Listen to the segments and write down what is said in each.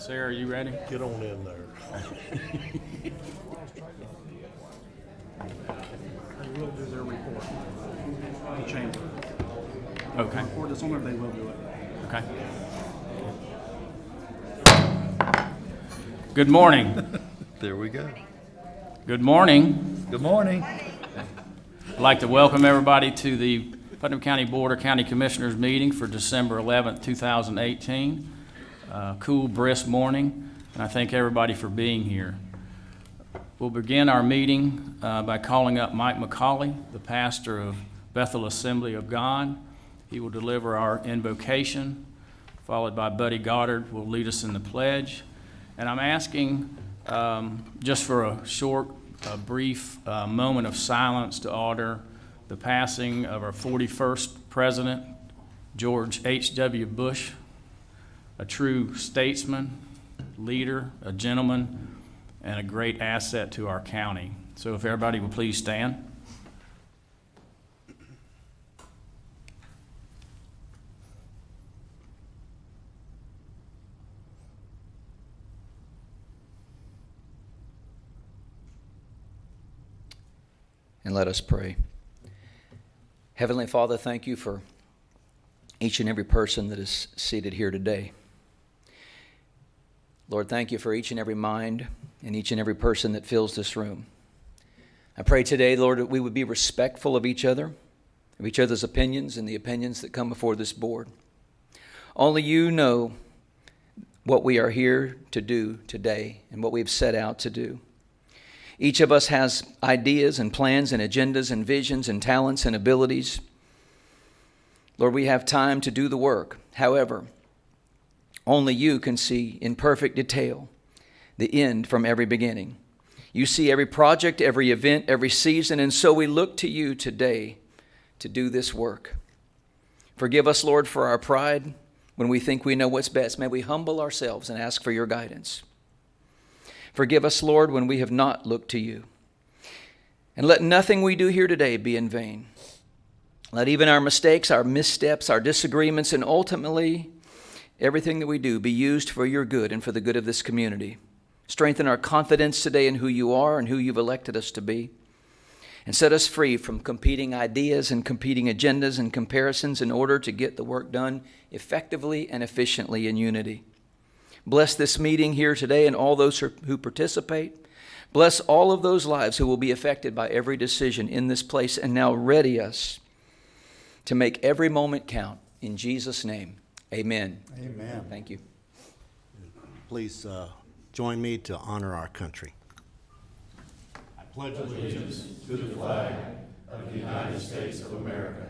Sarah, are you ready? Get on in there. They will do their report. The chamber. Okay. The report that's on there, they will do it. Okay. Good morning. There we go. Good morning. Good morning. I'd like to welcome everybody to the Putnam County Board of County Commissioners meeting for December 11th, 2018. Cool, brisk morning, and I thank everybody for being here. We'll begin our meeting by calling up Mike McCauley, the pastor of Bethel Assembly of God. He will deliver our invocation, followed by Buddy Goddard, who will lead us in the pledge. And I'm asking just for a short, brief moment of silence to honor the passing of our 41st president, George H.W. Bush, a true statesman, leader, a gentleman, and a great asset to our county. So if everybody will please stand. And let us pray. Heavenly Father, thank you for each and every person that is seated here today. Lord, thank you for each and every mind and each and every person that fills this room. I pray today, Lord, that we would be respectful of each other's opinions and the opinions that come before this board. Only you know what we are here to do today and what we've set out to do. Each of us has ideas and plans and agendas and visions and talents and abilities. Lord, we have time to do the work. However, only you can see in perfect detail the end from every beginning. You see every project, every event, every season, and so we look to you today to do this work. Forgive us, Lord, for our pride when we think we know what's best. May we humble ourselves and ask for your guidance. Forgive us, Lord, when we have not looked to you. And let nothing we do here today be in vain. Let even our mistakes, our missteps, our disagreements, and ultimately everything that we do be used for your good and for the good of this community. Strengthen our confidence today in who you are and who you've elected us to be. And set us free from competing ideas and competing agendas and comparisons in order to get the work done effectively and efficiently in unity. Bless this meeting here today and all those who participate. Bless all of those lives who will be affected by every decision in this place, and now ready us to make every moment count. In Jesus' name, amen. Amen. Thank you. Please join me to honor our country. I pledge allegiance to the flag of the United States of America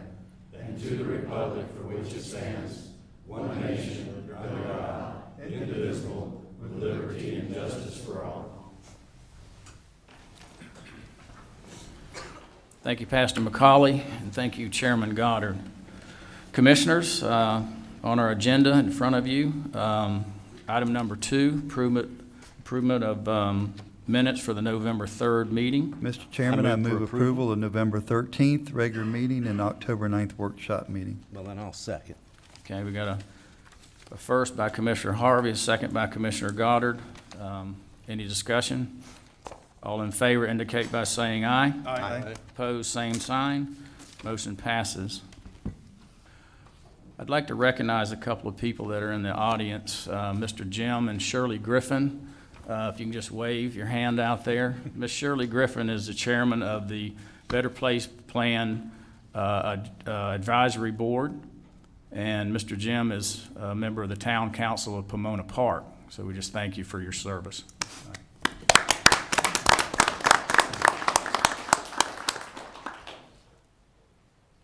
and to the republic for which it stands, one nation, under God, indivisible, with liberty and justice for all. Thank you, Pastor McCauley, and thank you, Chairman Goddard. Commissioners, on our agenda in front of you, item number 2, improvement of minutes for the November 3rd meeting. Mr. Chairman, I move for approval of November 13th regular meeting and October 9th workshop meeting. Well, then I'll second. Okay, we got a first by Commissioner Harvey, a second by Commissioner Goddard. Any discussion? All in favor indicate by saying aye. Aye. Opposed, same sign. Motion passes. I'd like to recognize a couple of people that are in the audience, Mr. Jim and Shirley Griffin. If you can just wave your hand out there. Ms. Shirley Griffin is the chairman of the Better Place Plan Advisory Board, and Mr. Jim is a member of the Town Council of Pomona Park. So we just thank you for your service.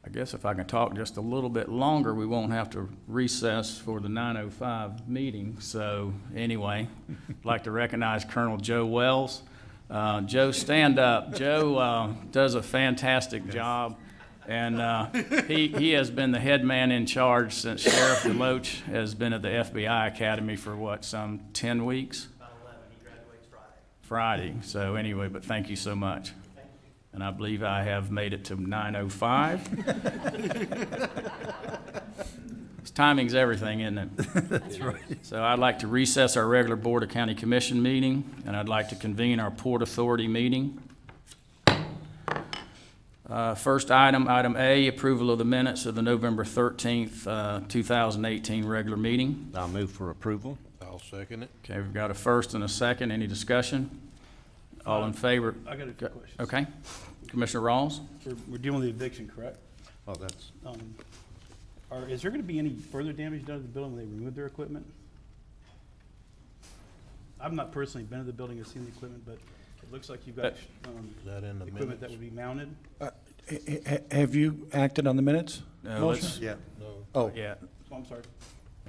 I guess if I can talk just a little bit longer, we won't have to recess for the 9:05 meeting. So anyway, I'd like to recognize Colonel Joe Wells. Joe, stand up. Joe does a fantastic job, and he has been the head man in charge since Sheriff DeLoach has been at the FBI Academy for what, some 10 weeks? About 11. He graduates Friday. So anyway, but thank you so much. And I believe I have made it to 9:05. timing's everything, isn't it? That's right. So I'd like to recess our regular Board of County Commission meeting, and I'd like to convene our Port Authority meeting. First item, item A, approval of the minutes of the November 13th, 2018 regular meeting. I'll move for approval. I'll second it. Okay, we've got a first and a second. Any discussion? All in favor? I got a few questions. Okay. Commissioner Rawls? We're dealing with the eviction, correct? Oh, that's, Is there gonna be any further damage done to the building when they remove their equipment? I've not personally been to the building or seen the equipment, but it looks like you've got, Is that in the equipment that minutes? would be mounted. Have you acted on the minutes? No, let's, yeah. Oh, yeah, Oh, I'm sorry.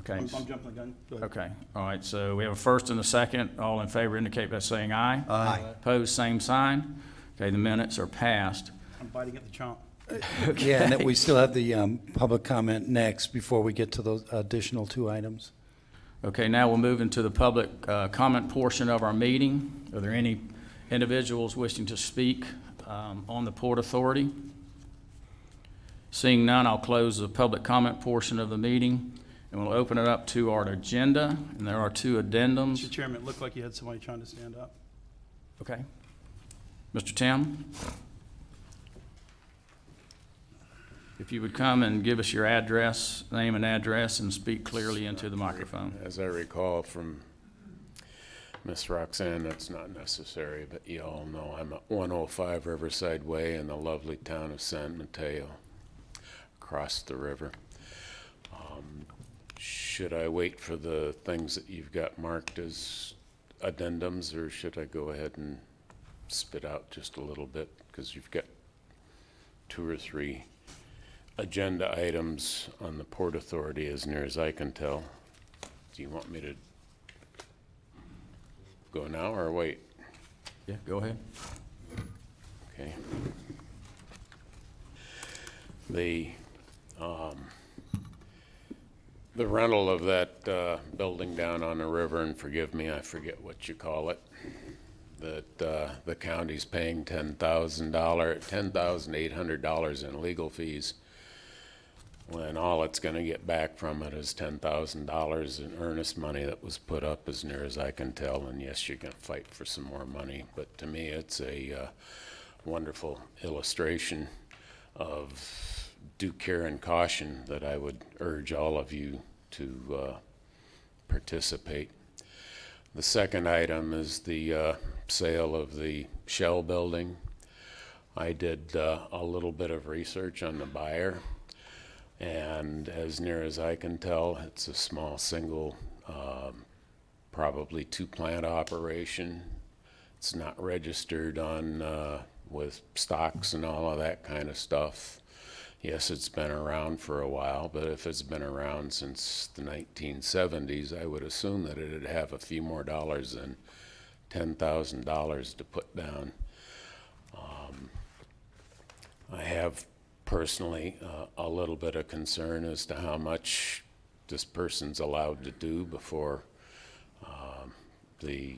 okay. I'm jumping the gun. Go ahead. Okay, all right, so we have a first and a second. All in favor indicate by saying aye. Aye. Opposed, same sign. Okay, the minutes are passed. I'm biting at the chomp. yeah, and that we still have the public comment next before we get to those additional two items. Okay, now we'll move into the public comment portion of our meeting. Are there any individuals wishing to speak on the Port Authority? Seeing none, I'll close the public comment portion of the meeting, and we'll open it up to our agenda, and there are two addendums. Mr. Chairman, it looked like you had somebody trying to stand up. Okay. Mr. Tim? If you would come and give us your address, name and address, and speak clearly into the microphone. As I recall from Miss Roxanne, that's not necessary, but you all know I'm at 105 Riverside Way in the lovely town of San Mateo, across the river. Should I wait for the things that you've got marked as addendums, or should I go ahead and spit out just a little bit? Because you've got 2 or 3 agenda items on the Port Authority, as near as I can tell. Do you want me to go now or wait? Yeah, go ahead. Okay. The rental of that building down on the river, and forgive me, I forget what you call it, that the county's paying $10,800 in legal fees, when all it's gonna get back from it is $10,000 in earnest money that was put up, as near as I can tell. And yes, you're gonna fight for some more money, but to me, it's a wonderful illustration of due care and caution that I would urge all of you to participate. The second item is the sale of the Shell building. I did a little bit of research on the buyer, and as near as I can tell, it's a small single, probably 2-plant operation. It's not registered on with stocks and all of that kind of stuff. Yes, it's been around for a while, but if it's been around since the 1970s, I would assume that it'd have a few more dollars than $10,000 to put down. I have personally a little bit of concern as to how much this person's allowed to do before they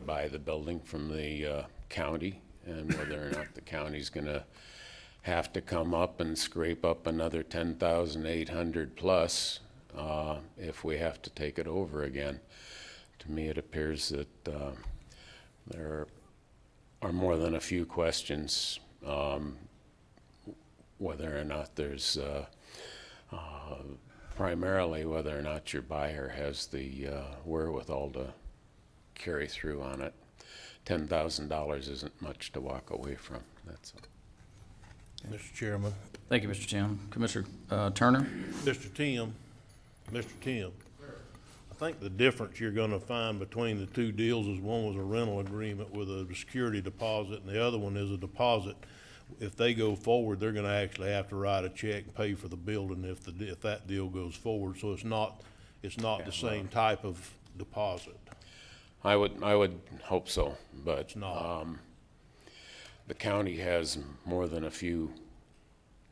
buy the building from the county, and whether or not the county's gonna have to come up and scrape up another 10,800 plus if we have to take it over again. To me, it appears that there are more than a few questions, whether or not there's primarily whether or not your buyer has the wherewithal to carry through on it. $10,000 isn't much to walk away from. That's all. Mr. Chairman, Thank you, Mr. Tim. Commissioner Turner? Mr. Tim, I think the difference you're gonna find between the two deals is one was a rental agreement with a security deposit, and the other one is a deposit. If they go forward, they're gonna actually have to write a check and pay for the building if that deal goes forward, so it's not the same type of deposit. I would hope so, but It's not. the county has more than a few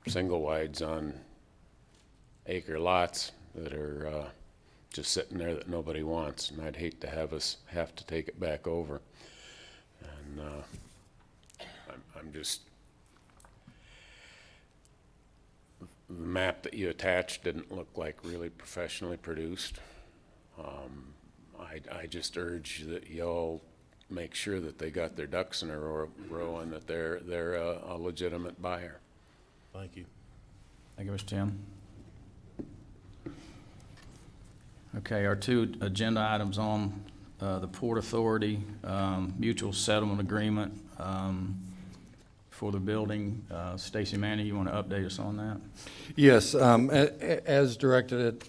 single wides on acre lots that are just sitting there that nobody wants, and I'd hate to have us have to take it back over. And I'm just, the map that you attached didn't look like really professionally produced. I just urge that y'all make sure that they got their ducks in a row and that they're a legitimate buyer. Thank you. Thank you, Mr. Tim. Okay, our two agenda items on the Port Authority mutual settlement agreement for the building. Stacy Manning, you want to update us on that? Yes, as directed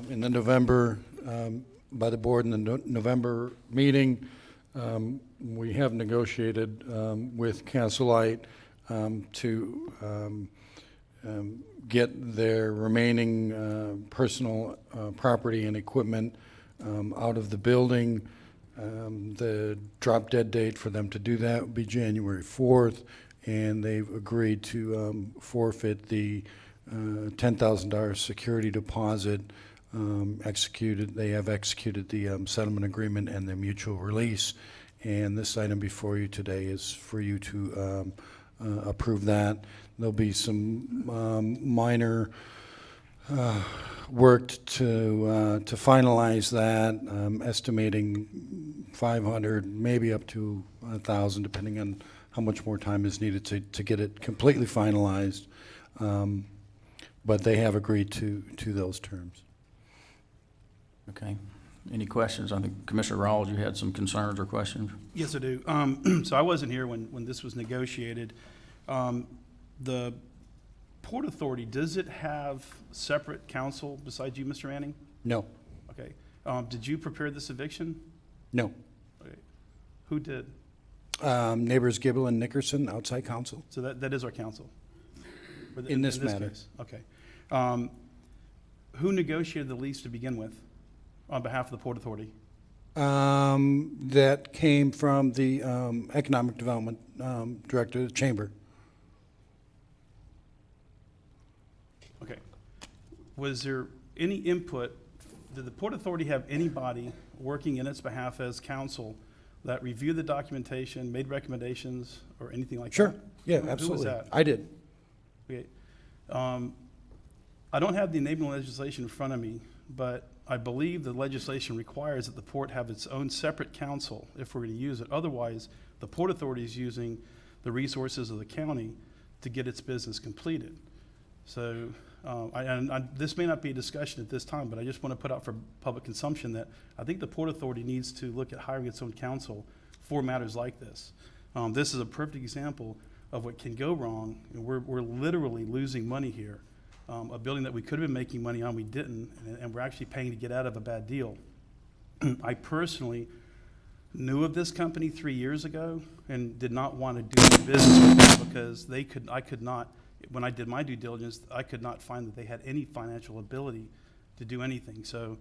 in the November, by the board in the November meeting, we have negotiated with Castleite to get their remaining personal property and equipment out of the building. The drop dead date for them to do that would be January 4th, and they've agreed to forfeit the $10,000 security deposit executed. They have executed the settlement agreement and the mutual release. And this item before you today is for you to approve that. There'll be some minor work to finalize that, estimating 500, maybe up to 1,000, depending on how much more time is needed to get it completely finalized. But they have agreed to those terms. Okay. Any questions? I think Commissioner Rawls, you had some concerns or questions? Yes, I do. So I wasn't here when this was negotiated. The Port Authority, does it have separate counsel besides you, Mr. Manning? No, Okay. Did you prepare this eviction? no. Okay. Who did? Neighbors Gibble and Nickerson, outside counsel. So that is our counsel? In this matter. case? Okay. Who negotiated the lease to begin with on behalf of the Port Authority? That came from the Economic Development Director of the Chamber. Okay. Was there any input, did the Port Authority have anybody working in its behalf as counsel that reviewed the documentation, made recommendations, or anything like that? Sure, yeah, Who was absolutely. that? I did. Okay. I don't have the enabling legislation in front of me, but I believe the legislation requires that the port have its own separate counsel if we're going to use it. Otherwise, the Port Authority is using the resources of the county to get its business completed. So this may not be a discussion at this time, but I just want to put out for public consumption that I think the Port Authority needs to look at hiring its own counsel for matters like this. This is a perfect example of what can go wrong, and we're literally losing money here. A building that we could have been making money on, we didn't, and we're actually paying to get out of a bad deal. I personally knew of this company 3 years ago and did not want to do business with them because I could not, when I did my due diligence, I could not find that they had any financial ability to do anything. So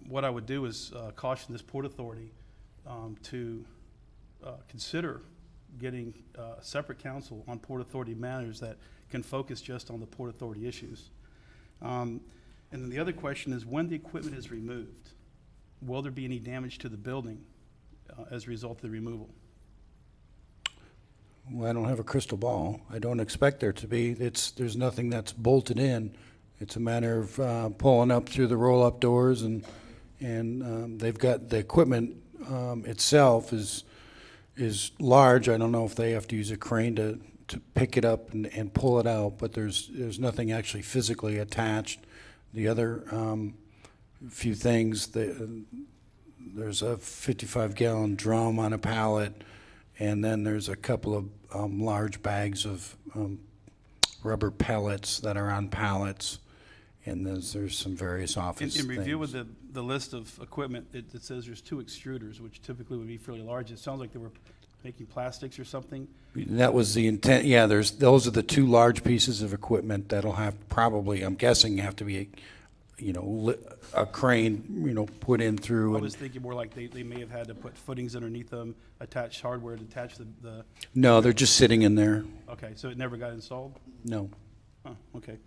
what I would do is caution this Port Authority to consider getting separate counsel on Port Authority matters that can focus just on the Port Authority issues. And then the other question is, when the equipment is removed, will there be any damage to the building as a result of the removal? Well, I don't have a crystal ball. I don't expect there to be. There's nothing that's bolted in. It's a matter of pulling up through the roll-up doors, and they've got the equipment itself is large. I don't know if they have to use a crane to pick it up and pull it out, but there's nothing actually physically attached. The other few things, there's a 55-gallon drum on a pallet, and then there's a couple of large bags of rubber pellets that are on pallets, and there's some various office In review things. with the list of equipment, it says there's 2 extruders, which typically would be fairly large. It sounds like they were making plastics or something. That was the intent. Yeah, those are the 2 large pieces of equipment that'll have probably, I'm guessing, have to be, a crane, put in through. I and- was thinking more like they may have had to put footings underneath them, attach hardware to attach the, No, they're just sitting in there. okay, so it never got installed? No. Oh, okay.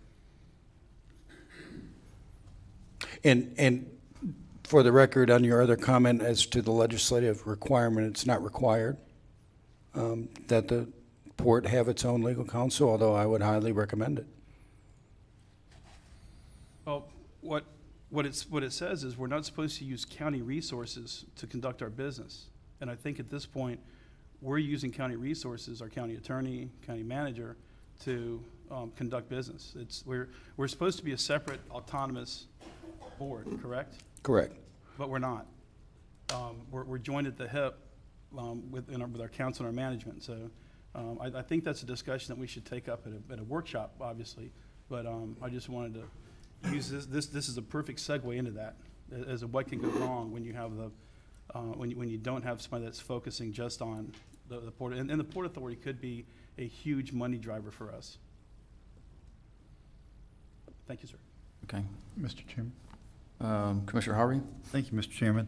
And for the record, on your other comment as to the legislative requirement, it's not required that the port have its own legal counsel, although I would highly recommend it. what it says is we're not supposed to use county resources to conduct our business. And I think at this point, we're using county resources, our county attorney, county manager, to conduct business. We're supposed to be a separate autonomous board, correct? Correct. But we're not. We're joined at the hip with our council and our management. So I think that's a discussion that we should take up at a workshop, obviously. But I just wanted to use this is a perfect segue into that, as of what can go wrong when you have when you don't have somebody that's focusing just on the port. And the Port Authority could be a huge money driver for us. Thank you, sir. Okay. Mr. Chairman. Commissioner Harvey? Thank you, Mr. Chairman.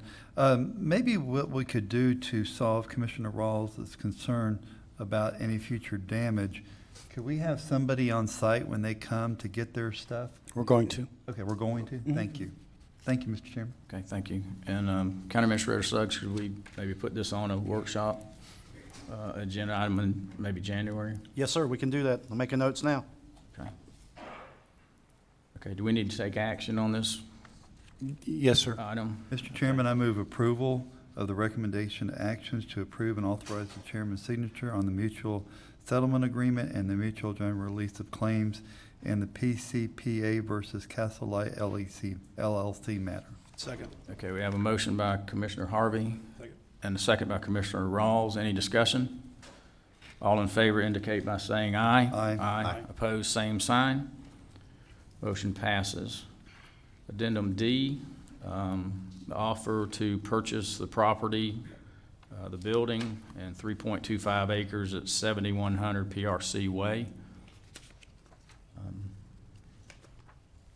Maybe what we could do to solve Commissioner Rawls' concern about any future damage, could we have somebody on site when they come to get their stuff? We're going to. Okay, we're going to? Thank you. Thank you, Mr. Chairman. Okay, thank you. And County Administrator Suggs, could we maybe put this on a workshop agenda item in maybe January? Yes, sir, we can do that. I'm making notes now. Okay. Okay, do we need to take action on this Yes, sir. item? Mr. Chairman, I move approval of the recommendation actions to approve and authorize the chairman's signature on the mutual settlement agreement and the mutual general release of claims and the PCPA versus Castle Light LLC matter. Second. Okay, we have a motion by Commissioner Harvey and a second by Commissioner Rawls. Any discussion? All in favor indicate by saying aye. Aye. Aye. Opposed, same sign. Motion passes. Addendum D, the offer to purchase the property, the building, and 3.25 acres at 7100 PRC Way.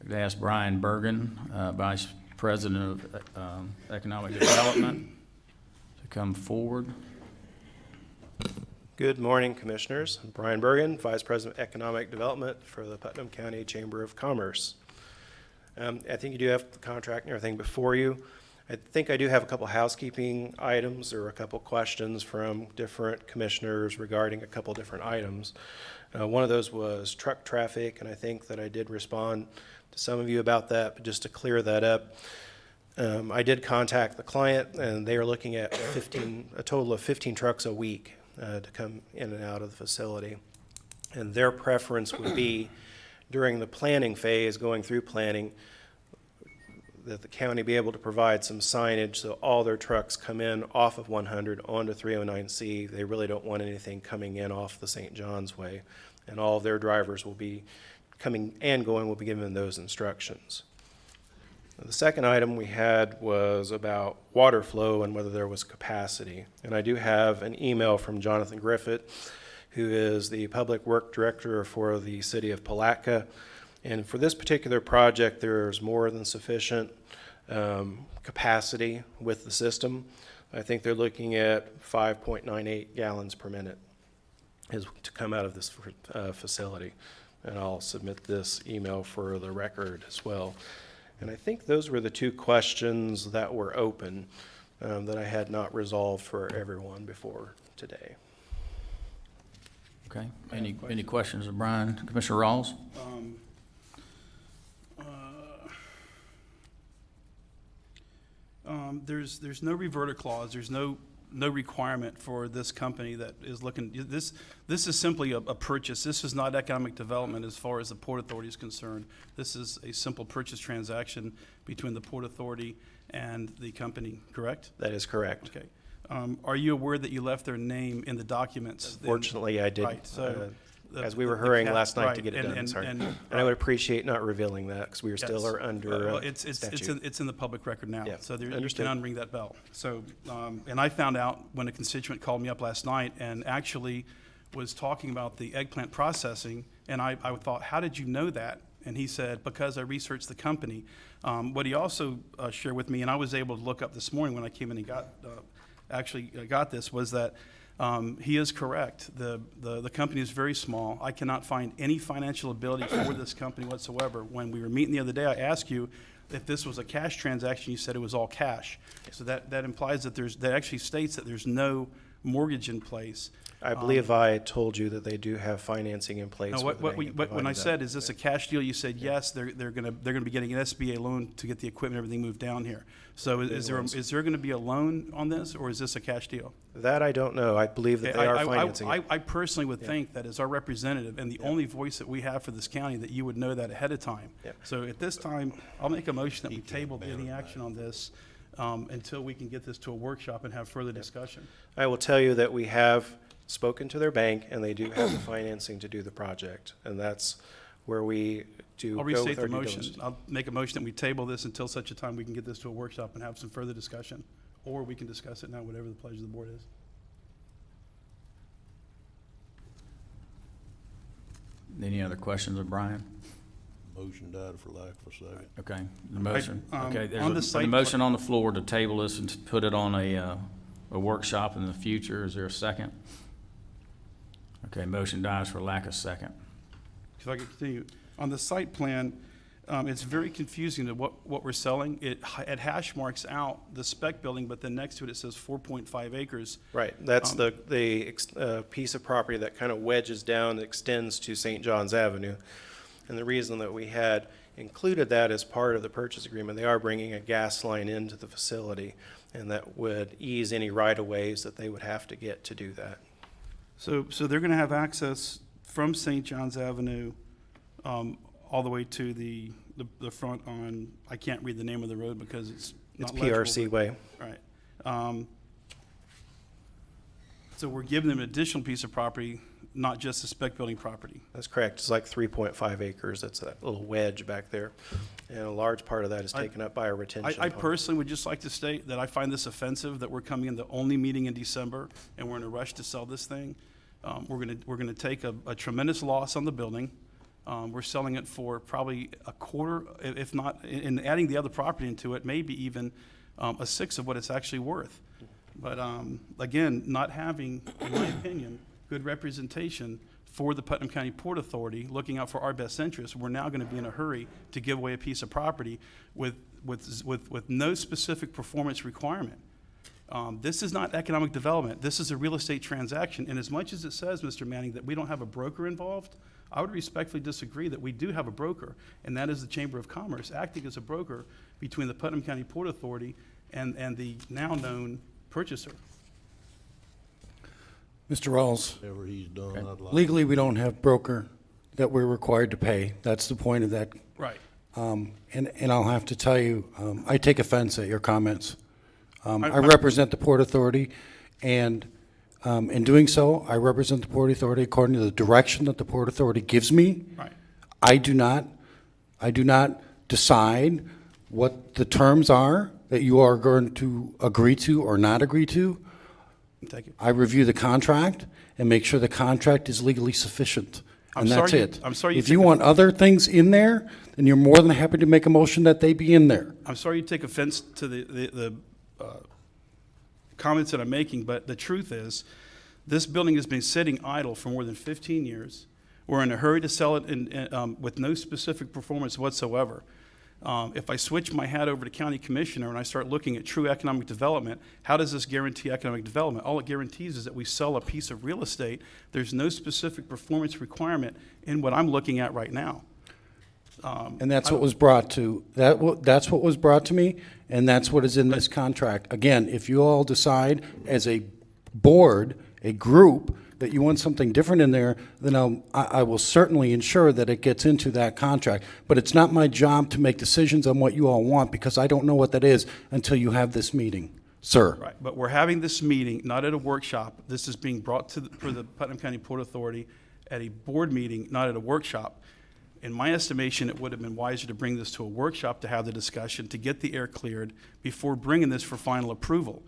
I'd ask Brian Bergen, Vice President of Economic Development, to come forward. Good morning, Commissioners. I'm Brian Bergen, Vice President of Economic Development for the Putnam County Chamber of Commerce. I think you do have the contract and everything before you. I think I do have a couple housekeeping items or a couple questions from different commissioners regarding a couple different items. One of those was truck traffic, and I think that I did respond to some of you about that, but just to clear that up, I did contact the client, and they are looking at a total of 15 trucks a week to come in and out of the facility. And their preference would be during the planning phase, going through planning, that the county be able to provide some signage so all their trucks come in off of 100 onto 309C. They really don't want anything coming in off the St. John's Way, and all of their drivers will be coming and going will be given those instructions. The second item we had was about water flow and whether there was capacity. And I do have an email from Jonathan Griffith, who is the Public Work Director for the City of Palatka. And for this particular project, there's more than sufficient capacity with the system. I think they're looking at 5.98 gallons per minute is to come out of this facility. And I'll submit this email for the record as well. And I think those were the two questions that were open that I had not resolved for everyone before today. Okay, any questions of Brian? Commissioner Rawls? There's no reverter clause. There's no requirement for this company that is looking. This is simply a purchase. This is not economic development as far as the Port Authority is concerned. This is a simple purchase transaction between the Port Authority and the company. Correct? That is correct. Okay. Are you aware that you left their name in the documents? Fortunately, I did. Right. So as we were hurrying last night to get it done. Sorry. And I would appreciate not revealing that because we are still are under well, it's in the public record now. Yeah, So you understood. can unring that bell. So, and I found out when a constituent called me up last night and actually was talking about the eggplant processing, and I thought, how did you know that? And he said, because I researched the company. What he also shared with me, and I was able to look up this morning when I came in and got this, was that he is correct. The company is very small. I cannot find any financial ability for this company whatsoever. When we were meeting the other day, I asked you if this was a cash transaction. You said it was all cash. So that implies that that actually states that there's no mortgage in place. I believe I told you that they do have financing in place. Now, with the bank that when I provided said, that. is this a cash deal, you said, yes, they're gonna be getting an SBA loan to get the equipment, everything moved down here. So is there gonna be a loan on this, or is this a cash deal? That I don't know. I believe that they are financing it. I personally would think that as our representative and the only voice that we have for this county, that you would know that ahead of time. Yeah. So at this time, I'll make a motion that we table any action on this until we can get this to a workshop and have further discussion. I will tell you that we have spoken to their bank, and they do have the financing to do the project, and that's where we do I'll go restate with the our due motion. diligence. I'll make a motion that we table this until such a time we can get this to a workshop and have some further discussion. Or we can discuss it now, whatever the pleasure of the board is. Any other questions of Brian? Motion died for lack of a second. Okay, the motion, okay, on the there's a site motion on the floor to table this and to put it on a workshop in the future. Is there a second? Okay, motion dies for lack of second. If I could continue, on the site plan, it's very confusing to what we're selling. It hash marks out the spec building, but then next to it, it says 4.5 acres. Right, that's the piece of property that kind of wedges down, and extends to St. John's Avenue. And the reason that we had included that as part of the purchase agreement, they are bringing a gas line into the facility, and that would ease any right-of-ways that they would have to get to do that. So they're gonna have access from St. John's Avenue, all the way to the front on, I can't read the name of the road because it's It's not legible, PRC but- Way. Right. So we're giving them an additional piece of property, not just the spec building property. That's correct. It's like 3.5 acres. That's that little wedge back there. And a large part of that is taken up by a retention I pond. personally would just like to state that I find this offensive, that we're coming in the only meeting in December, and we're in a rush to sell this thing. We're gonna take a tremendous loss on the building. We're selling it for probably a quarter, if not, and adding the other property into it, maybe even a sixth of what it's actually worth. But again, not having, in my opinion, good representation for the Putnam County Port Authority, looking out for our best interests, we're now gonna be in a hurry to give away a piece of property with no specific performance requirement. This is not economic development. This is a real estate transaction. And as much as it says, Mr. Manning, that we don't have a broker involved, I would respectfully disagree that we do have a broker, and that is the Chamber of Commerce, acting as a broker between the Putnam County Port Authority and the now-known purchaser. Mr. Rawls, Whatever he's done, I'd like. legally, we don't have broker that we're required to pay. That's the point of that. Right. And I'll have to tell you, I take offense at your comments. I I- represent the Port Authority, and in doing so, I represent the Port Authority according to the direction that the Port Authority gives me. Right. I do not decide what the terms are that you are going to agree to or not agree to. Thank you. I review the contract and make sure the contract is legally sufficient, and that's it. I'm sorry you If you took- want other things in there, then you're more than happy to make a motion that they be in there. I'm sorry you take offense to the comments that I'm making, but the truth is, this building has been sitting idle for more than 15 years. We're in a hurry to sell it with no specific performance whatsoever. If I switch my hat over to county commissioner and I start looking at true economic development, how does this guarantee economic development? All it guarantees is that we sell a piece of real estate. There's no specific performance requirement in what I'm looking at right now. And that's what was brought to, that's what was brought to me, and that's what is in this contract. Again, if you all decide as a board, a group, that you want something different in there, then I will certainly ensure that it gets into that contract. But it's not my job to make decisions on what you all want, because I don't know what that is until you have this meeting, sir. Right, but we're having this meeting, not at a workshop. This is being brought for the Putnam County Port Authority at a board meeting, not at a workshop. In my estimation, it would have been wiser to bring this to a workshop to have the discussion, to get the air cleared before bringing this for final approval.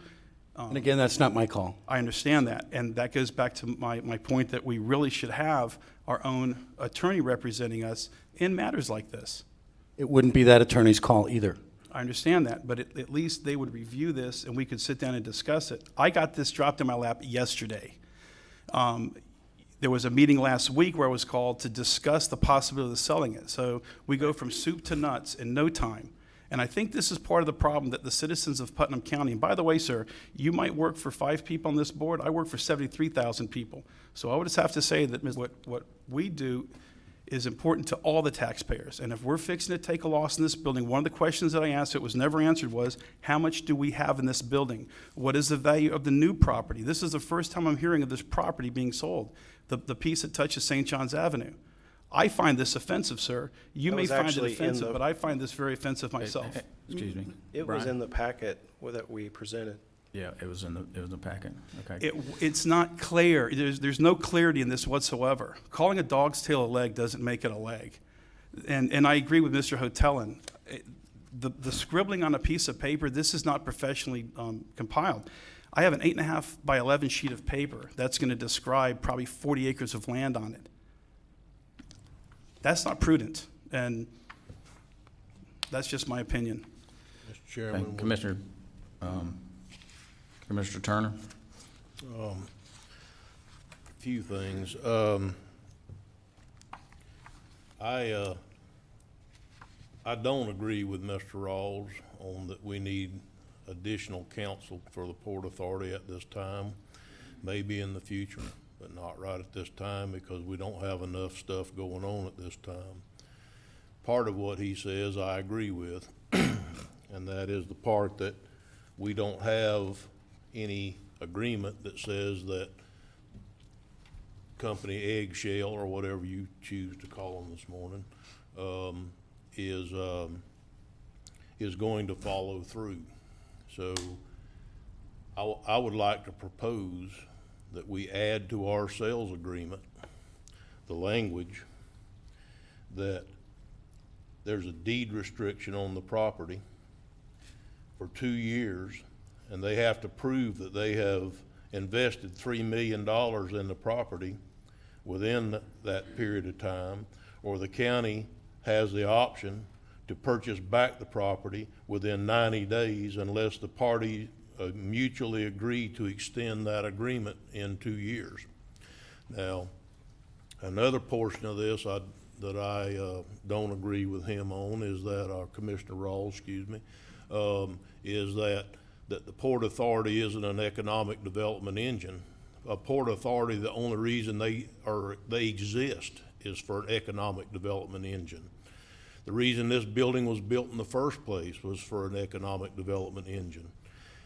And again, that's not my call. I understand that, and that goes back to my point that we really should have our own attorney representing us in matters like this. It wouldn't be that attorney's call either. I understand that, but at least they would review this and we could sit down and discuss it. I got this dropped in my lap yesterday. There was a meeting last week where I was called to discuss the possibility of selling it. So we go from soup to nuts in no time. And I think this is part of the problem that the citizens of Putnam County, and by the way, sir, you might work for 5 people on this board. I work for 73,000 people. So I would just have to say that what we do is important to all the taxpayers. And if we're fixing to take a loss in this building, one of the questions that I asked that was never answered was, how much do we have in this building? What is the value of the new property? This is the first time I'm hearing of this property being sold, the piece that touches St. John's Avenue. I find this offensive, sir. You That may was find it actually in offensive, the- but I find this very offensive myself. Excuse me. It was Brian? in the packet that we presented. Yeah, it was in the packet. Okay. It's not clear. There's no clarity in this whatsoever. Calling a dog's tail a leg doesn't make it a leg. And I agree with Mr. Hotelan. The scribbling on a piece of paper, this is not professionally compiled. I have an 8.5 by 11 sheet of paper that's going to describe probably 40 acres of land on it. That's not prudent, and that's just my opinion. Mr. Chairman. Okay, Commissioner Turner? A few things. I don't agree with Mr. Rawls on that we need additional counsel for the Port Authority at this time. Maybe in the future, but not right at this time because we don't have enough stuff going on at this time. Part of what he says I agree with, and that is the part that we don't have any agreement that says that company Eggshell, or whatever you choose to call them this morning, is going to follow through. So I would like to propose that we add to our sales agreement the language that there's a deed restriction on the property for 2 years, and they have to prove that they have invested $3 million in the property within that period of time, or the county has the option to purchase back the property within 90 days unless the party mutually agree to extend that agreement in 2 years. Now, another portion of this that I don't agree with him on is that, Commissioner Rawls, excuse me, is that the Port Authority isn't an economic development engine. A Port Authority, the only reason they exist is for an economic development engine. The reason this building was built in the first place was for an economic development engine.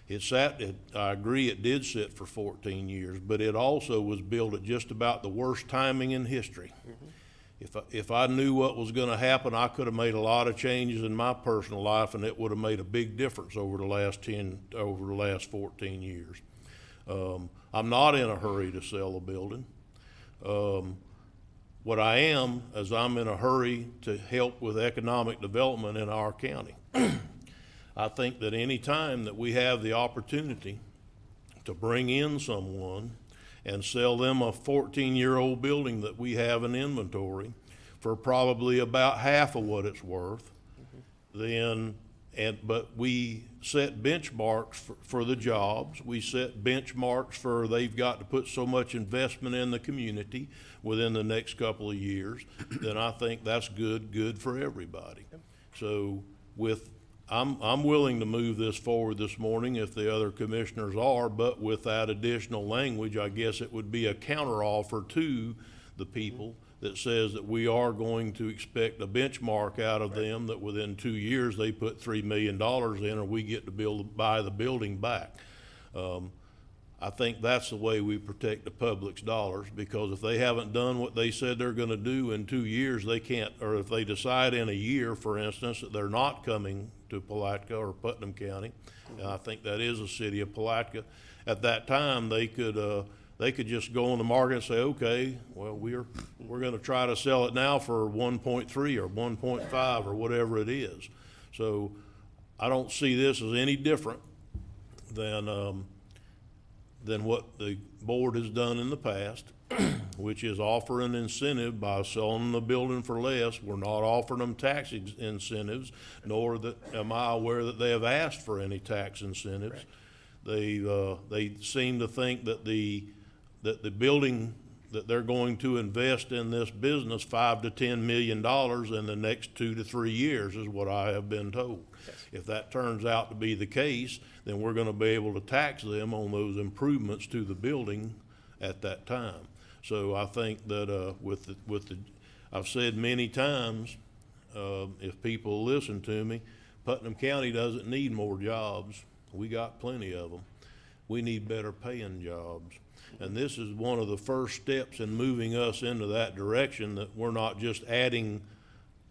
I agree it did sit for 14 years, but it also was built at just about the worst timing in history. If I knew what was gonna happen, I could have made a lot of changes in my personal life, and it would have made a big difference over the last 14 years. I'm not in a hurry to sell the building. What I am is I'm in a hurry to help with economic development in our county. I think that any time that we have the opportunity to bring in someone and sell them a 14-year-old building that we have in inventory for probably about half of what it's worth, but we set benchmarks for the jobs. We set benchmarks for they've got to put so much investment in the community within the next couple of years, then I think that's good for everybody. So I'm willing to move this forward this morning if the other commissioners are, but with that additional language, I guess it would be a counteroffer to the people that says that we are going to expect a benchmark out of them that within 2 years they put $3 million in, or we get to buy the building back. I think that's the way we protect the public's dollars, because if they haven't done what they said they're gonna do in 2 years, they can't, or if they decide in a year, for instance, that they're not coming to Palatka or Putnam County, and I think that is a city of Palatka, at that time, they could just go on the market and say, okay, well, we're gonna try to sell it now for 1.3 or 1.5 or whatever it is. So I don't see this as any different than what the board has done in the past, which is offer an incentive by selling the building for less. We're not offering them tax incentives, nor am I aware that they have asked for any tax incentives. Right. They seem to think that the building that they're going to invest in this business $5 to $10 million in the next 2 to 3 years, is what I have been told. If that turns out to be the case, then we're gonna be able to tax them on those improvements to the building at that time. So I think that, I've said many times, if people listen to me, Putnam County doesn't need more jobs. We got plenty of them. We need better paying jobs. And this is one of the first steps in moving us into that direction, that we're not just adding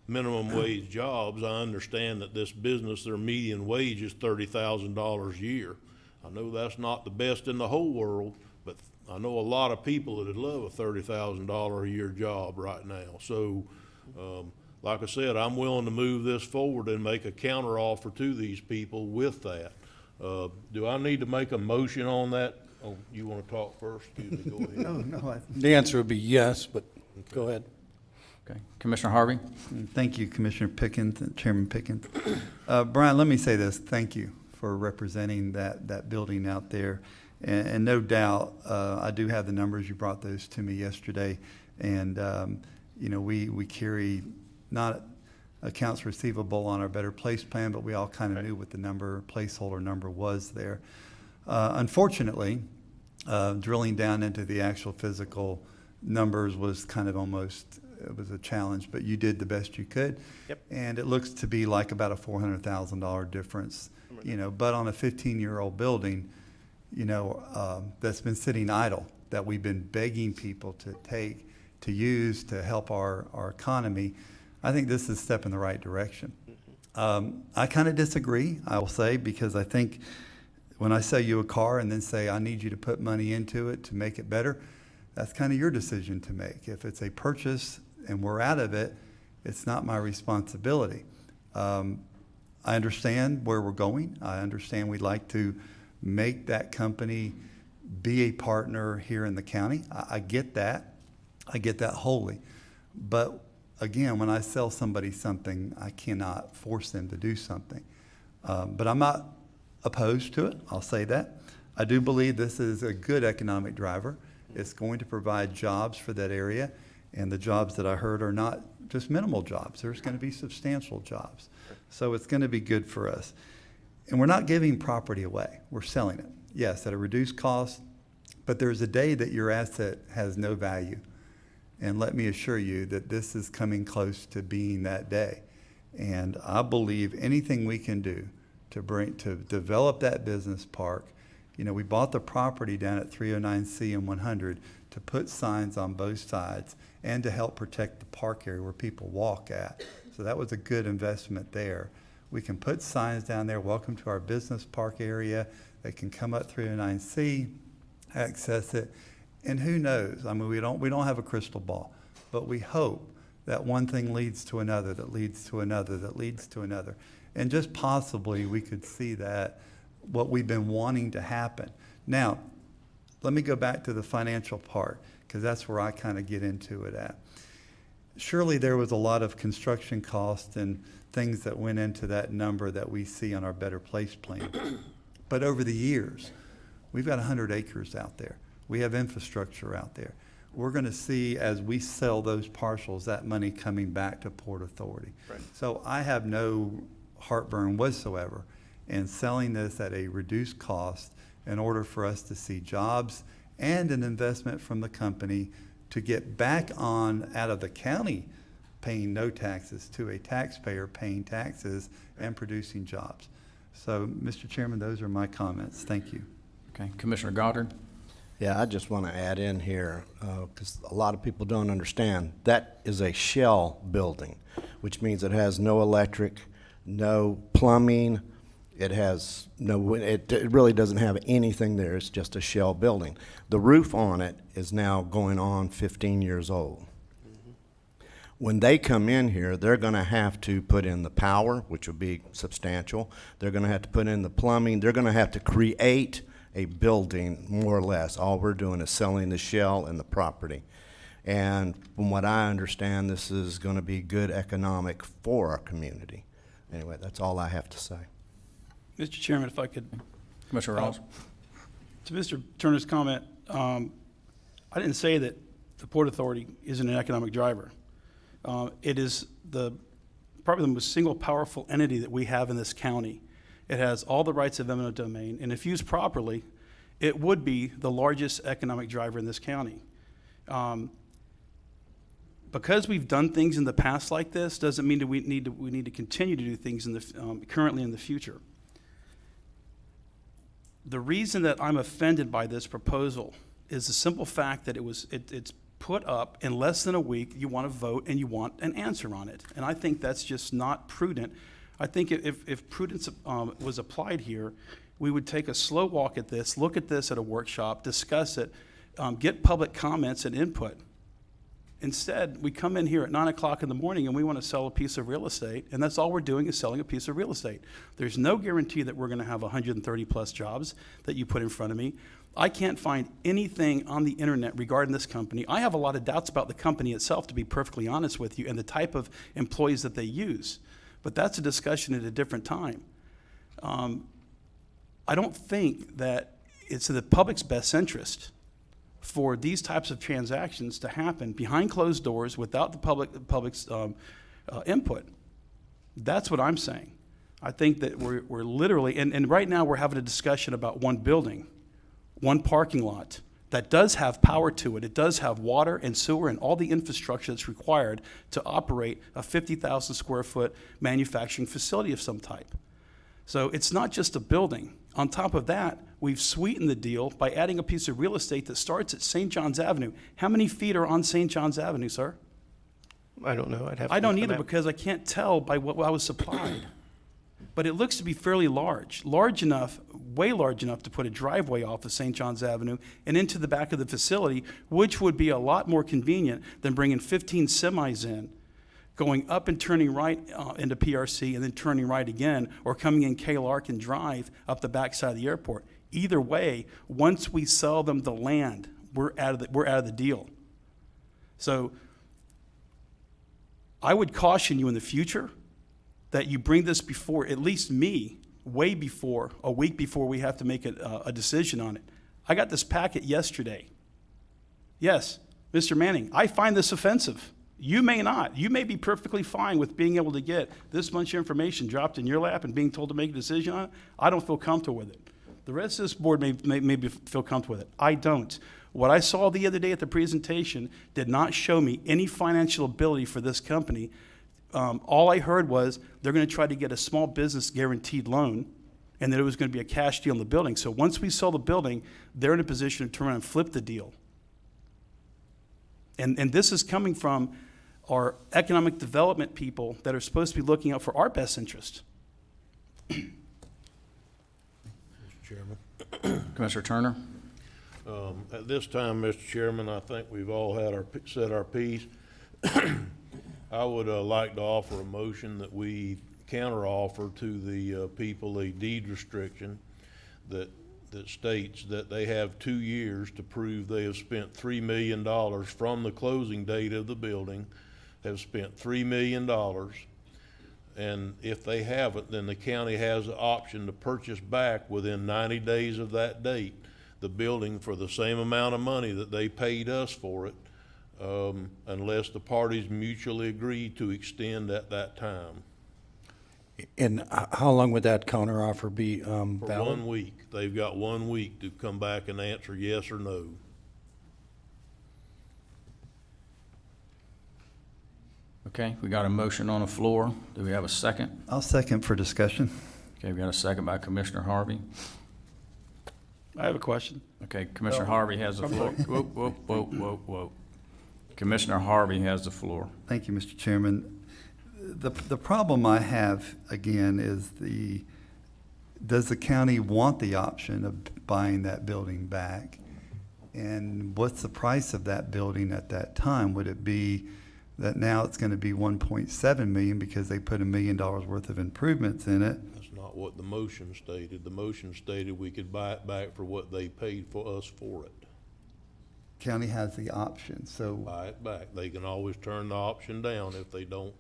minimum wage jobs. I understand that this business, their median wage is $30,000 a year. I know that's not the best in the whole world, but I know a lot of people that would love a $30,000 a year job right now. So, like I said, I'm willing to move this forward and make a counteroffer to these people with that. Do I need to make a motion on that? Oh, you want to talk first? Excuse me, go ahead. No, The answer would be yes, but go ahead. Okay, Commissioner Harvey? thank you, Commissioner Pickens and Chairman Pickens. Brian, let me say this, thank you for representing that building out there. And no doubt, I do have the numbers, you brought those to me yesterday. And, you know, we carry not accounts receivable on our Better Place plan, but we all kind of knew what the placeholder number was there. Unfortunately, drilling down into the actual physical numbers was kind of it was a challenge, but you did the best you could. Yep. And it looks to be like about a $400,000 difference, you know, but on a 15-year-old building, you know, that's been sitting idle, that we've been begging people to use to help our economy. I think this is a step in the right direction. I kind of disagree, I will say, because I think when I sell you a car and then say, I need you to put money into it to make it better, that's kind of your decision to make. If it's a purchase and we're out of it, it's not my responsibility. I understand where we're going. I understand we'd like to make that company be a partner here in the county. I get that. I get that wholly. But again, when I sell somebody something, I cannot force them to do something. But I'm not opposed to it, I'll say that. I do believe this is a good economic driver. It's going to provide jobs for that area, and the jobs that I heard are not just minimal jobs. There's going to be substantial jobs. So it's going to be good for us. And we're not giving property away. We're selling it. Yes, at a reduced cost, but there's a day that your asset has no value. And let me assure you that this is coming close to being that day. And I believe anything we can do to develop that business park. You know, we bought the property down at 309C and 100 to put signs on both sides and to help protect the park area where people walk at. So that was a good investment there. We can put signs down there, welcome to our business park area. They can come up 309C, access it, and who knows? I mean, we don't have a crystal ball, but we hope that one thing leads to another, that leads to another, that leads to another. And just possibly we could see that, what we've been wanting to happen. Now, let me go back to the financial part, because that's where I kind of get into it at. Surely there was a lot of construction costs and things that went into that number that we see on our Better Place plan. But over the years, we've got 100 acres out there. We have infrastructure out there. We're going to see, as we sell those parcels, that money coming back to Port Authority. Right. So I have no heartburn whatsoever in selling this at a reduced cost in order for us to see jobs and an investment from the company to get back on out of the county paying no taxes to a taxpayer paying taxes and producing jobs. So, Mr. Chairman, those are my comments. Thank you. Okay, Commissioner Goddard? Yeah, I just want to add in here, because a lot of people don't understand, that is a shell building, which means it has no electric, no plumbing, it has no, it really doesn't have anything there. It's just a shell building. The roof on it is now going on 15 years old. When they come in here, they're going to have to put in the power, which will be substantial. They're going to have to put in the plumbing. They're going to have to create a building, more or less. All we're doing is selling the shell and the property. And from what I understand, this is going to be good economic for our community. Anyway, that's all I have to say. Mr. Chairman, if I could, Commissioner Ross? to Mr. Turner's comment, I didn't say that the Port Authority isn't an economic driver. It is probably the most single powerful entity that we have in this county. It has all the rights of eminent domain, and if used properly, it would be the largest economic driver in this county. Because we've done things in the past like this, doesn't mean that we need to continue to do things currently in the future. The reason that I'm offended by this proposal is the simple fact that it's put up in less than a week. You want to vote and you want an answer on it, and I think that's just not prudent. I think if prudence was applied here, we would take a slow walk at this, look at this at a workshop, discuss it, get public comments and input. Instead, we come in here at 9 o'clock in the morning and we want to sell a piece of real estate, and that's all we're doing is selling a piece of real estate. There's no guarantee that we're going to have 130 plus jobs that you put in front of me. I can't find anything on the internet regarding this company. I have a lot of doubts about the company itself, to be perfectly honest with you, and the type of employees that they use. But that's a discussion at a different time. I don't think that it's in the public's best interest for these types of transactions to happen behind closed doors without the public's input. That's what I'm saying. I think that we're literally, and right now we're having a discussion about one building, one parking lot that does have power to it. It does have water and sewer and all the infrastructure that's required to operate a 50,000 square foot manufacturing facility of some type. So it's not just a building. On top of that, we've sweetened the deal by adding a piece of real estate that starts at St. John's Avenue. How many feet are on St. John's Avenue, sir? I don't know. I'd have to I don't look at the either, map. because I can't tell by what I was supplied. But it looks to be fairly large enough, way large enough to put a driveway off of St. John's Avenue and into the back of the facility, which would be a lot more convenient than bringing 15 semis in, going up and turning right into PRC and then turning right again, or coming in K. Larkin Drive up the backside of the airport. Either way, once we sell them the land, we're out of the deal. So I would caution you in the future that you bring this before, at least me, way before, a week before we have to make a decision on it. I got this packet yesterday. Yes, Mr. Manning, I find this offensive. You may not. You may be perfectly fine with being able to get this much information dropped in your lap and being told to make a decision on it. I don't feel comfortable with it. The rest of this board may feel comfortable with it. I don't. What I saw the other day at the presentation did not show me any financial ability for this company. All I heard was they're going to try to get a small business guaranteed loan, and that it was going to be a cash deal on the building. So once we sell the building, they're in a position to turn around and flip the deal. And this is coming from our economic development people that are supposed to be looking out for our best interest. Mr. Chairman. Commissioner Turner? At this time, Mr. Chairman, I think we've all had said our piece. I would like to offer a motion that we counteroffer to the people a deed restriction that states that they have 2 years to prove they have spent $3 million from the closing date of the building, have spent $3 million. And if they haven't, then the county has the option to purchase back within 90 days of that date the building for the same amount of money that they paid us for it, unless the parties mutually agree to extend at that time. And how long would that counteroffer be For valid? 1 week. They've got 1 week to come back and answer yes or no. Okay, we got a motion on the floor. Do we have a second? I'll second for discussion. Okay, we got a second by Commissioner Harvey. I have a question. Okay, Commissioner Harvey has the floor. Whoa. Commissioner Harvey has the floor. Thank you, Mr. Chairman. The problem I have, again, is does the county want the option of buying that building back? And what's the price of that building at that time? Would it be that now it's going to be 1.7 million because they put $1 million worth of improvements in it? That's not what the motion stated. The motion stated we could buy it back for what they paid for us for it. County has the option, so Buy it back. They can always turn the option down if they don't,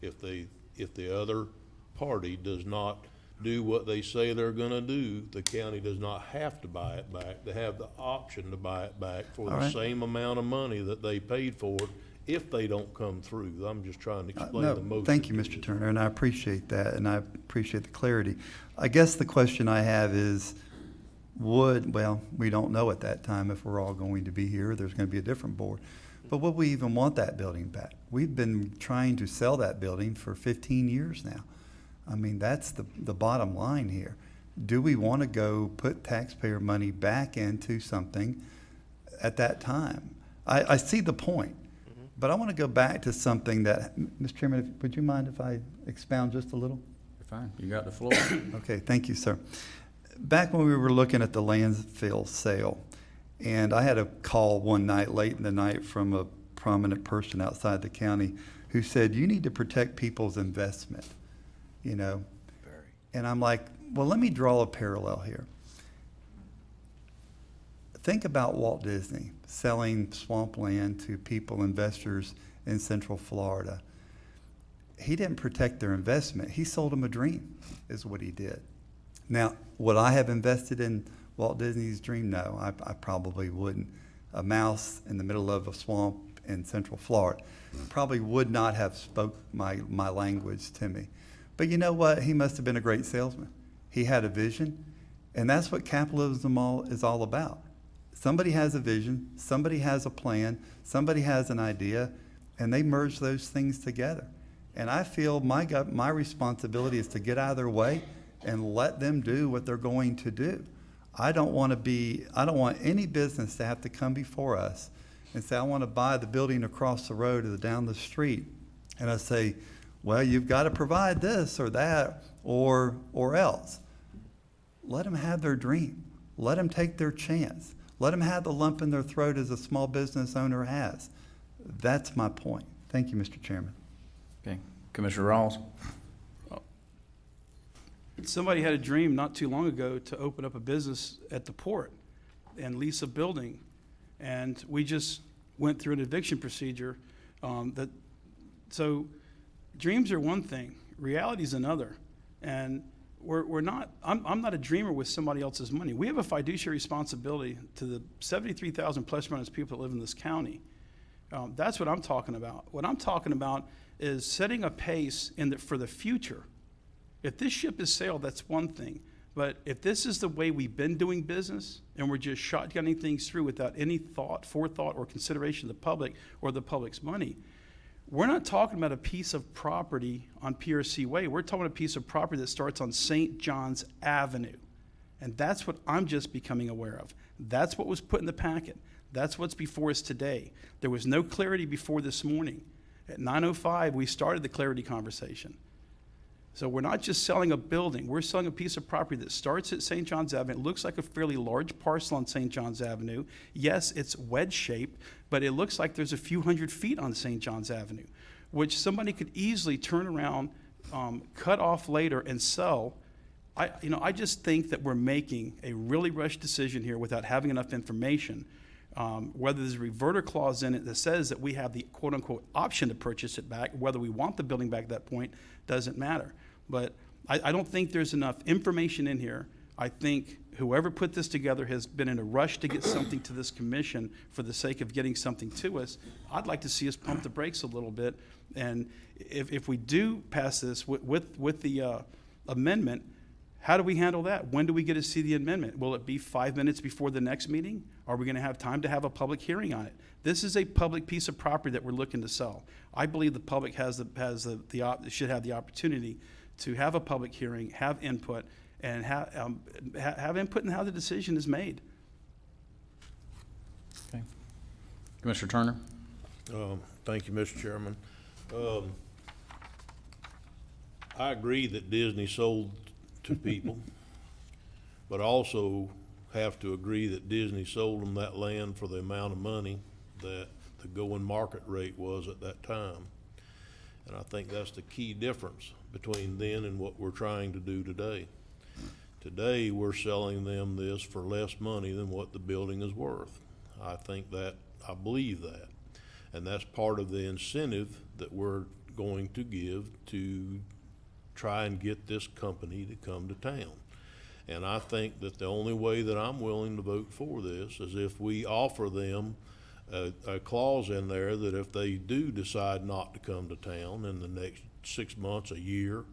if the other party does not do what they say they're gonna do, the county does not have to buy it back. They have the option to buy it back for All the right. same amount of money that they paid for it if they don't come through. I'm just trying to explain the No, motion. thank you, to Mr. Turner, and I appreciate that, and I appreciate the clarity. I guess the question I have is, well, we don't know at that time if we're all going to be here, there's going to be a different board, but would we even want that building back? We've been trying to sell that building for 15 years now. I mean, that's the bottom line here. Do we want to go put taxpayer money back into something at that time? I see the point. But I want to go back to something that, Mr. Chairman, would you mind if I expound just a little? You're fine. You got the floor. Okay, thank you, sir. Back when we were looking at the landfill sale, and I had a call one night, late in the night, from a prominent person outside the county who said, you need to protect people's investment, you know? And I'm like, well, let me draw a parallel here. Think about Walt Disney selling swampland to people, investors in Central Florida. He didn't protect their investment. He sold them a dream, is what he did. Now, would I have invested in Walt Disney's dream? No, I probably wouldn't. A mouse in the middle of a swamp in Central Florida probably would not have spoke my language to me. But you know what? He must have been a great salesman. He had a vision, and that's what capitalism is all about. Somebody has a vision, somebody has a plan, somebody has an idea, and they merge those things together. And I feel my responsibility is to get out of their way and let them do what they're going to do. I don't want any business to have to come before us and say, I want to buy the building across the road or down the street. And I say, well, you've got to provide this or that or else. Let them have their dream. Let them take their chance. Let them have the lump in their throat as a small business owner has. That's my point. Thank you, Mr. Chairman. Okay. Commissioner Rawls? Somebody had a dream not too long ago to open up a business at the port and lease a building. And we just went through an eviction procedure. So dreams are one thing, reality is another. And I'm not a dreamer with somebody else's money. We have a fiduciary responsibility to the 73,000 plus or minus people that live in this county. That's what I'm talking about. What I'm talking about is setting a pace for the future. If this ship is sailed, that's one thing. But if this is the way we've been doing business and we're just shotgunning things through without any forethought, or consideration of the public or the public's money, we're not talking about a piece of property on PRC Way. We're talking about a piece of property that starts on St. John's Avenue. And that's what I'm just becoming aware of. That's what was put in the packet. That's what's before us today. There was no clarity before this morning. At 9:05, we started the clarity conversation. So we're not just selling a building. We're selling a piece of property that starts at St. John's Avenue. It looks like a fairly large parcel on St. John's Avenue. Yes, it's wedge-shaped, but it looks like there's a few hundred feet on St. John's Avenue, which somebody could easily turn around, cut off later and sell. I just think that we're making a really rushed decision here without having enough information. Whether there's a reverter clause in it that says that we have the quote-unquote option to purchase it back, whether we want the building back at that point, doesn't matter. But I don't think there's enough information in here. I think whoever put this together has been in a rush to get something to this commission for the sake of getting something to us. I'd like to see us pump the brakes a little bit. And if we do pass this with the amendment, how do we handle that? When do we get to see the amendment? Will it be 5 minutes before the next meeting? Are we going to have time to have a public hearing on it? This is a public piece of property that we're looking to sell. I believe the public should have the opportunity to have a public hearing, have input, and have input in how the decision is made. Okay. Commissioner Turner? Thank you, Mr. Chairman. I agree that Disney sold to people, but also have to agree that Disney sold them that land for the amount of money that the going market rate was at that time. And I think that's the key difference between then and what we're trying to do today. Today, we're selling them this for less money than what the building is worth. I believe that. And that's part of the incentive that we're going to give to try and get this company to come to town. And I think that the only way that I'm willing to vote for this is if we offer them a clause in there that if they do decide not to come to town in the next 6 months, a year,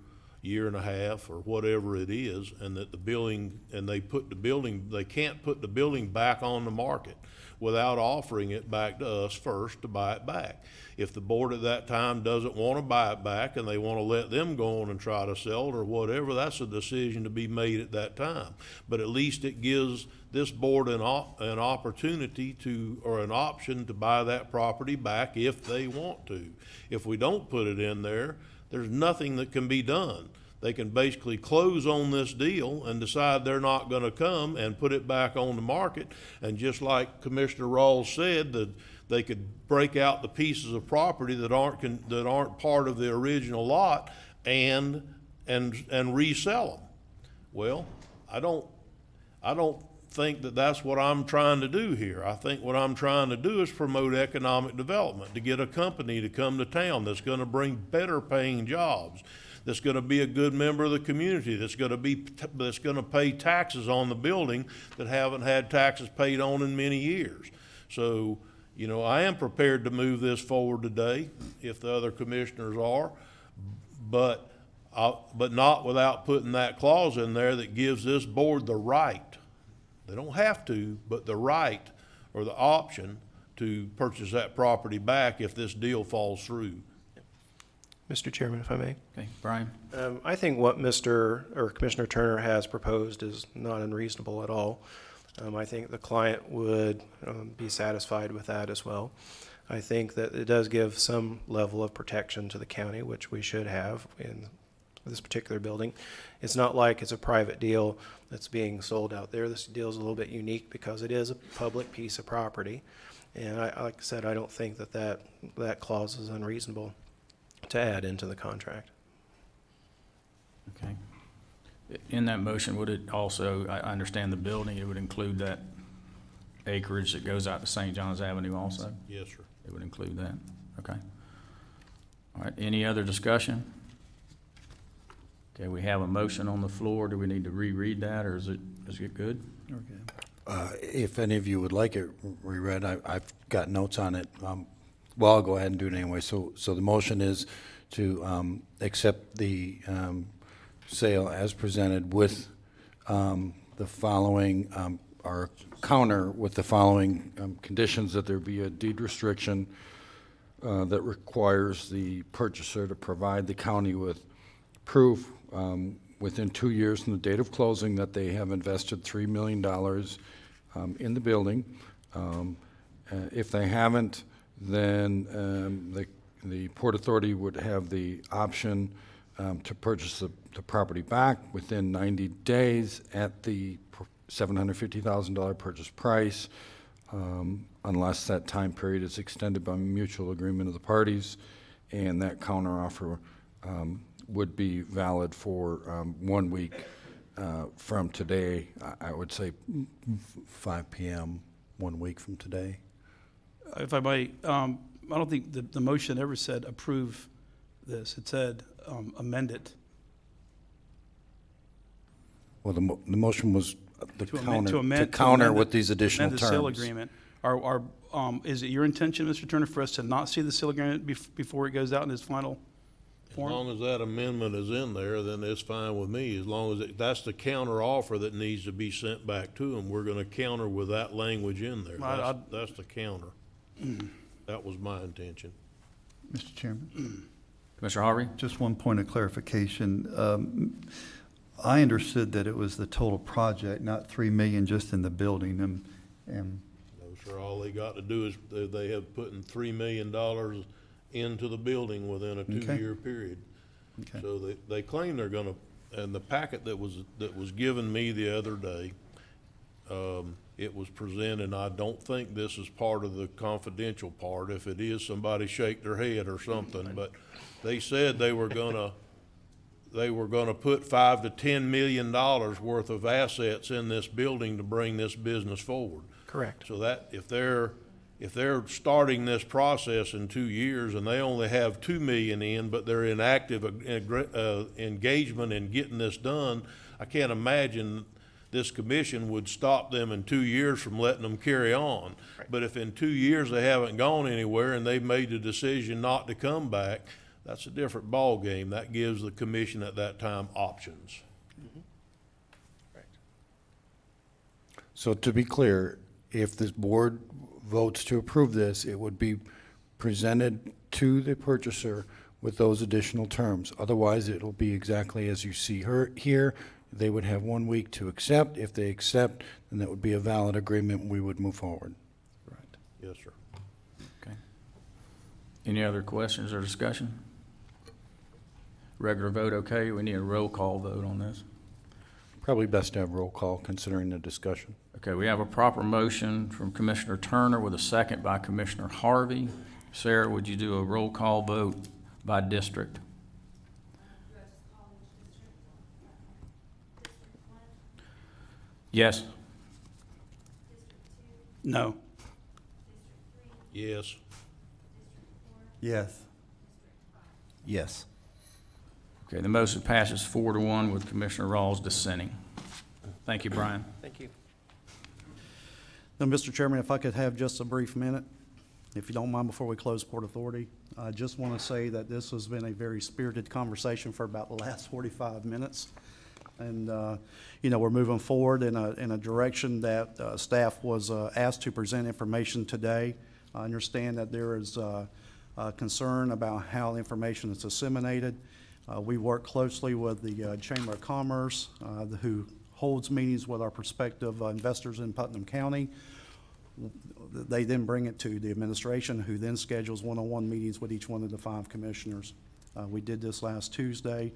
year and a half, or whatever it is, and that the building, and they can't put the building back on the market without offering it back to us first to buy it back. If the board at that time doesn't want to buy it back and they want to let them go on and try to sell it or whatever, that's a decision to be made at that time. But at least it gives this board an opportunity to, or an option to buy that property back if they want to. If we don't put it in there, there's nothing that can be done. They can basically close on this deal and decide they're not gonna come and put it back on the market. And just like Commissioner Rawls said, that they could break out the pieces of property that aren't part of the original lot and resell them. Well, I don't think that that's what I'm trying to do here. I think what I'm trying to do is promote economic development, to get a company to come to town that's gonna bring better paying jobs, that's gonna be a good member of the community, that's gonna pay taxes on the building that haven't had taxes paid on in many years. So, you know, I am prepared to move this forward today, if the other commissioners are, but not without putting that clause in there that gives this board the right. They don't have to, but the right or the option to purchase that property back if this deal falls through. Mr. Chairman, if I may. Okay, Brian? I think what Commissioner Turner has proposed is not unreasonable at all. I think the client would be satisfied with that as well. I think that it does give some level of protection to the county, which we should have in this particular building. It's not like it's a private deal that's being sold out there. This deal is a little bit unique because it is a public piece of property. And like I said, I don't think that clause is unreasonable to add into the contract. Okay. In that motion, would it also, I understand the building, it would include that acreage that goes out to St. John's Avenue also? Yes, sir. It would include that, okay. All right, any other discussion? Okay, we have a motion on the floor. Do we need to reread that, or is it good? If any of you would like it reread, I've got notes on it. Well, I'll go ahead and do it anyway. So the motion is to accept the sale as presented with the following, or counter with the following conditions: that there be a deed restriction that requires the purchaser to provide the county with proof within 2 years from the date of closing that they have invested $3 million in the building. If they haven't, then the Port Authority would have the option to purchase the property back within 90 days at the $750,000 purchase price, unless that time period is extended by mutual agreement of the parties, and that counteroffer would be valid for 1 week from today. I would say 5 p.m. 1 week from today. If I might, I don't think the motion ever said approve this. It said amend it. Well, the motion was the To counter, amend- to counter amend with the- these additional amend terms. the sale agreement. Is it your intention, Mr. Turner, for us to not see the sale agreement before it goes out in its final As form? long as that amendment is in there, then it's fine with me. As long as that's the counter offer that needs to be sent back to them. We're gonna counter with that language in there. That's the counter. That was my intention. Mr. Chairman, Commissioner Harvey? just one point of clarification. I understood that it was the total project, not 3 million just in the building, and No, sir, all they got to do is, they have put in $3 million into the building within a 2-year period. Okay. So they claim they're gonna, and the packet that was given me the other day, it was presented, and I don't think this is part of the confidential part. If it is, somebody shake their head or something, but they said they were gonna put $5 to $10 million worth of assets in this building to bring this business forward. Correct. So that, if they're if they're starting this process in 2 years and they only have 2 million in, but they're in active engagement in getting this done, I can't imagine this commission would stop them in 2 years from letting them carry on. But if in 2 years they haven't gone anywhere and they've made the decision not to come back, that's a different ballgame. That gives the commission at that time options. So to be clear, if this board votes to approve this, it would be presented to the purchaser with those additional terms. Otherwise, it'll be exactly as you see here. They would have 1 week to accept. If they accept, then that would be a valid agreement. We would move forward. Right. Yes, sir. Okay. Any other questions or discussion? Regular vote, okay? We need a roll call vote on this. Probably best to have roll call considering the discussion. Okay, we have a proper motion from Commissioner Turner with a second by Commissioner Harvey. Sarah, would you do a roll call vote by district? Yes. No. Yes. Yes. Yes. Okay, the motion passes 4-1 with Commissioner Rawls dissenting. Thank you, Brian. Thank you. Now, Mr. Chairman, if I could have just a brief minute, if you don't mind, before we close Port Authority. I just want to say that this has been a very spirited conversation for about the last 45 minutes. And, you know, we're moving forward in a direction that staff was asked to present information today. I understand that there is concern about how the information is disseminated. We work closely with the Chamber of Commerce, who holds meetings with our prospective investors in Putnam County. They then bring it to the administration, who then schedules one-on-one meetings with each one of the 5 commissioners. We did this last Tuesday.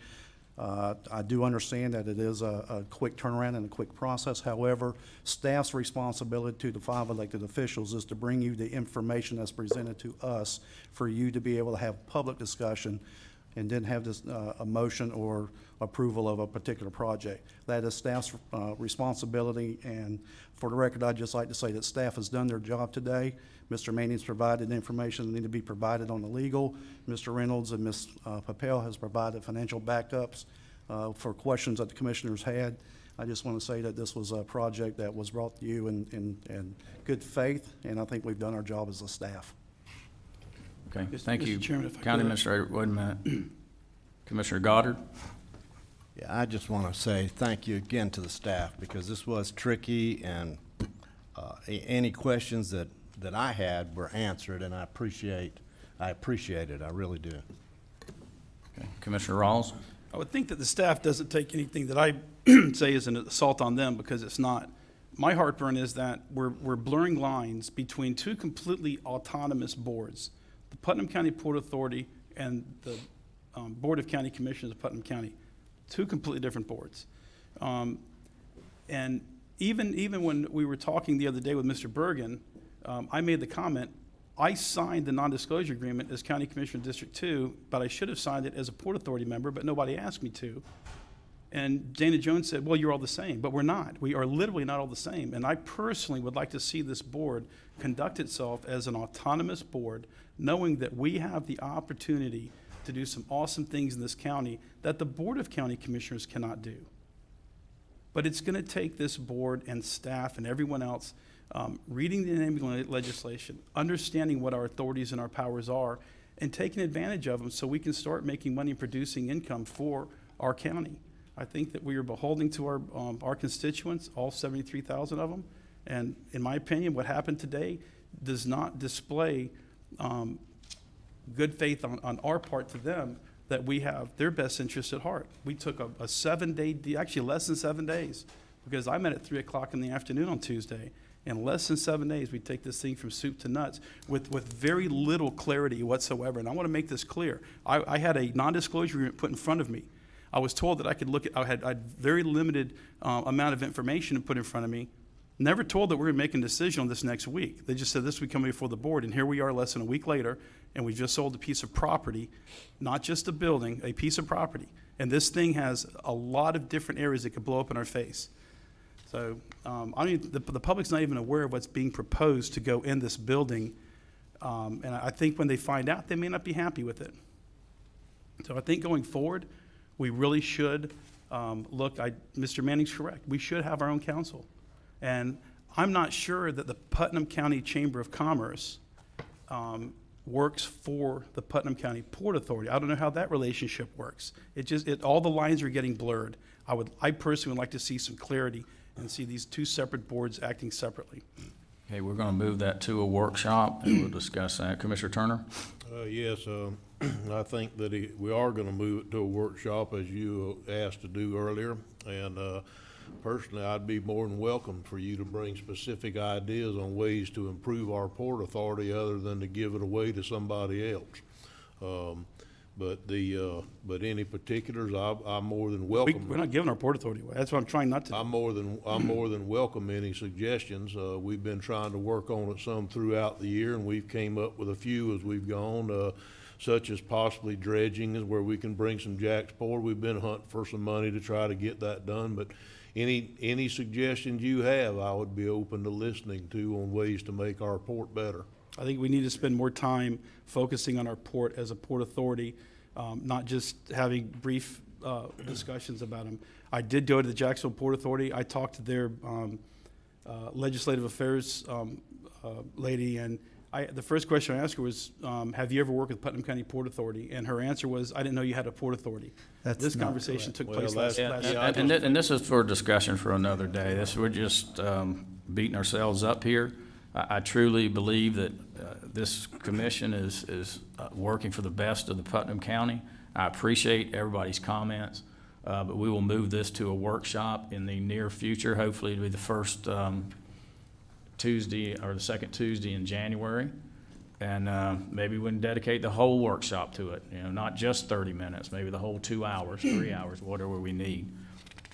I do understand that it is a quick turnaround and a quick process. However, staff's responsibility to the 5 elected officials is to bring you the information that's presented to us for you to be able to have public discussion and then have this, a motion or approval of a particular project. That is staff's responsibility, and for the record, I'd just like to say that staff has done their job today. Mr. Manning's provided information that need to be provided on the legal. Mr. Reynolds and Ms. Papel has provided financial backups for questions that the commissioners had. I just want to say that this was a project that was brought to you in good faith, and I think we've done our job as a staff. Okay, Yes, thank Mr. you. Chairman, if I County could. Administrator, wait a minute. Commissioner Goddard? Yeah, I just want to say thank you again to the staff, because this was tricky, and any questions that I had were answered, and I appreciate it. I really do. Okay. Commissioner Rawls? I would think that the staff doesn't take anything that I say is an assault on them, because it's not. My heartburn is that we're blurring lines between 2 completely autonomous boards, the Putnam County Port Authority and the Board of County Commissioners of Putnam County, 2 completely different boards. And even when we were talking the other day with Mr. Bergen, I made the comment, I signed the non-disclosure agreement as County Commissioner of District 2, but I should have signed it as a Port Authority member, but nobody asked me to. And Dana Jones said, well, you're all the same, but we're not. We are literally not all the same. And I personally would like to see this board conduct itself as an autonomous board, knowing that we have the opportunity to do some awesome things in this county that the Board of County Commissioners cannot do. But it's going to take this board and staff and everyone else reading the enabling legislation, understanding what our authorities and our powers are, and taking advantage of them so we can start making money and producing income for our county. I think that we are beholden to our constituents, all 73,000 of them. And in my opinion, what happened today does not display good faith on our part to them that we have their best interest at heart. We took a 7-day, actually less than 7 days, because I met at 3 o'clock in the afternoon on Tuesday. In less than 7 days, we take this thing from soup to nuts with very little clarity whatsoever. And I want to make this clear. I had a non-disclosure agreement put in front of me. I was told that I could look at, I had very limited amount of information to put in front of me. Never told that we're going to make a decision on this next week. They just said this would come before the board, and here we are less than a week later, and we just sold a piece of property, not just a building, a piece of property. And this thing has a lot of different areas that could blow up in our face. So I don't even, the public's not even aware of what's being proposed to go in this building. And I think when they find out, they may not be happy with it. So I think going forward, we really should Mr. Manning's correct. We should have our own council. And I'm not sure that the Putnam County Chamber of Commerce works for the Putnam County Port Authority. I don't know how that relationship works. All the lines are getting blurred. I personally would like to see some clarity and see these two separate boards acting separately. Okay, we're going to move that to a workshop, and we'll discuss that. Commissioner Turner? Yes, I think that we are gonna move it to a workshop, as you asked to do earlier. And personally, I'd be more than welcome for you to bring specific ideas on ways to improve our port authority other than to give it away to somebody else. But any particulars, I'm more than welcome. We're not giving our Port Authority away. That's what I'm trying not to do. I'm more than welcome any suggestions. We've been trying to work on it some throughout the year, and we've came up with a few as we've gone, such as possibly dredging is where we can bring some jacks forward. We've been hunting for some money to try to get that done, but any suggestions you have, I would be open to listening to on ways to make our port better. I think we need to spend more time focusing on our port as a port authority, not just having brief discussions about them. I did go to the Jacksonville Port Authority. I talked to their legislative affairs lady, and the first question I asked her was, have you ever worked with Putnam County Port Authority? And her answer was, I didn't know you had a port authority. This not conversation took Well, place that's- last And this is for discussion for another day. We're just beating ourselves up here. I truly believe that this commission is working for the best of the Putnam County. I appreciate everybody's comments, but we will move this to a workshop in the near future. Hopefully it'll be the first Tuesday or the second Tuesday in January. And maybe we can dedicate the whole workshop to it, not just 30 minutes, maybe the whole 2 hours, 3 hours, whatever we need.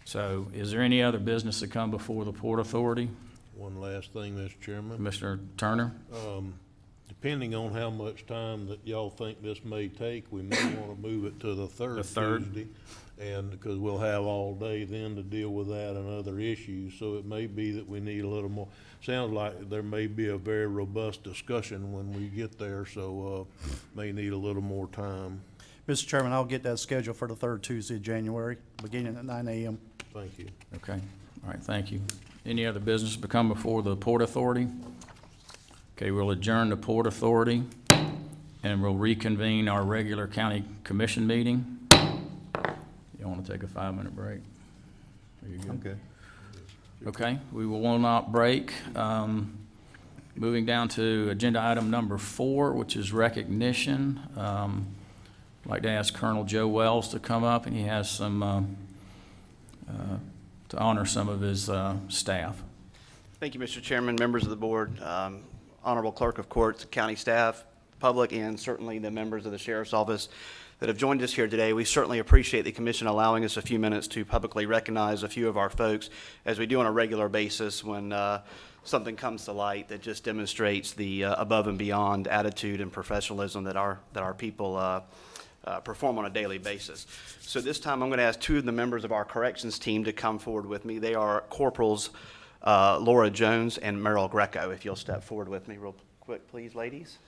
So is there any other business to come before the Port Authority? One last thing, Mr. Chairman. Commissioner Turner? Depending on how much time that y'all think this may take, we may want to move it to the third Tuesday. And because we'll have all day then to deal with that and other issues. So it may be that we need a little more. Sounds like there may be a very robust discussion when we get there, so may need a little more time. Mr. Chairman, I'll get that scheduled for the third Tuesday of January, beginning at 9 a.m. Thank you. Okay, all right, thank you. Any other business to come before the Port Authority? Okay, we'll adjourn the Port Authority, and we'll reconvene our regular county commission meeting. You want to take a 5-minute break? Are you good? I'm good. Okay, we will not break. Moving down to agenda item number 4, which is recognition. I'd like to ask Colonel Joe Wells to come up, and he has some, to honor some of his staff. Thank you, Mr. Chairman, members of the board, Honorable Clerk of Courts, county staff, public, and certainly the members of the Sheriff's Office that have joined us here today. We certainly appreciate the commission allowing us a few minutes to publicly recognize a few of our folks, as we do on a regular basis when something comes to light that just demonstrates the above and beyond attitude and professionalism that our people perform on a daily basis. So this time I'm going to ask 2 of the members of our corrections team to come forward with me. They are Corporals Laura Jones and Merrill Greco. If you'll step forward with me real quick, please, ladies.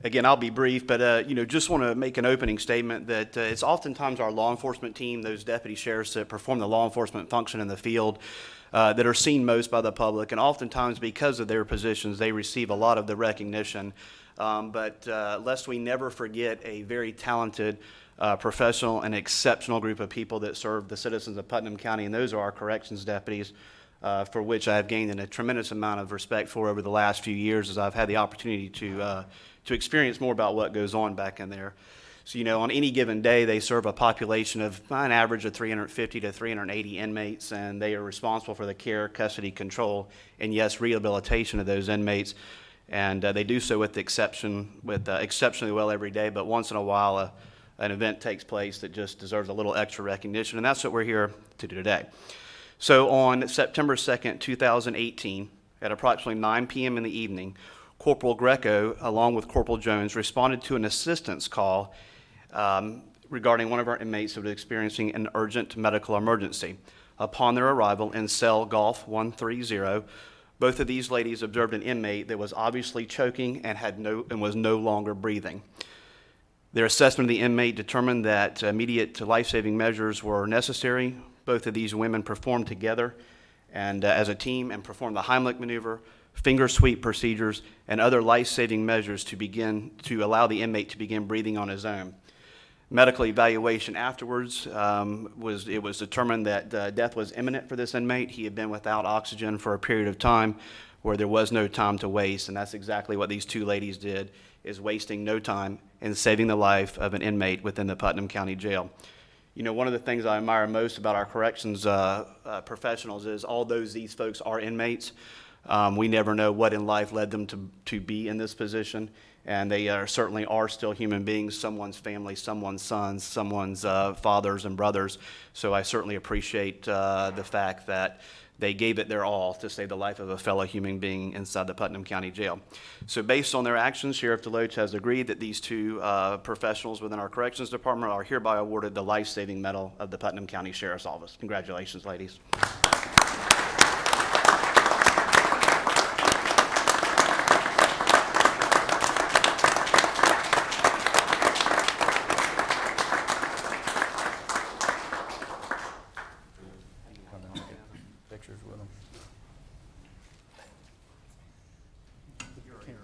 Again, I'll be brief, but just want to make an opening statement that it's oftentimes our law enforcement team, those deputy sheriffs that perform the law enforcement function in the field, that are seen most by the public, and oftentimes because of their positions, they receive a lot of the recognition. But lest we never forget a very talented, professional, and exceptional group of people that serve the citizens of Putnam County, and those are our corrections deputies, for which I have gained a tremendous amount of respect for over the last few years as I've had the opportunity to experience more about what goes on back in there. So, on any given day, they serve a population of an average of 350 to 380 inmates, and they are responsible for the care, custody, control, and yes, rehabilitation of those inmates. And they do so with exceptionally well every day, but once in a while, an event takes place that just deserves a little extra recognition, and that's what we're here to do today. So on September 2nd, 2018, at approximately 9 p.m. in the evening, Corporal Greco, along with Corporal Jones, responded to an assistance call regarding one of our inmates who was experiencing an urgent medical emergency. Upon their arrival in cell Golf 130, both of these ladies observed an inmate that was obviously choking and was no longer breathing. Their assessment of the inmate determined that immediate life-saving measures were necessary. Both of these women performed together and as a team and performed the Heimlich maneuver, finger sweep procedures, and other life-saving measures to allow the inmate to begin breathing on his own. Medical evaluation afterwards it was determined that death was imminent for this inmate. He had been without oxygen for a period of time where there was no time to waste, and that's exactly what these two ladies did, is wasting no time in saving the life of an inmate within the Putnam County Jail. You know, one of the things I admire most about our corrections professionals is although these folks are inmates, we never know what in life led them to be in this position, and they certainly are still human beings, someone's family, someone's sons, someone's fathers and brothers. So I certainly appreciate the fact that they gave it their all to save the life of a fellow human being inside the Putnam County Jail. So based on their actions, Sheriff Deloach has agreed that these two professionals within our Corrections Department are hereby awarded the Life-Saving Medal of the Putnam County Sheriff's Office. Congratulations, ladies. Pictures with them.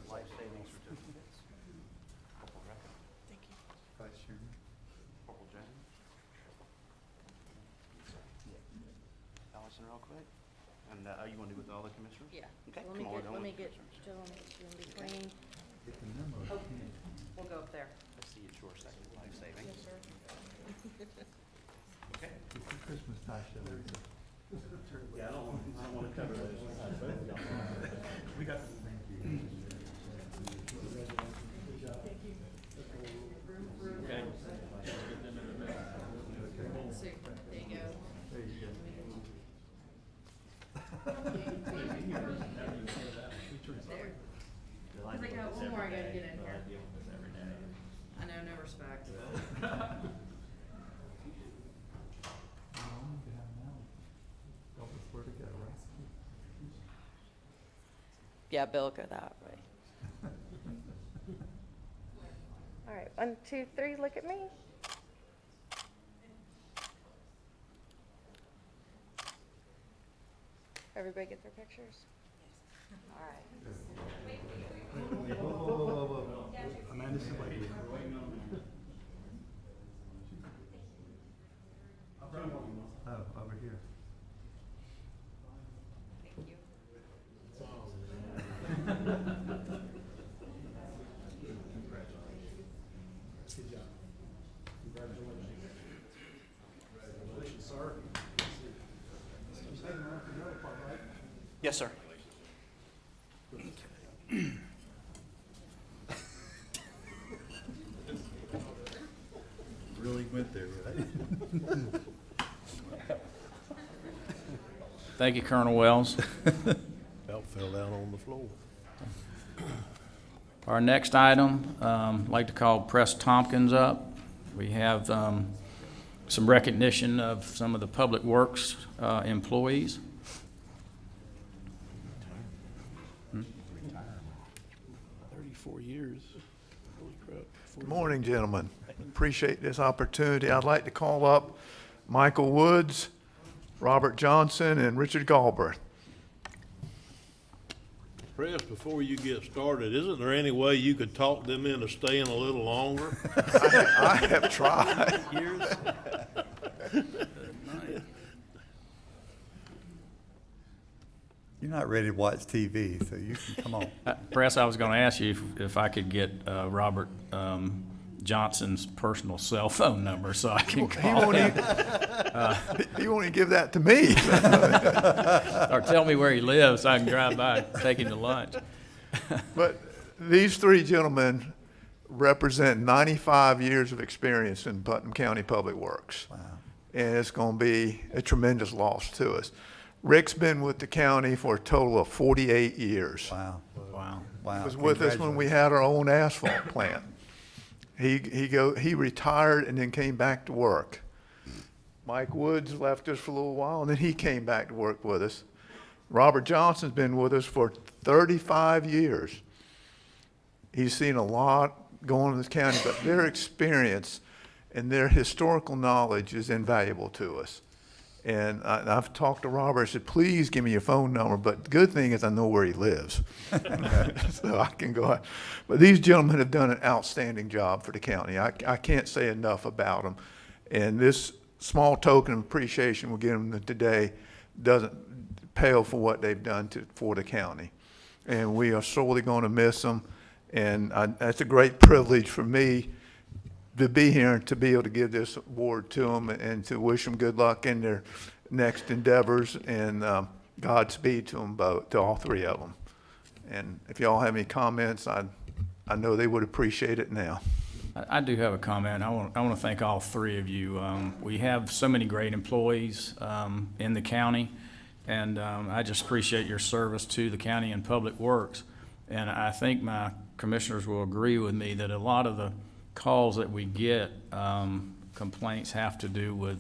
Vice Chairman. Allison, real quick. And you want to do with all the commissioners? Yeah. Okay, Let come me on, get, go let on. me get Jill in between. Get the memo. Oh, we'll go up there. Let's see, it's your second life-saving. Yes, sir. Okay. Get your Christmas tie show. Yeah, I don't want to cover those. We got. Thank you. So, there you go. There you go. There. Cause I got one more I gotta get in here. I know, no respect. Where to go, right? Yeah, Bill, go that way. All right, 1, 2, 3, look at me. Everybody get their pictures? All right. Amanda's waiting. Oh, over here. Thank you. Good job. Congratulations. Congratulations, sir. Yes, sir. Really went there, right? Thank you, Colonel Wells. About fell down on the floor. Our next item, I'd like to call Press Tompkins up. We have some recognition of some of the Public Works employees. 34 years. Good morning, gentlemen. Appreciate this opportunity. I'd like to call up Michael Woods, Robert Johnson, and Richard Galbraith. Press, before you get started, isn't there any way you could talk them into staying a little longer? I have tried. Years? You're not ready to watch TV, so you can come on. Press, I was going to ask you if I could get Robert Johnson's personal cell phone number so I can call him. He won't even give that to me. Or tell me where he lives so I can drive by and take him to lunch. But these three gentlemen represent 95 years of experience in Putnam County Public Works. Wow. And it's going to be a tremendous loss to us. Rick's been with the county for a total of 48 years. Wow. Wow. Wow. Was with us when we had our own asphalt plant. He retired and then came back to work. Mike Woods left us for a little while, and then he came back to work with us. Robert Johnson's been with us for 35 years. He's seen a lot going on in this county, but their experience and their historical knowledge is invaluable to us. And I've talked to Robert, I said, please give me your phone number, but the good thing is I know where he lives. So I can go out. But these gentlemen have done an outstanding job for the county. I can't say enough about them. And this small token of appreciation we'll give them today doesn't pale for what they've done for the county. And we are sorely going to miss them. And that's a great privilege for me to be here and to be able to give this award to them and to wish them good luck in their next endeavors, and Godspeed to them both, to all three of them. And if y'all have any comments, I know they would appreciate it now. I do have a comment. I want to thank all three of you. We have so many great employees in the county, and I just appreciate your service to the county and Public Works. And I think my commissioners will agree with me that a lot of the calls that we get, complaints have to do with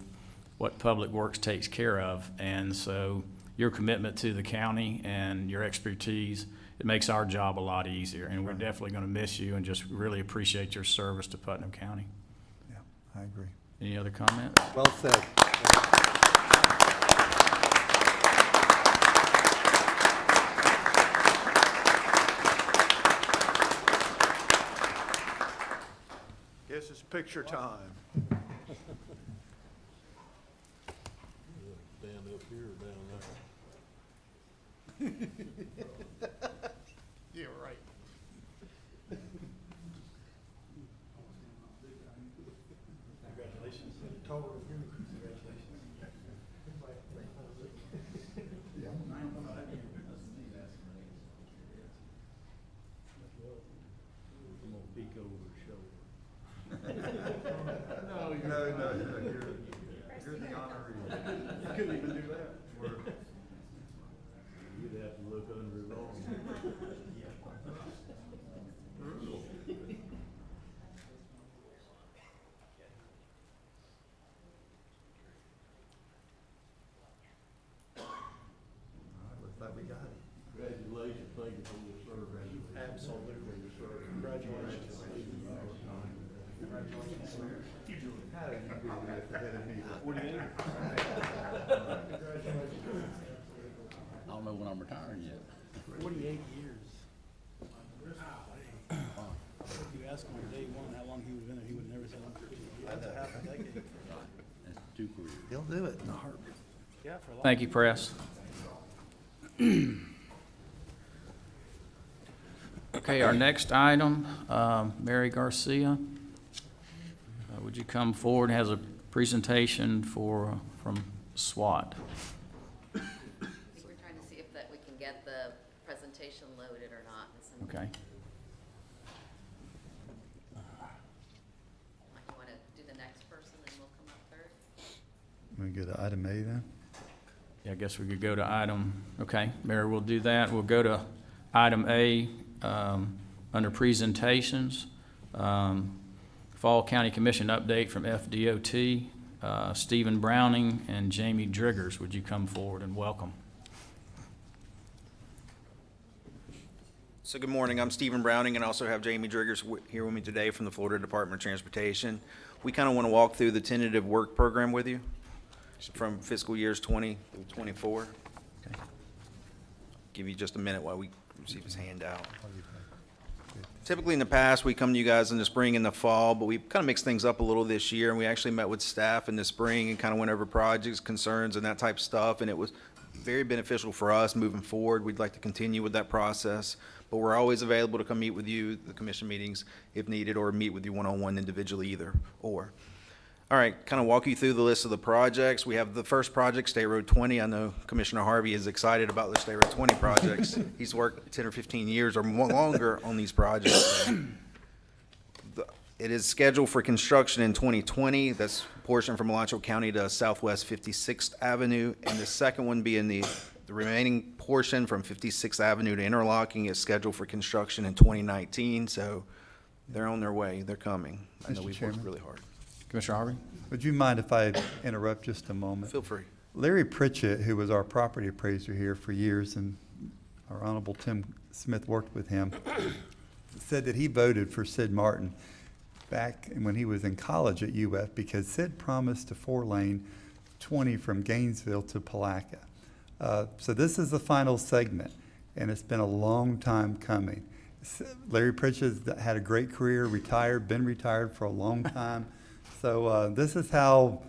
what Public Works takes care of. And so your commitment to the county and your expertise, it makes our job a lot easier. And we're definitely going to miss you and just really appreciate your service to Putnam County. Yeah, I agree. Any other comments? Well said. Guess it's picture time. Stand up here or down there? Yeah, right. Congratulations. I'm gonna peek over his shoulder. No, you're the honoree. You couldn't even do that. You'd have to look under his arm. Looks like we got it. Congratulations, thank you for your service. Absolutely. Congratulations. I don't know when I'm retiring yet. 48 years. Wow. If you ask him on day one how long he would have been there, he would have never said 13 years. That's a half a decade. That's 2 careers. He'll do it in a heartbeat. Yeah, for a long Thank you, Press. Okay, our next item, Mary Garcia. Would you come forward? Has a presentation from SWAT. We're trying to see if that we can get the presentation loaded or not. Okay. Like, you want to do the next person, then we'll come up third? We go to item A then? Yeah, I guess we could go to item, okay, Mary, we'll do that. We'll go to item A, under presentations. Fall County Commission update from FDOT. Stephen Browning and Jamie Driggers, would you come forward and welcome? So good morning, I'm Stephen Browning, and I also have Jamie Driggers here with me today from the Florida Department of Transportation. We kind of want to walk through the tentative work program with you from fiscal years 20 through 24. Okay. Give you just a minute while we receive his handout. Typically in the past, we come to you guys in the spring and the fall, but we kind of mixed things up a little this year, and we actually met with staff in the spring and kind of went over projects, concerns, and that type of stuff, and it was very beneficial for us moving forward. We'd like to continue with that process, but we're always available to come meet with you, the commission meetings, if needed, or meet with you one-on-one individually, either or. All right, kind of walk you through the list of the projects. We have the first project, State Road 20. I know Commissioner Harvey is excited about the State Road 20 projects. He's worked 10 or 15 years or more longer on these projects. It is scheduled for construction in 2020. That's a portion from Alachua County to Southwest 56th Avenue. And the second one being the remaining portion from 56th Avenue to Interlocking is scheduled for construction in 2019. So They're on their way. They're coming. I know Mr. we've Chairman? worked really hard. Commissioner Harvey? Would you mind if I interrupt just a moment? Feel free. Larry Pritchett, who was our property appraiser here for years, and our Honorable Tim Smith worked with him, said that he voted for Sid Martin back when he was in college at UF because Sid promised a 4-lane 20 from Gainesville to Palaca. So this is the final segment, and it's been a long time coming. Larry Pritchett had a great career, been retired for a long time. So this is how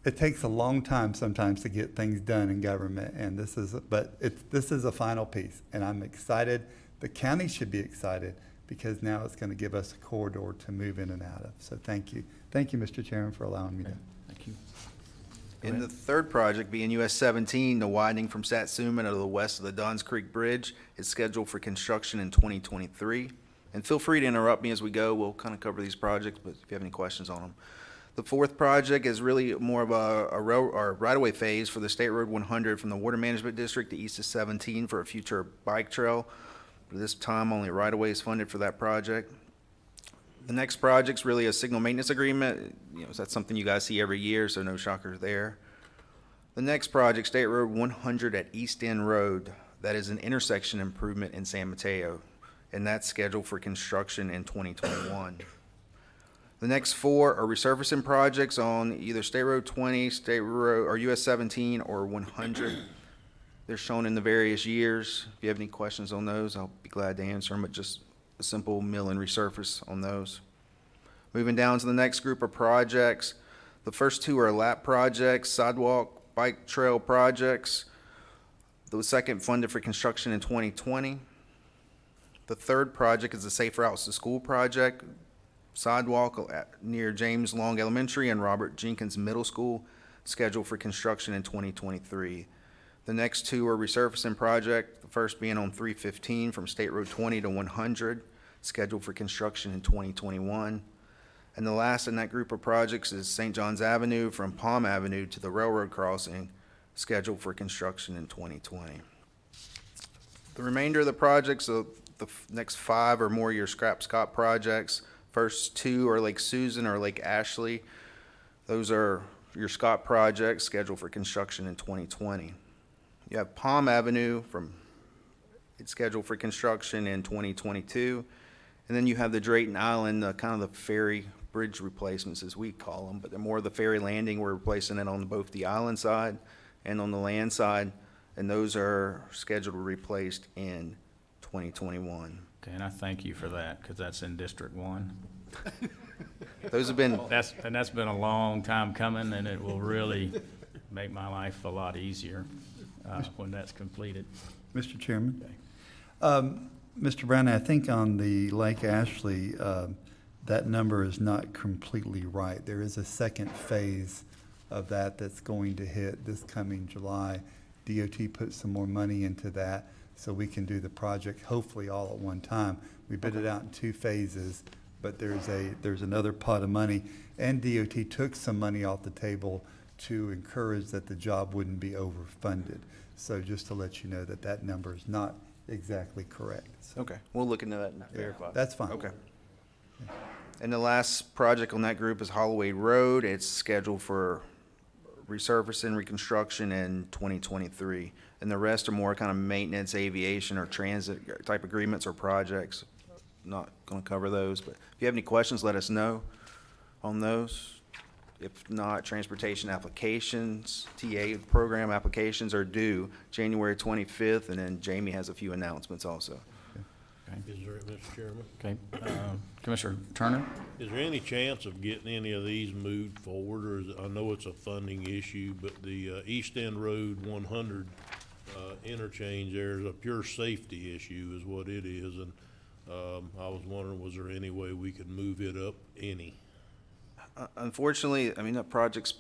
it takes a long time sometimes to get things done in government, and this is a final piece, and I'm excited. The county should be excited because now it's going to give us a corridor to move in and out of. So thank you, Mr. Chairman, for allowing me to. Thank you. In the third project, being US 17, the widening from Satsuma to the west of the Duns Creek Bridge is scheduled for construction in 2023. And feel free to interrupt me as we go. We'll kind of cover these projects, but if you have any questions on them. The fourth project is really more of a right-of-way phase for the State Road 100 from the Water Management District to east of 17 for a future bike trail. But this time, only right-of-way is funded for that project. The next project's really a signal maintenance agreement. That's something you guys see every year, so no shocker there. The next project, State Road 100 at East End Road, that is an intersection improvement in San Mateo, and that's scheduled for construction in 2021. The next 4 are resurfacing projects on either State Road 20, State Road, or US 17, or 100. They're shown in the various years. If you have any questions on those, I'll be glad to answer them, but just a simple mill and resurface on those. Moving down to the next group of projects, the first 2 are lap projects, sidewalk, bike trail projects. The second funded for construction in 2020. The third project is the Safe Routes to School project, sidewalk near James Long Elementary and Robert Jenkins Middle School, scheduled for construction in 2023. The next 2 are resurfacing project, the first being on 315 from State Road 20 to 100, scheduled for construction in 2021. And the last in that group of projects is St. John's Avenue from Palm Avenue to the railroad crossing, scheduled for construction in 2020. The remainder of the projects, the next 5 are more your scrap Scott projects. First 2 are Lake Susan or Lake Ashley. Those are your Scott projects scheduled for construction in 2020. You have Palm Avenue it's scheduled for construction in 2022. And then you have the Drayton Island, kind of the ferry bridge replacements as we call them, but they're more of the ferry landing. We're replacing it on both the island side and on the land side. And those are scheduled to be replaced in 2021. Okay, and I thank you for that, because that's in District 1. Those have been, That's been a long time coming, and it will really make my life a lot easier when that's completed. Mr. Chairman? Okay. Mr. Brown, I think on the Lake Ashley, that number is not completely right. There is a second phase of that that's going to hit this coming July. DOT put some more money into that so we can do the project hopefully all at one time. We bid it out in 2 phases, but there's another pot of money, and DOT took some money off the table to encourage that the job wouldn't be overfunded. So just to let you know that number is not exactly correct. So, okay, we'll look into that and verify. that's fine. Okay. And the last project on that group is Holloway Road. It's scheduled for resurfacing, reconstruction in 2023. And the rest are more kind of maintenance, aviation, or transit type agreements or projects. Not going to cover those, but if you have any questions, let us know on those. If not, transportation applications, TA program applications are due January 25th, and then Jamie has a few announcements also. Is there, Mr. Chairman? Okay, Commissioner Turner? Is there any chance of getting any of these moved forward, or is it, I know it's a funding issue, but the East End Road 100 interchange there is a pure safety issue is what it is, and I was wondering, was there any way we could move it up any? Unfortunately, I mean, that project's,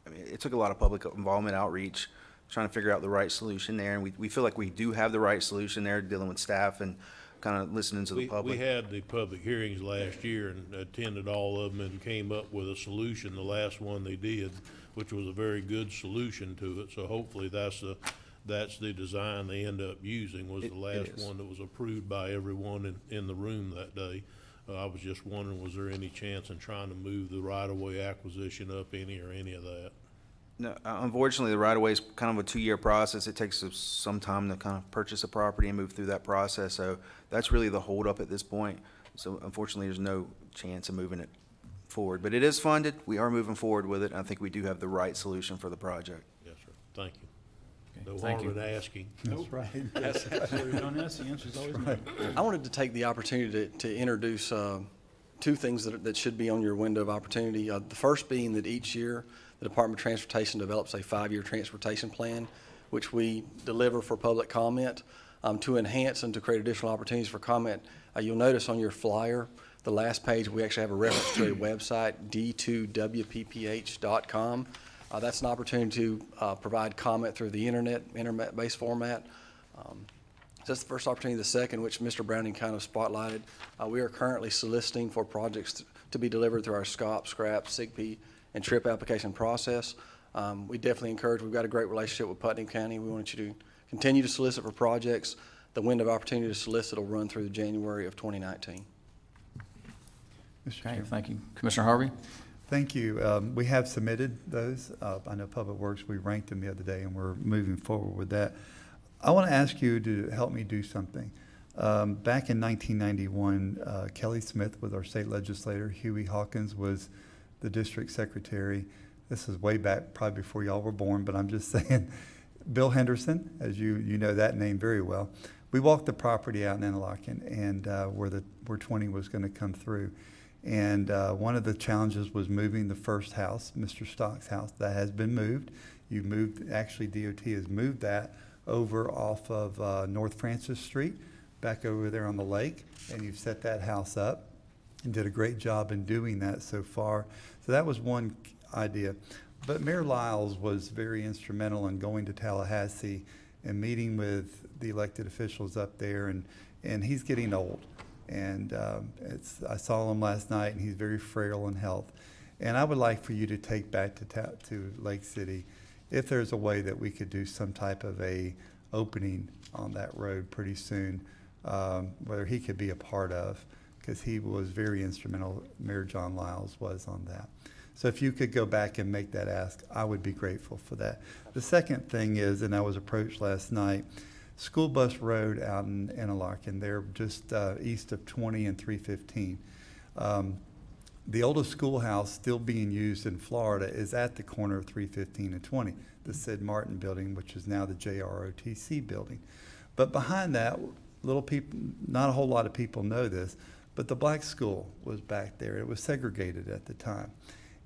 it took a lot of public involvement, outreach, trying to figure out the right solution there, and we feel like we do have the right solution there, dealing with staff and kind of listening to the public. We had the public hearings last year and attended all of them and came up with a solution, the last one they did, which was a very good solution to it, so hopefully that's the design they end up using, was the last one that was approved by everyone in the room that day. I was just wondering, was there any chance in trying to move the right-of-way acquisition up any or any of that? No, unfortunately, the right-of-way is kind of a 2-year process. It takes us some time to kind of purchase a property and move through that process. So that's really the holdup at this point. So unfortunately, there's no chance of moving it forward. But it is funded. We are moving forward with it. And I think we do have the right solution for the project. Yes, sir. Thank you. No thank harm you. in asking. That's right. That's absolutely, don't ask, the answer's always no. I wanted to take the opportunity to introduce two things that should be on your window of opportunity. The first being that each year, the Department of Transportation develops a 5-year transportation plan, which we deliver for public comment to enhance and to create additional opportunities for comment. You'll notice on your flyer, the last page, we actually have a reference to a website, d2wpph.com. That's an opportunity to provide comment through the internet-based format. So that's the first opportunity. The second, which Mr. Browning kind of spotlighted, we are currently soliciting for projects to be delivered through our SCOP, SCRAP, SIGP, and TRIP application process. We definitely encourage, we've got a great relationship with Putnam County. We want you to continue to solicit for projects. The window of opportunity to solicit will run through January of 2019. Okay, thank you. Commissioner Harvey? Thank you. We have submitted those. I know Public Works, we ranked them the other day, and we're moving forward with that. I want to ask you to help me do something. Back in 1991, Kelly Smith was our state legislator. Huey Hawkins was the district secretary. This is way back, probably before y'all were born, but I'm just saying. Bill Henderson, as you know that name very well. We walked the property out in Interlachen and where 20 was going to come through. And one of the challenges was moving the first house, Mr. Stock's house. That has been moved. You moved, actually DOT has moved that over off of North Francis Street, back over there on the lake, and you've set that house up and did a great job in doing that so far. So that was one idea. But Mayor Lyles was very instrumental in going to Tallahassee and meeting with the elected officials up there, and he's getting old. And I saw him last night, and he's very frail in health. And I would like for you to take back to Lake City, if there's a way that we could do some type of a opening on that road pretty soon, whether he could be a part of, because he was very instrumental, Mayor John Lyles was on that. So if you could go back and make that ask, I would be grateful for that. The second thing is, and I was approached last night, School Bus Road out in Interlachen, they're just east of 20 and 315. The oldest schoolhouse still being used in Florida is at the corner of 315 and 20, the Sid Martin building, which is now the JROTC building. But behind that, little people, not a whole lot of people know this, but the black school was back there. It was segregated at the time.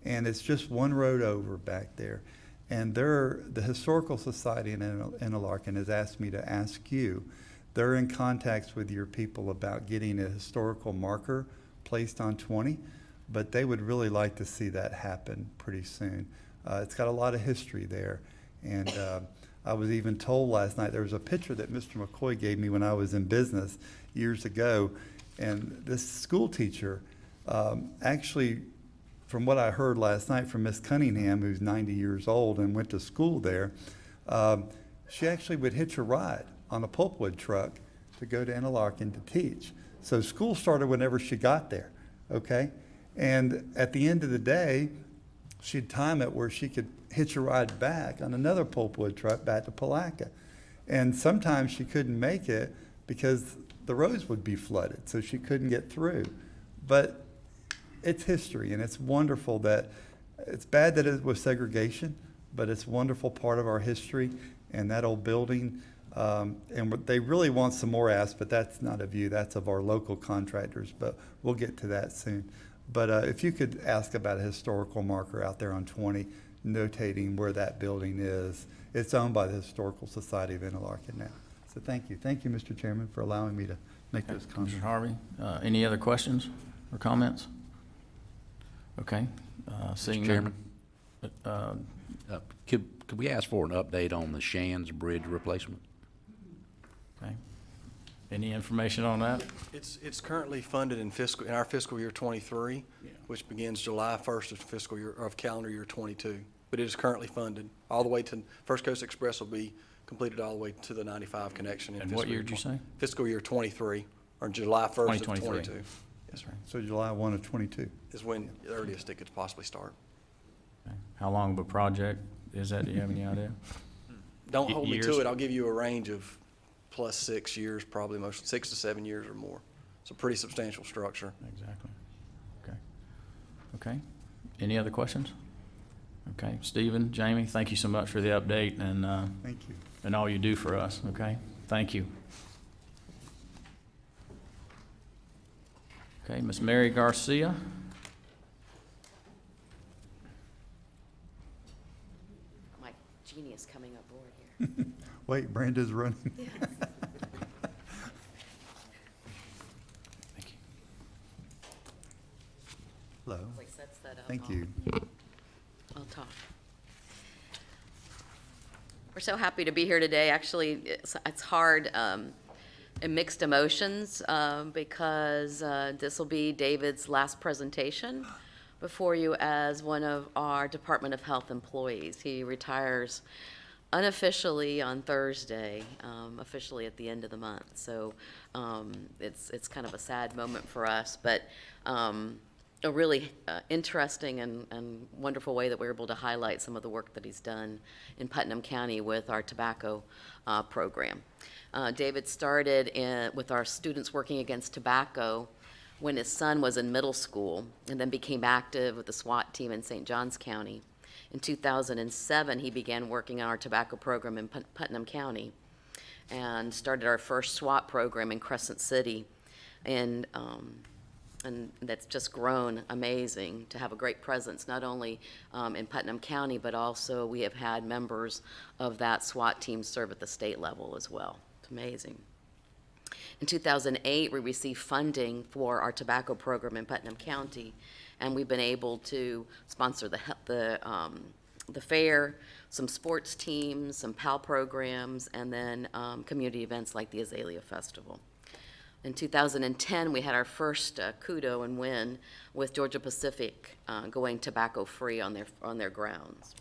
And it's just one road over back there. And the Historical Society in Interlachen has asked me to ask you, they're in contacts with your people about getting a historical marker placed on 20, but they would really like to see that happen pretty soon. It's got a lot of history there. And I was even told last night, there was a picture that Mr. McCoy gave me when I was in business years ago, and this school teacher actually, from what I heard last night from Miss Cunningham, who's 90 years old and went to school there, she actually would hitch a ride on a pulpwood truck to go to Interlachen to teach. So school started whenever she got there, okay? And at the end of the day, she'd time it where she could hitch a ride back on another pulpwood truck back to Palatka. And sometimes she couldn't make it because the roads would be flooded, so she couldn't get through. But it's history, and it's wonderful that, it's bad that it was segregation, but it's a wonderful part of our history, and that old building, and they really want some more asks, but that's not of you, that's of our local contractors, but we'll get to that soon. But if you could ask about a historical marker out there on 20, notating where that building is. It's owned by the Historical Society of Interlachen now. So thank you. Thank you, Mr. Chairman, for allowing me to make those comments. Commissioner Harvey, any other questions or comments? Okay. Seeing Chairman? none. Could we ask for an update on the Shands Bridge replacement? Okay. Any information on that? It's currently funded in our fiscal year 23, which begins July 1st of calendar year 22. But it is currently funded all the way to First Coast Express will be completed all the way to the 95 connection. And what year did you say? Fiscal year 23, or July 1st of 2023. 22. That's right. So July 1 of '22. is when the earliest it could possibly start. Okay. How long of a project is that? Do you have any idea? Don't hold me Years? to it. I'll give you a range of plus 6 years, probably most 6 to 7 years or more. It's a pretty substantial structure. Exactly. Okay. Okay. Any other questions? Okay. Stephen, Jamie, thank you so much for the update and, Thank you. and all you do for us. Okay. Thank you. Okay. Miss Mary Garcia. My genius coming aboard here. Wait, Brenda's running. Yes. Thank you. Hello. Like sets that up. Thank you. I'll talk. We're so happy to be here today. Actually, it's hard and mixed emotions because this will be David's last presentation before you as one of our Department of Health employees. He retires unofficially on Thursday, officially at the end of the month. So it's kind of a sad moment for us, but a really interesting and wonderful way that we're able to highlight some of the work that he's done in Putnam County with our tobacco program. David started with our students working against tobacco when his son was in middle school, and then became active with the SWAT team in St. Johns County. In 2007, he began working on our tobacco program in Putnam County and started our first SWAT program in Crescent City. And that's just grown amazing to have a great presence, not only in Putnam County, but also we have had members of that SWAT team serve at the state level as well. It's amazing. In 2008, we received funding for our tobacco program in Putnam County, and we've been able to sponsor the fair, some sports teams, some PAL programs, and then community events like the Azalea Festival. In 2010, we had our first kudo and win with Georgia Pacific going tobacco-free on their grounds.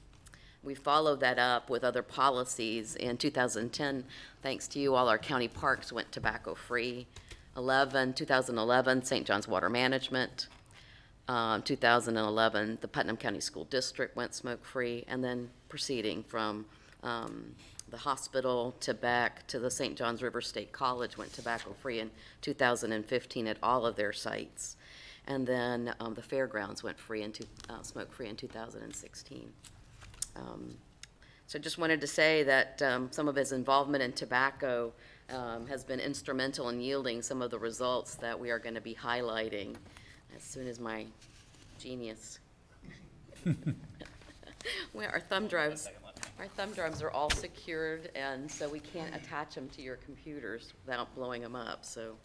We followed that up with other policies. In 2010, thanks to you, all our county parks went tobacco-free. 2011, St. John's Water Management. 2011, the Putnam County School District went smoke-free, and then proceeding from the hospital to back to the St. John's River State College went tobacco-free in 2015 at all of their sites. And then the fairgrounds went smoke-free in 2016. So just wanted to say that some of his involvement in tobacco has been instrumental in yielding some of the results that we are going to be highlighting as soon as my genius. Well, our thumb drives are all secured, and so we can't attach them to your computers without blowing them up. So,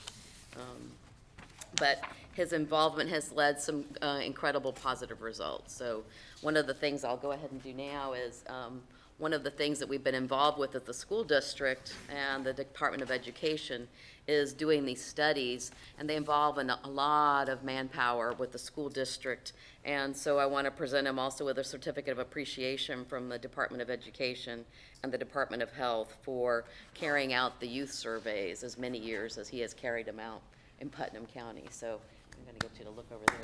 but his involvement has led some incredible positive results. So one of the things I'll go ahead and do now is one of the things that we've been involved with at the school district and the Department of Education is doing these studies, and they involve a lot of manpower with the school district. And so I want to present him also with a certificate of appreciation from the Department of Education and the Department of Health for carrying out the youth surveys as many years as he has carried them out in Putnam County. So I'm going to get you to look over there.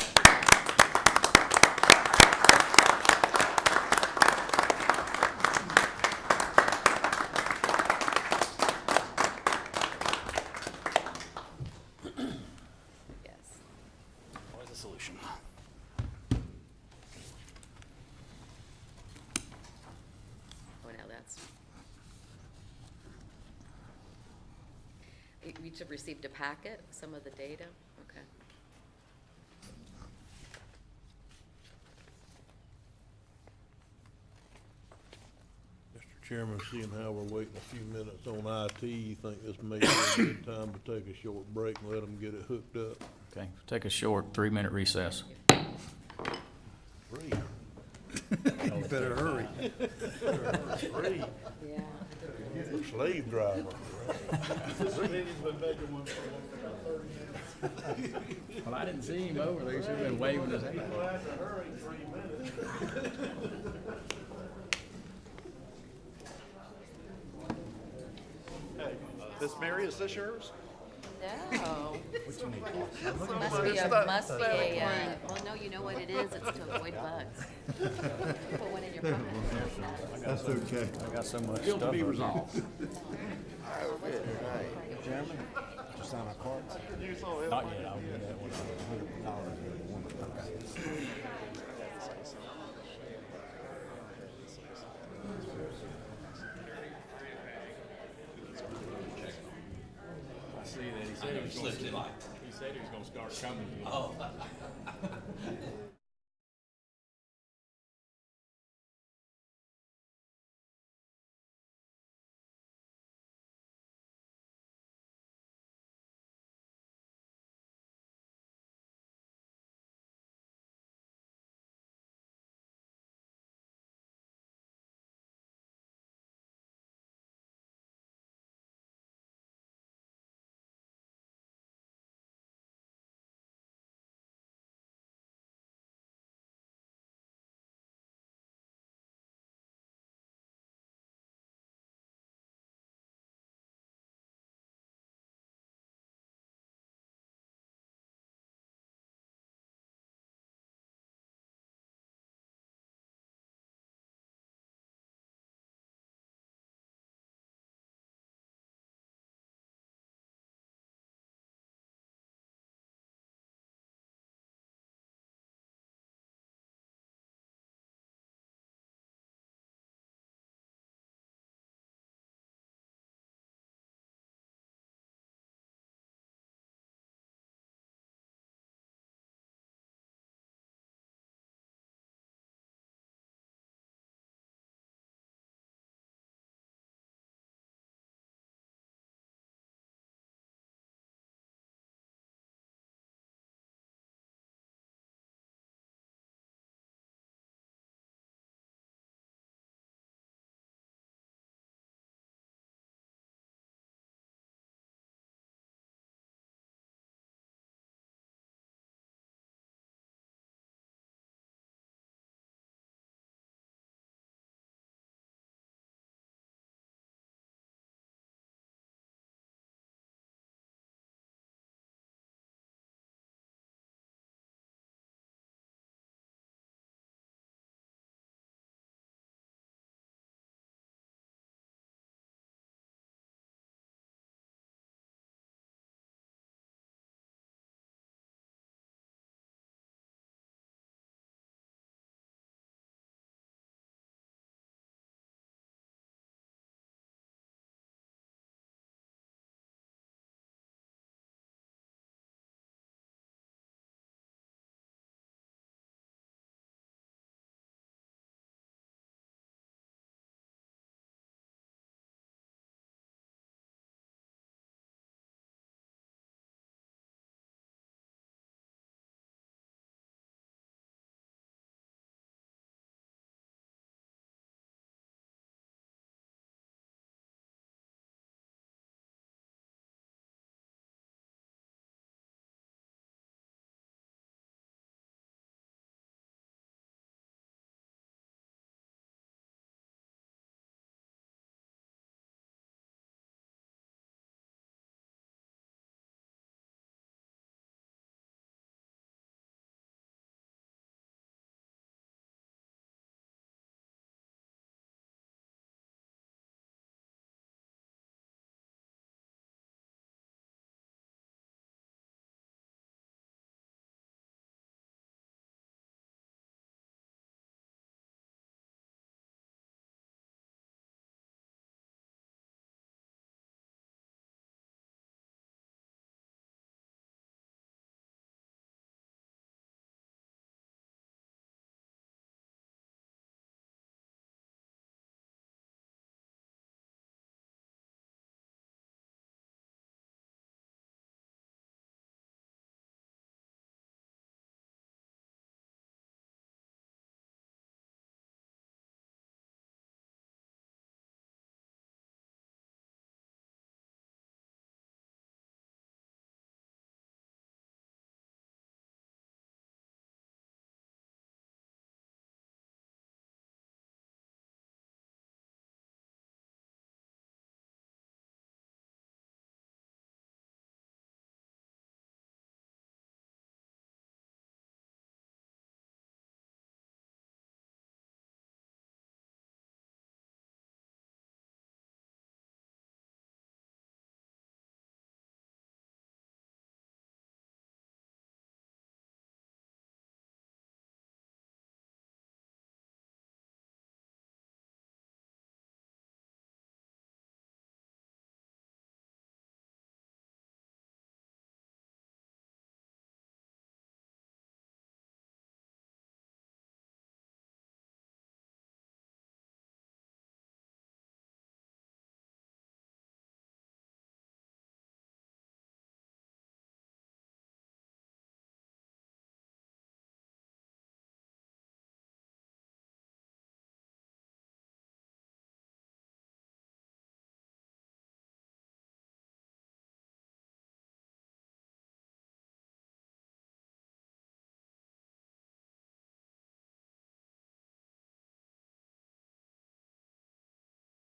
You each have received a packet, some of the data? Okay. Mr. Chairman, seeing how we're waiting a few minutes on IT, you think this may be a good time to take a short break and let them get it hooked up? Okay, take a short 3-minute recess. Free. You better hurry. Free. Yeah. Slave driver. Well, I didn't see him over there. He should have been waving his hand. Hey, Miss Mary, is this yours? No. So Must be a, well, no, you know what it is? It's to avoid bugs. Put one in your pocket. That's okay. I got so much Bill to stuff. be up resolved. Chairman, to sign our cards. here. Not yet, I'll do that one. I see that, he said he was gonna start coming.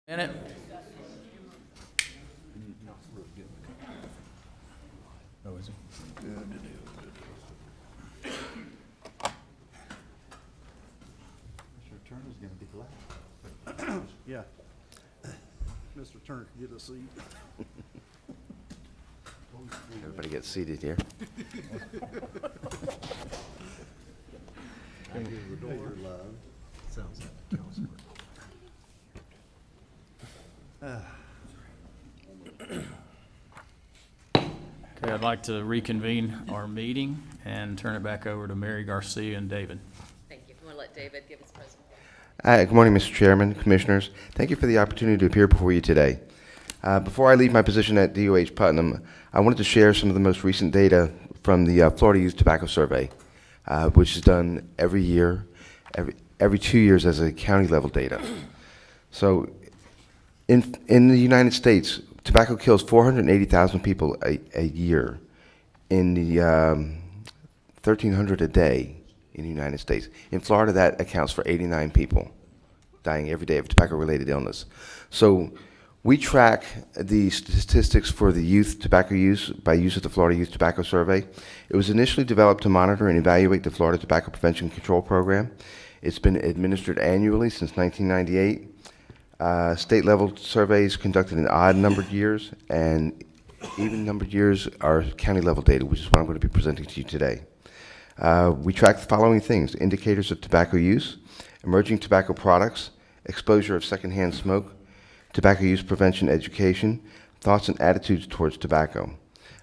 Minute. Oh, is it? Mr. Turner's gonna be glad. Yeah. Mr. Turner can get a seat. Everybody get seated here. Okay, I'd like to reconvene our meeting and turn it back over to Mary Garcia and David. Thank you. I'm going to let David give his presentation. Good morning, Mr. Chairman, Commissioners. Thank you for the opportunity to appear before you today. Before I leave my position at DOH Putnam, I wanted to share some of the most recent data from the Florida Youth Tobacco Survey, which is done every year, every 2 years as a county level data. So in the United States, tobacco kills 480,000 people a year. In the 1,300 a day in the United States. In Florida, that accounts for 89 people dying every day of tobacco-related illness. So we track the statistics for the youth tobacco use by use of the Florida Youth Tobacco Survey. It was initially developed to monitor and evaluate the Florida Tobacco Prevention Control Program. It's been administered annually since 1998. State-level surveys conducted in odd-numbered years, and even-numbered years are county-level data, which is what I'm going to be presenting to you today. We track the following things: indicators of tobacco use, emerging tobacco products, exposure of secondhand smoke, tobacco use prevention education, thoughts and attitudes towards tobacco.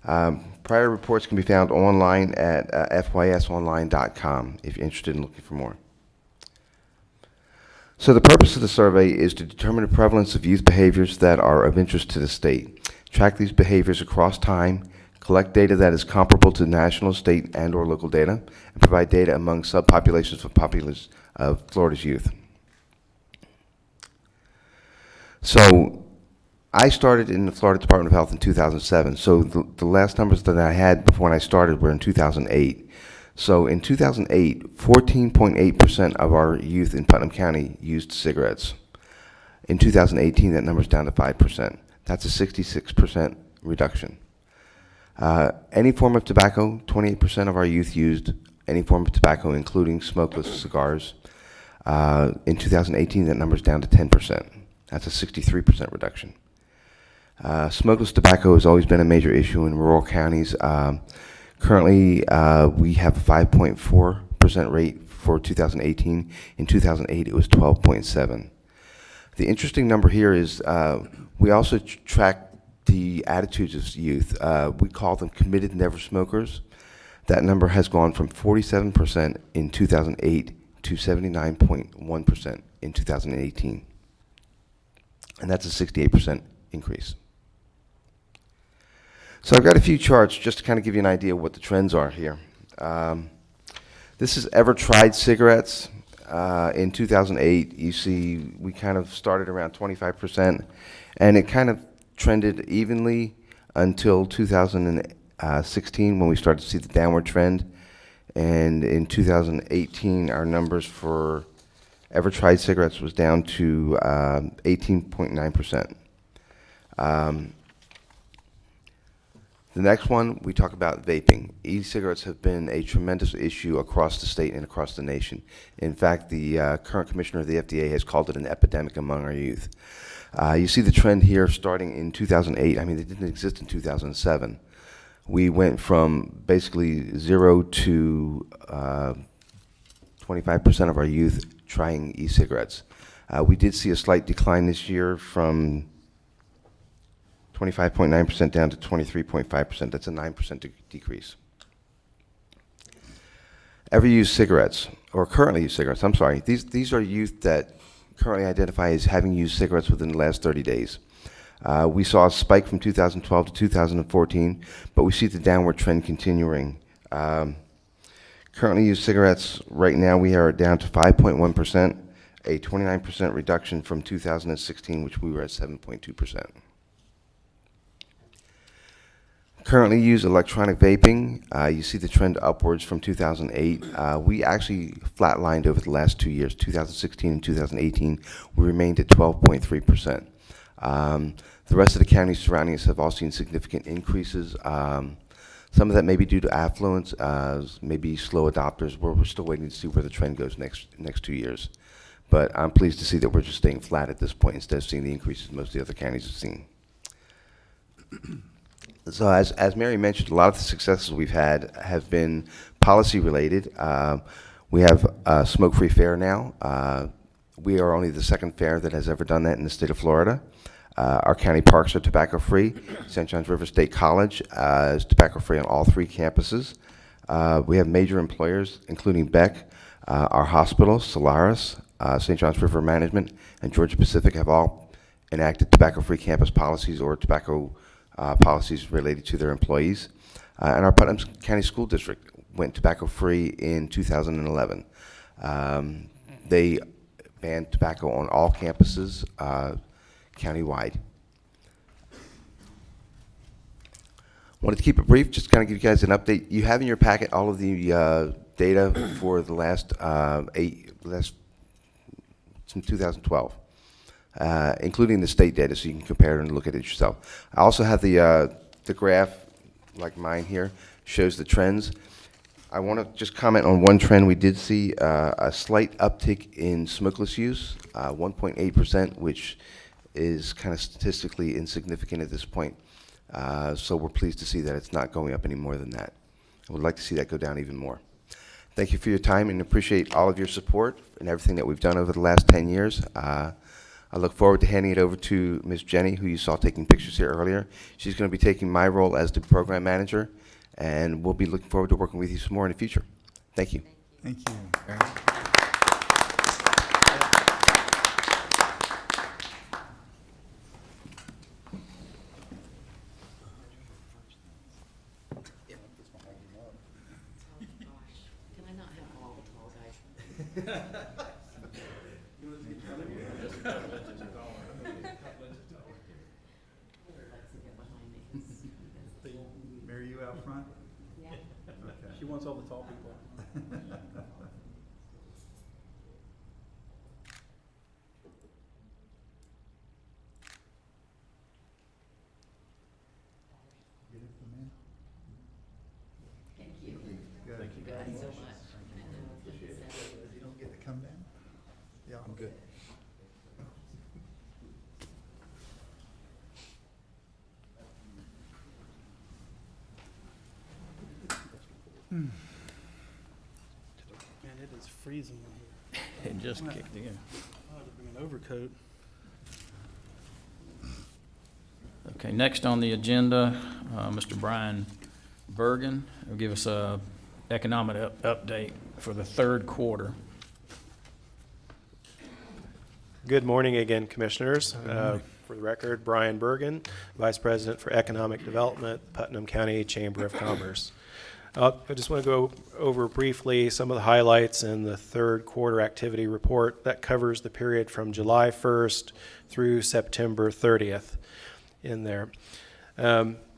Prior reports can be found online at fysonline.com if you're interested in looking for more. So the purpose of the survey is to determine the prevalence of youth behaviors that are of interest to the state, track these behaviors across time, collect data that is comparable to national, state, and or local data, and provide data among subpopulations of Florida's youth. So I started in the Florida Department of Health in 2007. So the last numbers that I had before when I started were in 2008. So in 2008, 14.8% of our youth in Putnam County used cigarettes. In 2018, that number's down to 5%. That's a 66% reduction. Any form of tobacco, 28% of our youth used any form of tobacco, including smokeless cigars. In 2018, that number's down to 10%. That's a 63% reduction. Smokeless tobacco has always been a major issue in rural counties. Currently, we have a 5.4% rate for 2018. In 2008, it was 12.7. The interesting number here is we also track the attitudes of youth. We call them committed never smokers. That number has gone from 47% in 2008 to 79.1% in 2018. And that's a 68% increase. So I've got a few charts just to kind of give you an idea of what the trends are here. This is Ever Tried cigarettes. In 2008, you see we kind of started around 25%, and it kind of trended evenly until 2016 when we started to see the downward trend. And in 2018, our numbers for Ever Tried cigarettes was down to 18.9%. The next one, we talk about vaping. E-cigarettes have been a tremendous issue across the state and across the nation. In fact, the current commissioner of the FDA has called it an epidemic among our youth. You see the trend here starting in 2008. I mean, it didn't exist in 2007. We went from basically 0 to 25% of our youth trying e-cigarettes. We did see a slight decline this year from 25.9% down to 23.5%. That's a 9% decrease. Ever used cigarettes, or currently used cigarettes, I'm sorry. These are youth that currently identify as having used cigarettes within the last 30 days. We saw a spike from 2012 to 2014, but we see the downward trend continuing. Currently used cigarettes, right now we are down to 5.1%, a 29% reduction from 2016, which we were at 7.2%. currently use electronic vaping. You see the trend upwards from 2008. We actually flatlined over the last 2 years, 2016 and 2018. We remained at 12.3%. The rest of the counties surrounding us have all seen significant increases. Some of that may be due to affluence, maybe slow adopters. We're still waiting to see where the trend goes next 2 years. But I'm pleased to see that we're just staying flat at this point instead of seeing the increases most of the other counties have seen. So as Mary mentioned, a lot of the successes we've had have been policy related. We have a smoke-free fair now. We are only the second fair that has ever done that in the state of Florida. Our county parks are tobacco-free. St. Johns River State College is tobacco-free on all 3 campuses. We have major employers, including Beck, our hospitals, Solaris, St. Johns River Management, and Georgia Pacific have all enacted tobacco-free campus policies or tobacco policies related to their employees. And our Putnam County School District went tobacco-free in 2011. They banned tobacco on all campuses countywide. Wanted to keep it brief, just kind of give you guys an update. You have in your packet all of the data for the last since 2012, including the state data, so you can compare it and look at it yourself. I also have the graph, like mine here, shows the trends. I want to just comment on one trend. We did see a slight uptick in smokeless use, 1.8%, which is kind of statistically insignificant at this point. So we're pleased to see that it's not going up any more than that. I would like to see that go down even more. Thank you for your time and appreciate all of your support and everything that we've done over the last 10 years. I look forward to handing it over to Ms. Jenny, who you saw taking pictures here earlier. She's going to be taking my role as the program manager, and we'll be looking forward to working with you some more in the future. Thank you. Thank you. Can I not have all the tall guys? Mary, you out front? Yeah. Okay. She wants all the tall people. Thank you. Good. Thank you guys so much. You don't get to come down? Yeah, I'm good. Man, it is freezing in here. It just kicked in. I'll have to bring an overcoat. Okay, next on the agenda, Mr. Brian Bergen will give us a economic update for the third quarter. Good morning again, Commissioners. For the record, Brian Bergen, Vice President for Economic Development, Putnam County Chamber of Commerce. I just want to go over briefly some of the highlights in the third quarter activity report that covers the period from July 1st through September 30th in there.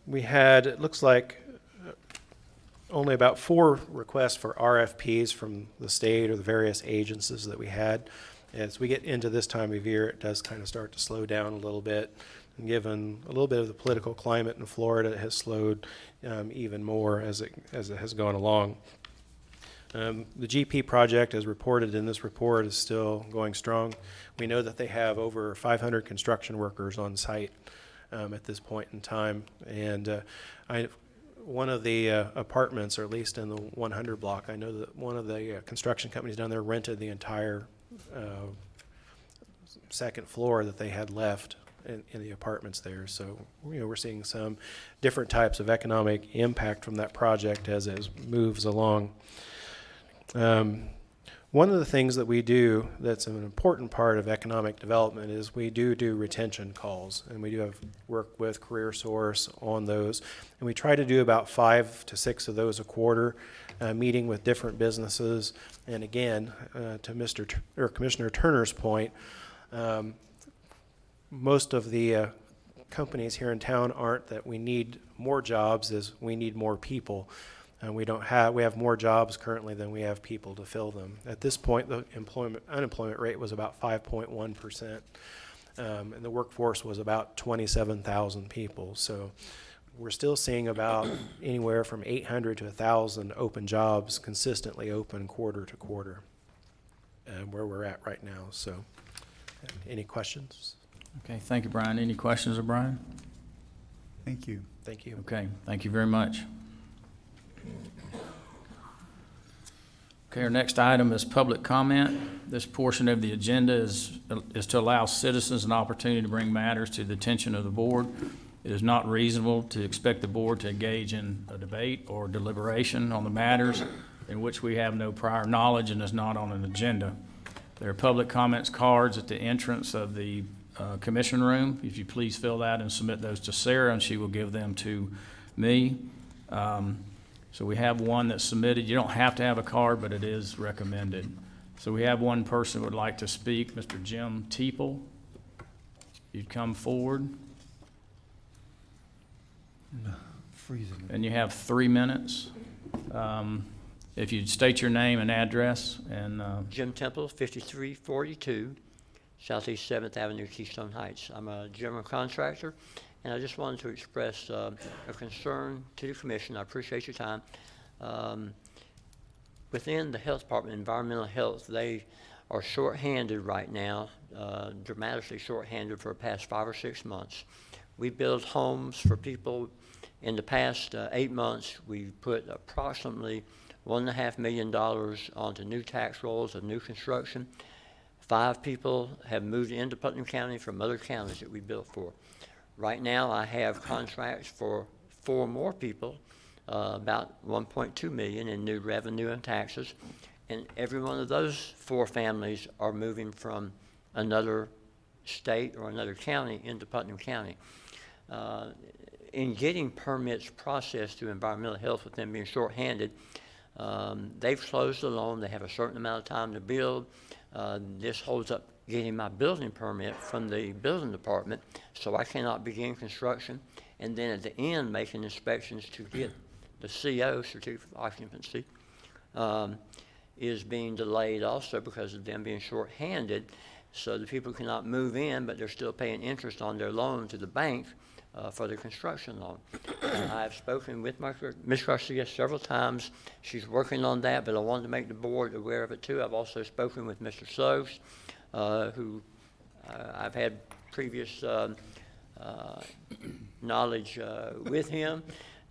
We had, it looks like, only about 4 requests for RFPs from the state or the various agencies that we had. As we get into this time of year, it does kind of start to slow down a little bit. And given a little bit of the political climate in Florida, it has slowed even more as it has gone along. The GP project, as reported in this report, is still going strong. We know that they have over 500 construction workers on site at this point in time. And one of the apartments, or at least in the 100 block, I know that one of the construction companies down there rented the entire second floor that they had left in the apartments there. So, you know, we're seeing some different types of economic impact from that project as it moves along. One of the things that we do that's an important part of economic development is we do retention calls, and we do have work with CareerSource on those, and we try to do about 5 to 6 of those a quarter, meeting with different businesses. And again, to Commissioner Turner's point, most of the companies here in town aren't that we need more jobs, is we need more people. And we have more jobs currently than we have people to fill them. At this point, the unemployment rate was about 5.1%. And the workforce was about 27,000 people. So we're still seeing about anywhere from 800 to 1,000 open jobs consistently open quarter to quarter, where we're at right now. So any questions? Okay, thank you, Brian. Any questions of Brian? Thank you. Thank you. Okay, thank you very much. Okay, our next item is public comment. This portion of the agenda is to allow citizens an opportunity to bring matters to the attention of the board. It is not reasonable to expect the board to engage in a debate or deliberation on the matters in which we have no prior knowledge and is not on an agenda. There are public comments cards at the entrance of the commission room. If you please fill that and submit those to Sarah, and she will give them to me. So we have one that's submitted. You don't have to have a card, but it is recommended. So we have one person who would like to speak, Mr. Jim Teeple. You'd come forward. Freezing. And you have 3 minutes. If you'd state your name and address and. Jim Temple, 5342 Southeast 7th Avenue, Keystone Heights. I'm a general contractor, and I just wanted to express a concern to the commission. I appreciate your time. Within the health department, environmental health, they are short-handed right now, dramatically short-handed for the past 5 or 6 months. We build homes for people. In the past 8 months, we put approximately $1.5 million onto new tax rolls of new construction. 5 people have moved into Putnam County from other counties that we built for. Right now, I have contracts for 4 more people, about $1.2 million in new revenue and taxes. And every one of those 4 families are moving from another state or another county into Putnam County. In getting permits processed through environmental health, with them being short-handed, they've closed the loan. They have a certain amount of time to build. This holds up getting my building permit from the building department, so I cannot begin construction. And then at the end, making inspections to get the CO, certificate of occupancy, is being delayed also because of them being short-handed. So the people cannot move in, but they're still paying interest on their loan to the bank for the construction loan. I've spoken with Ms. Garcia several times. She's working on that, but I wanted to make the board aware of it too. I've also spoken with Mr. Sokes, who I've had previous knowledge with him,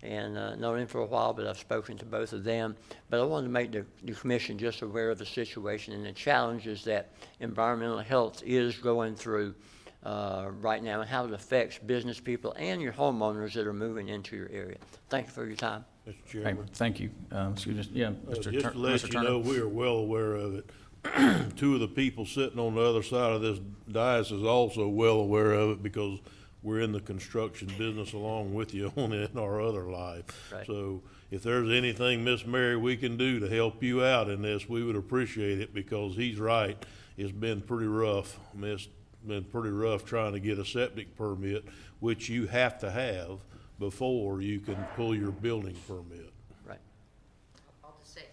and known him for a while, but I've spoken to both of them. But I wanted to make the commission just aware of the situation and the challenges that environmental health is going through right now, and how it affects business people and your homeowners that are moving into your area. Thank you for your time. Mr. Chairman. Hey, thank you. Excuse me. Yeah, Just Mr. to let you know, we are well aware of it. 2 of the people sitting on the other side of this dais is also well aware of it, because we're in the construction business along with you on it in our other life. Right. So if there's anything, Miss Mary, we can do to help you out in this, we would appreciate it, because he's right. It's been pretty rough. I mean, it's been pretty rough trying to get a septic permit, which you have to have before you can pull your building permit. Right. I'll just say,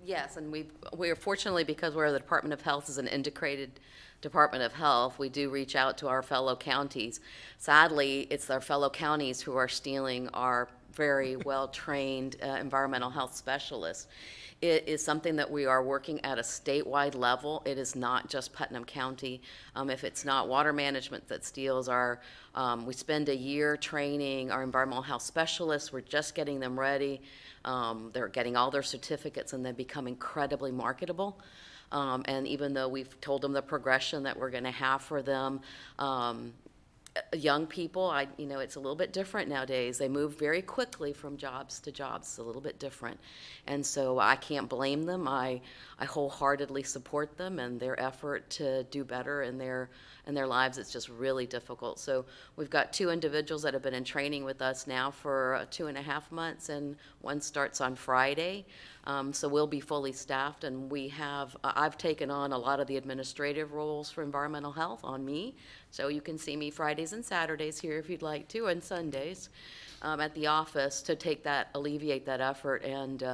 yes, and we are fortunately, because we're the Department of Health is an integrated Department of Health, we do reach out to our fellow counties. Sadly, it's our fellow counties who are stealing our very well-trained environmental health specialists. It is something that we are working at a statewide level. It is not just Putnam County. If it's not water management that steals our, we spend a year training our environmental health specialists. We're just getting them ready. They're getting all their certificates, and they become incredibly marketable. And even though we've told them the progression that we're going to have for them, young people, it's a little bit different nowadays. They move very quickly from jobs to jobs. It's a little bit different. And so I can't blame them. I wholeheartedly support them and their effort to do better in their in their lives, it's just really difficult. So we've got 2 individuals that have been in training with us now for 2.5 months, and one starts on Friday. So we'll be fully staffed, and we have, I've taken on a lot of the administrative roles for environmental health on me. So you can see me Fridays and Saturdays here if you'd like to, and Sundays at the office to alleviate that effort, and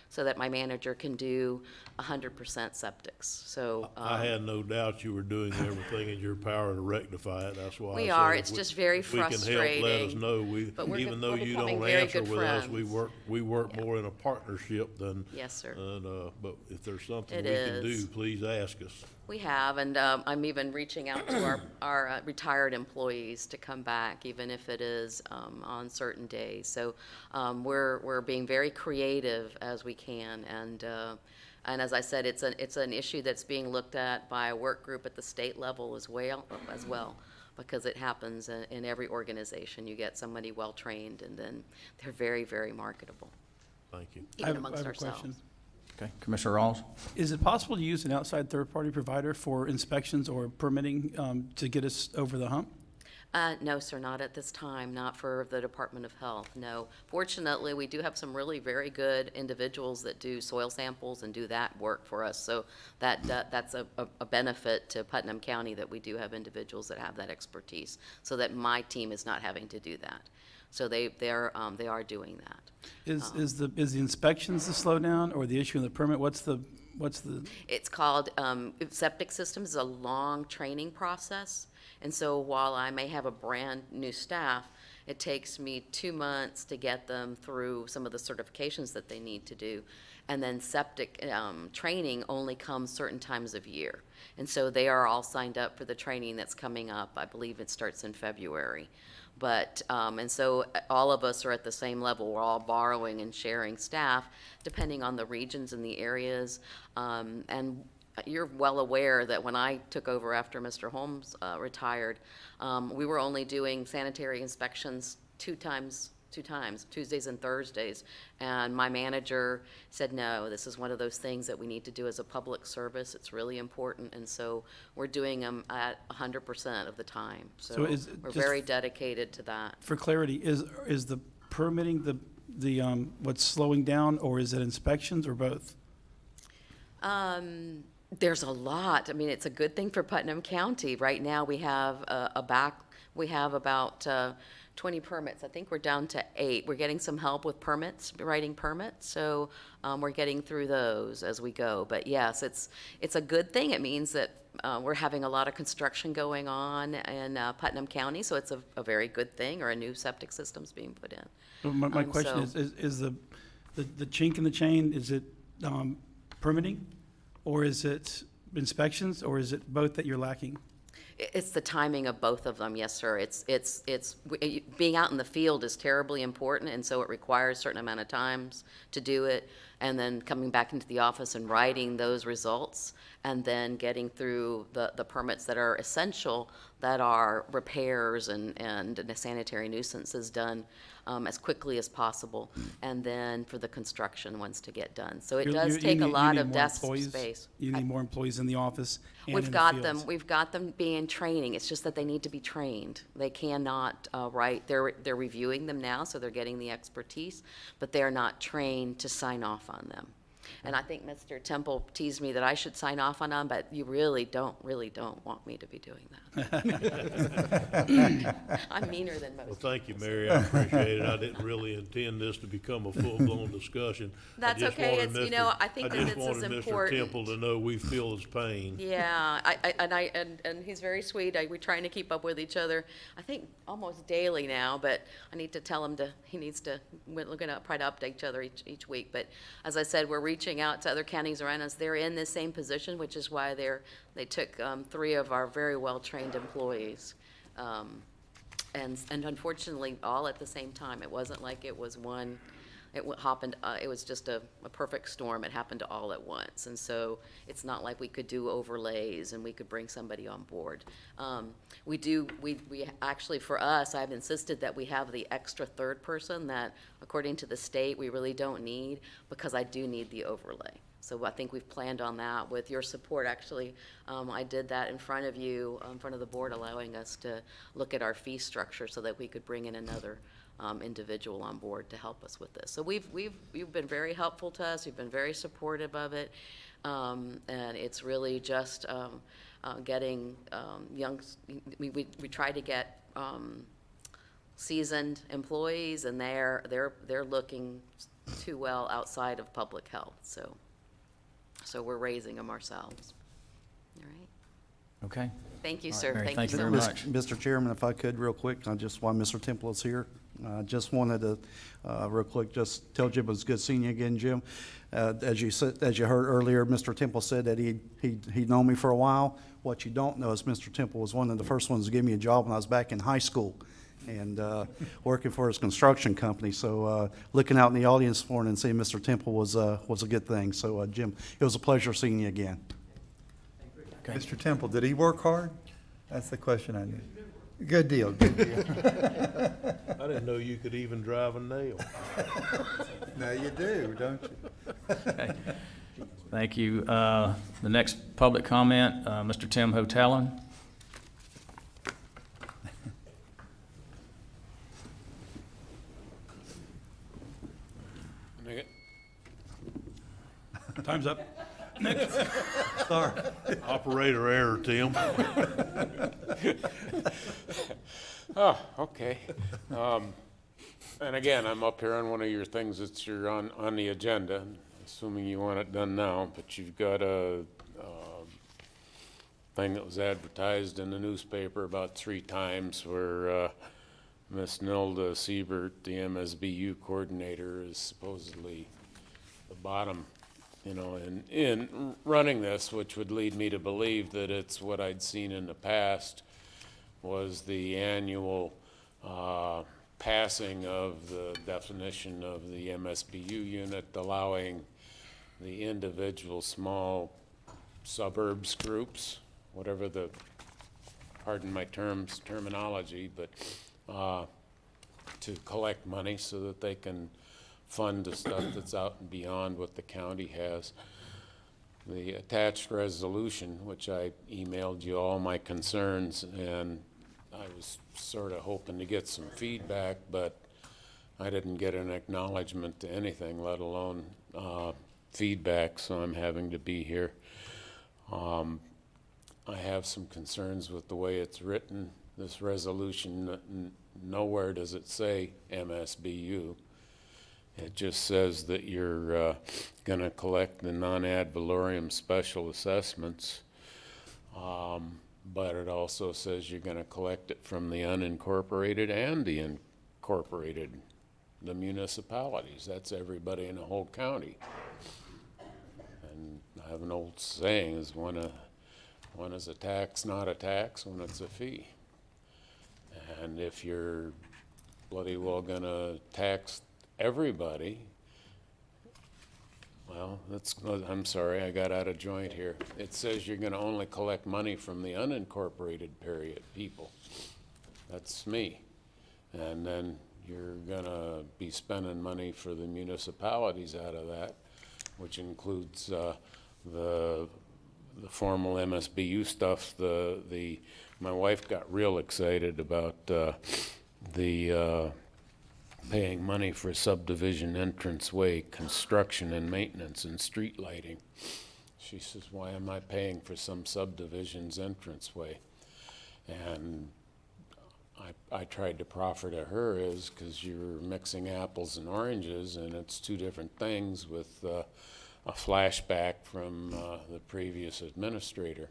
so that my manager can do 100% septics. So I had no doubt you were doing everything in your power to rectify it. That's why I We said are. if It's just very if we can help, let us frustrating. know. But we're Even though we're you becoming don't very answer good with us, friends. we work more in a partnership than. Yes, sir. But if there's something It we can is. do, please ask us. We have, and I'm even reaching out to our retired employees to come back, even if it is on certain days. So we're being very creative as we can, and as I said, it's an issue that's being looked at by a work group at the state level as well, because it happens in every organization. You get somebody well-trained, and then they're very, very marketable, Thank you. even amongst I have a ourselves. question. Okay, Commissioner Rawls? Is it possible to use an outside third-party provider for inspections or permitting to get us over the hump? No, sir, not at this time, not for the Department of Health, no. Fortunately, we do have some really very good individuals that do soil samples and do that work for us. So that's a benefit to Putnam County, that we do have individuals that have that expertise, so that my team is not having to do that. So they are doing that. Is the inspections the slowdown or the issue of the permit? What's the? It's called, septic systems is a long training process. And so while I may have a brand-new staff, it takes me 2 months to get them through some of the certifications that they need to do. And then septic training only comes certain times of year. And so they are all signed up for the training that's coming up. I believe it starts in February. But, and so all of us are at the same level. We're all borrowing and sharing staff, depending on the regions and the areas. And you're well aware that when I took over after Mr. Holmes retired, we were only doing sanitary inspections two times, Tuesdays and Thursdays. And my manager said, no, this is one of those things that we need to do as a public service. It's really important. And so we're doing them at 100% of the time. So we're very dedicated to that. For clarity, is the permitting the what's slowing down, or is it inspections, or both? There's a lot. I mean, it's a good thing for Putnam County. Right now, we have we have about 20 permits. I think we're down to 8. We're getting some help with permits, writing permits, so we're getting through those as we go. But yes, it's a good thing. It means that we're having a lot of construction going on in Putnam County, so it's a very good thing, or a new septic system's being put in. My question is the chink in the chain, is it permitting, or is it inspections, or is it both that you're lacking? It's the timing of both of them, yes, sir. Being out in the field is terribly important, and so it requires a certain amount of times to do it, and then coming back into the office and writing those results, and then getting through the permits that are essential, that are repairs and the sanitary nuisances done as quickly as possible, and then for the construction ones to get done. So it does take a lot of desk space. You need more employees in the office and in We've the got fields. them. We've got them being training. It's just that they need to be trained. They cannot write. They're reviewing them now, so they're getting the expertise, but they're not trained to sign off on them. And I think Mr. Temple teased me that I should sign off on them, but you really don't want me to be doing that. I'm meaner than most. Well, thank you, Mary. I appreciate it. I didn't really intend this to become a full-blown discussion. That's okay. It's, you know, I think that this is I just wanted Mr. important. Temple to know we feel his pain. Yeah, and he's very sweet. We're trying to keep up with each other, I think almost daily now, but I need to tell him he needs to, we're going to try to update each other each week. But as I said, we're reaching out to other counties around us. They're in the same position, which is why they took 3 of our very well-trained employees. And unfortunately, all at the same time. It wasn't like it was one, it happened, it was just a perfect storm. It happened all at once. And so it's not like we could do overlays and we could bring somebody on board. We actually, for us, I've insisted that we have the extra third person that, according to the state, we really don't need, because I do need the overlay. So I think we've planned on that with your support. Actually, I did that in front of you, in front of the board, allowing us to look at our fee structure so that we could bring in another individual on board to help us with this. So you've been very helpful to us. You've been very supportive of it. And it's really just getting we try to get seasoned employees, and they're looking too well outside of public health. So we're raising them ourselves. All right. Okay. Thank you, All right, sir. Mary, Thank you so very much. much. Mr. Chairman, if I could real quick, while Mr. Temple is here, just wanted to, real quick, just tell Jim it was good seeing you again, Jim. As you heard earlier, Mr. Temple said that he'd known me for a while. What you don't know is Mr. Temple was one of the first ones to give me a job when I was back in high school and working for his construction company. So looking out in the audience this morning and seeing Mr. Temple was a good thing. So Jim, it was a pleasure seeing you again. Okay. Mr. Temple, did he work hard? That's the question I need. Good deal, good deal. I didn't know you could even drive a nail. Now you do, don't you? Okay. Thank you. The next public comment, Mr. Tim Hotelan. Time's up. Sorry. Operator error, Tim. Oh, okay. And again, I'm up here on one of your things that's on the agenda, assuming you want it done now, but you've got a thing that was advertised in the newspaper about 3 times where Miss Nilda Siebert, the MSBU coordinator, is supposedly the bottom, in running this, which would lead me to believe that it's what I'd seen in the past was the annual passing of the definition of the MSBU unit, allowing the individual small suburbs groups, whatever the, pardon my terminology, but to collect money so that they can fund the stuff that's out and beyond what the county has. The attached resolution, which I emailed you all my concerns, and I was sort of hoping to get some feedback, but I didn't get an acknowledgement to anything, let alone feedback, so I'm having to be here. I have some concerns with the way it's written. This resolution, nowhere does it say MSBU. It just says that you're going to collect the non-ad valorem special assessments, but it also says you're going to collect it from the unincorporated and the incorporated, the municipalities. That's everybody in the whole county. And I have an old saying, is one is a tax, not a tax, when it's a fee. And if you're bloody well going to tax everybody, well, I'm sorry, I got out of joint here. It says you're going to only collect money from the unincorporated people. That's me. And then you're going to be spending money for the municipalities out of that, which includes the formal MSBU stuff. My wife got real excited about the paying money for subdivision entranceway construction and maintenance and street lighting. She says, why am I paying for some subdivision's entranceway? And I tried to proffer to her is because you're mixing apples and oranges, and it's 2 different things with a flashback from the previous administrator.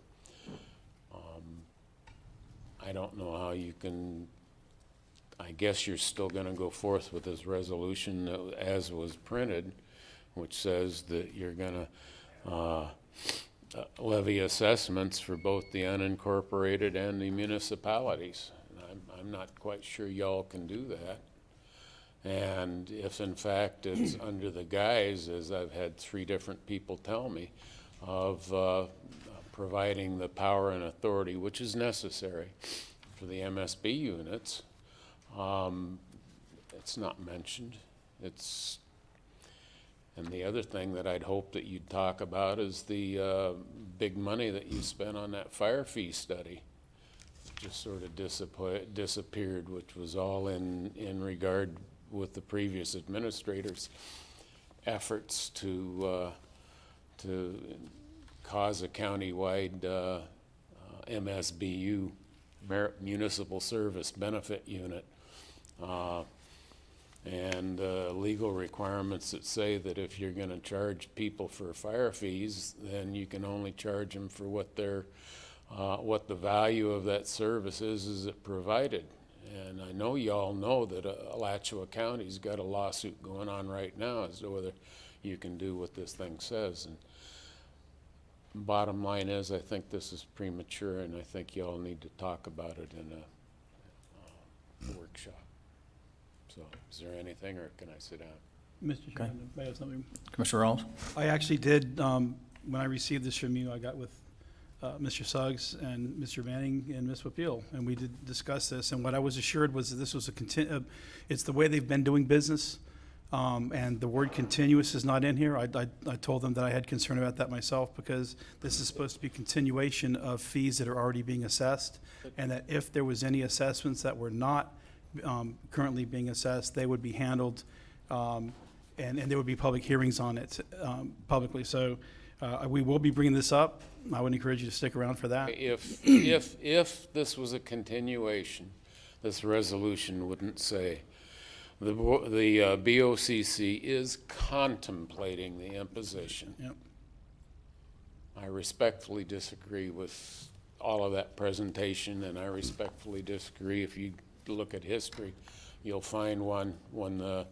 I don't know how you can, I guess you're still going to go forth with this resolution as was printed, which says that you're going to levy assessments for both the unincorporated and the municipalities. I'm not quite sure y'all can do that. And if in fact it's under the guise, as I've had 3 different people tell me, of providing the power and authority which is necessary for the MSB units, it's not mentioned. And the other thing that I'd hope that you'd talk about is the big money that you spent on that fire fee study. It just sort of disappeared, which was all in regard with the previous administrator's efforts to cause a countywide MSBU, Municipal Service Benefit Unit, and legal requirements that say that if you're going to charge people for fire fees, then you can only charge them for what their what the value of that service is it provided. And I know y'all know that Alachua County's got a lawsuit going on right now as to whether you can do what this thing says. And bottom line is, I think this is premature, and I think y'all need to talk about it in a workshop. So, is there anything, or can I sit down? Mr. Chairman, may I have something? Commissioner Rawls? I actually did, when I received this from you, I got with Mr. Suggs and Mr. Manning and Ms. Papil, and we did discuss this, and what I was assured was that this was it's the way they've been doing business, and the word continuous is not in here. I told them that I had concern about that myself, because this is supposed to be continuation of fees that are already being assessed, and that if there was any assessments that were not currently being assessed, they would be handled, and there would be public hearings on it publicly. So we will be bringing this up. I would encourage you to stick around for that. If this was a continuation, this resolution wouldn't say, the BOCC is contemplating the imposition. Yep. I respectfully disagree with all of that presentation, and I respectfully disagree. If you look at history, you'll find one when the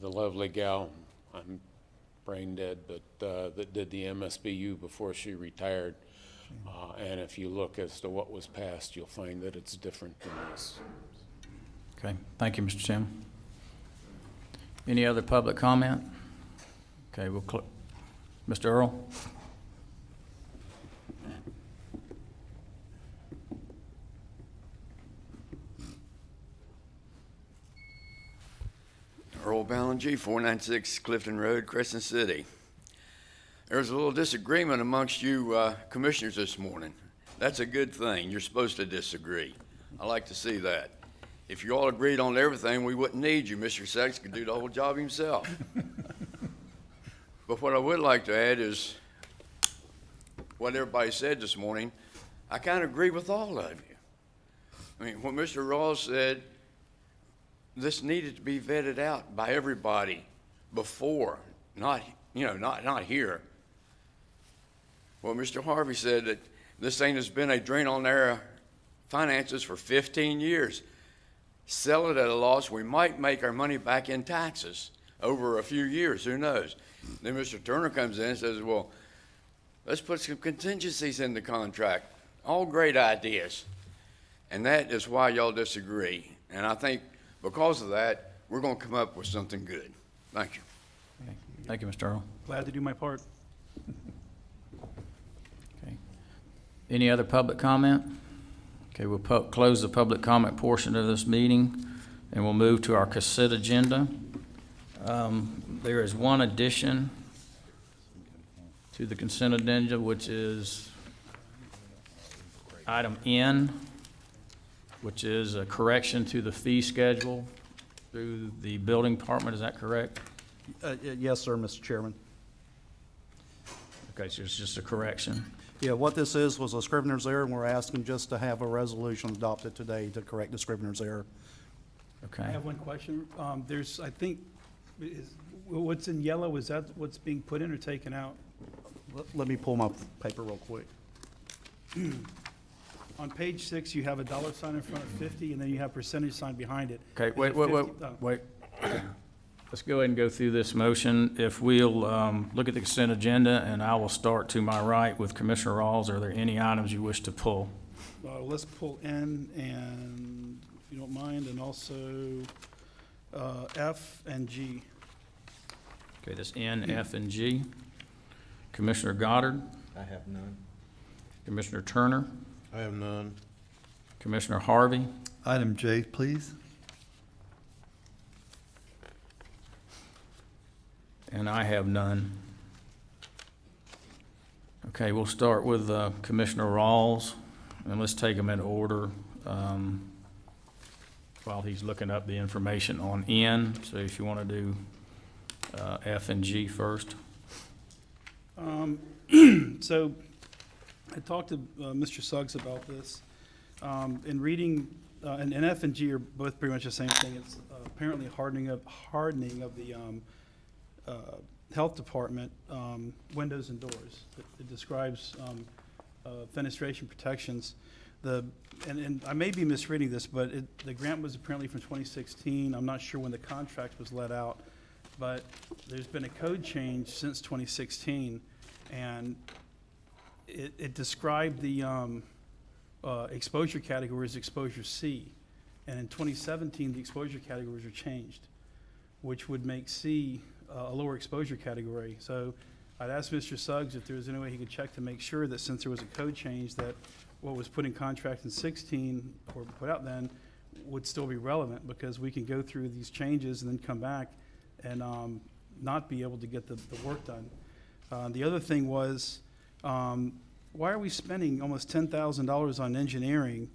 lovely gal, I'm brain dead, but that did the MSBU before she retired. And if you look as to what was passed, you'll find that it's different than this. Okay, thank you, Mr. Chairman. Any other public comment? Okay, Mr. Earl? Earl Ballinger, 496 Clifton Road, Crescent City. There was a little disagreement amongst you commissioners this morning. That's a good thing. You're supposed to disagree. I like to see that. If you all agreed on everything, we wouldn't need you. Mr. Sachs could do the whole job himself. But what I would like to add is what everybody said this morning. I kind of agree with all of you. I mean, what Mr. Ross said, this needed to be vetted out by everybody before, not here. Well, Mr. Harvey said that this thing has been a drain on their finances for 15 years. Sell it at a loss, we might make our money back in taxes over a few years, who knows? Then Mr. Turner comes in and says, well, let's put some contingencies in the contract. All great ideas. And that is why y'all disagree. And I think because of that, we're going to come up with something good. Thank you. Okay. Thank you, Mr. Earl. Glad to do my part. Okay. Any other public comment? Okay, we'll close the public comment portion of this meeting, and we'll move to our consent agenda. There is one addition to the consent agenda, which is item N, which is a correction to the fee schedule through the building department. Is that correct? Yes, sir, Mr. Chairman. Okay, so it's just a correction. Yeah, what this is was a scrivener's error, and we're asking just to have a resolution adopted today to correct the scrivener's error. Okay. I have one question. I think, what's in yellow, is that what's being put in or taken out? Let me pull my paper real quick. On page 6, you have a dollar sign in front of 50, and then you have percentage sign behind it. Okay, Is wait. it 50? Okay. Let's go ahead and go through this motion. If we'll look at the consent agenda, and I will start to my right with Commissioner Rawls. Are there any items you wish to pull? Let's pull N and, if you don't mind, and also F and G. Okay, that's N, F, and G. Commissioner Goddard? I have none. Commissioner Turner? I have none. Commissioner Harvey? Item J, please. And I have none. Okay, we'll start with Commissioner Rawls, and let's take them in order while he's looking up the information on N. So if you want to do F and G first. So I talked to Mr. Suggs about this. In reading, and F and G are both pretty much the same thing. It's apparently hardening of the health department windows and doors. It describes fenestration protections. And I may be misreading this, but the grant was apparently from 2016. I'm not sure when the contract was let out, but there's been a code change since 2016, and it described the exposure category as exposure C. And in 2017, the exposure categories are changed, which would make C a lower exposure category. So I'd asked Mr. Suggs if there was any way he could check to make sure that since there was a code change, that what was put in contract in 16 or put out then would still be relevant, because we can go through these changes and then come back and not be able to get the work done. The other thing was, why are we spending almost $10,000 on engineering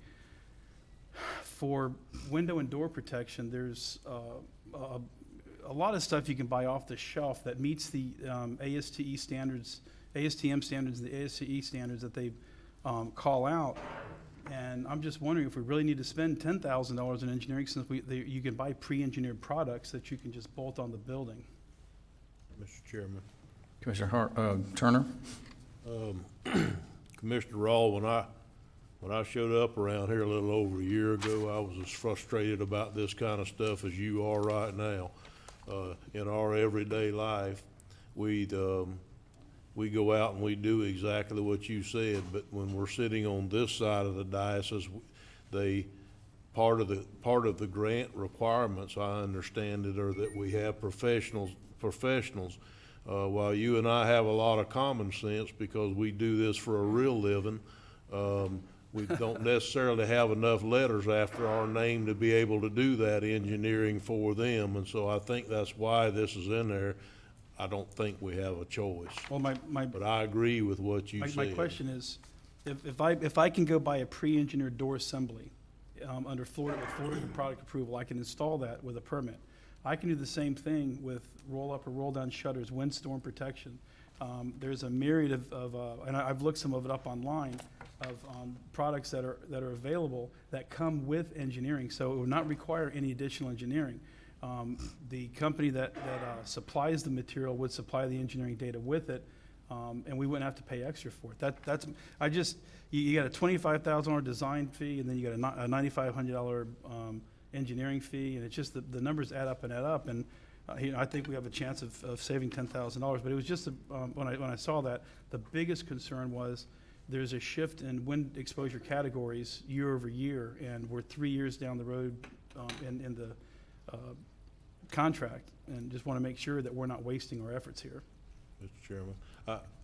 for window and door protection? There's a lot of stuff you can buy off the shelf that meets the ASTM standards, and the ASCE standards that they call out. And I'm just wondering if we really need to spend $10,000 in engineering, since you can buy pre-engineered products that you can just bolt on the building. Mr. Chairman. Commissioner Turner? Commissioner Rawl, when I showed up around here a little over a year ago, I was as frustrated about this kind of stuff as you are right now. In our everyday life, we go out and we do exactly what you said, but when we're sitting on this side of the diocese, part of the grant requirements, I understand it, are that we have professionals. While you and I have a lot of common sense because we do this for a real living, we don't necessarily have enough letters after our name to be able to do that engineering for them. And so I think that's why this is in there. I don't think we have a choice. Well, but I agree with what you said. My question is, if I can go buy a pre-engineered door assembly under Florida product approval, I can install that with a permit. I can do the same thing with roll-up or roll-down shutters, windstorm protection. There's a myriad of and I've looked some of it up online, of products that are available that come with engineering, so it would not require any additional engineering. The company that supplies the material would supply the engineering data with it, and we wouldn't have to pay extra for it. You got a $25,000 design fee, and then you got a $9,500 engineering fee, and it's just the numbers add up, and I think we have a chance of saving $10,000. But it was just when I saw that, the biggest concern was there's a shift in wind exposure categories year over year, and we're 3 years down the road in the contract, and just want to make sure that we're not wasting our efforts here. Mr. Chairman,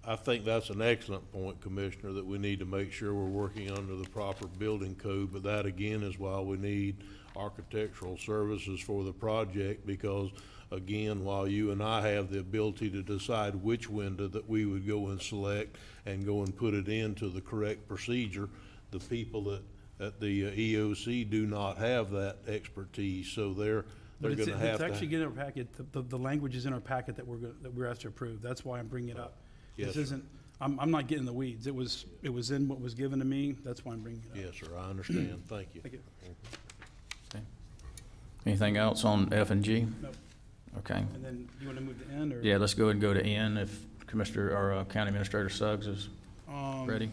I think that's an excellent point, Commissioner, that we need to make sure we're working under the proper building code, but that again is why we need architectural services for the project, because again, while you and I have the ability to decide which window that we would go and select and go and put it into the correct procedure, the people at the EOC do not have that expertise, so they're going to have to. It's actually in our packet. The language is in our packet that we're asked to approve. That's why I'm bringing it up. Yes, this isn't. I'm not getting the weeds. It was in what was given to me. That's why I'm bringing it up. Yes, sir. I understand. Thank you. Thank you. Okay. Anything else on F and G? Nope. Okay. And then you want to move to N, or? Yeah, let's go ahead and go to N if Commissioner or County Administrator Suggs is ready.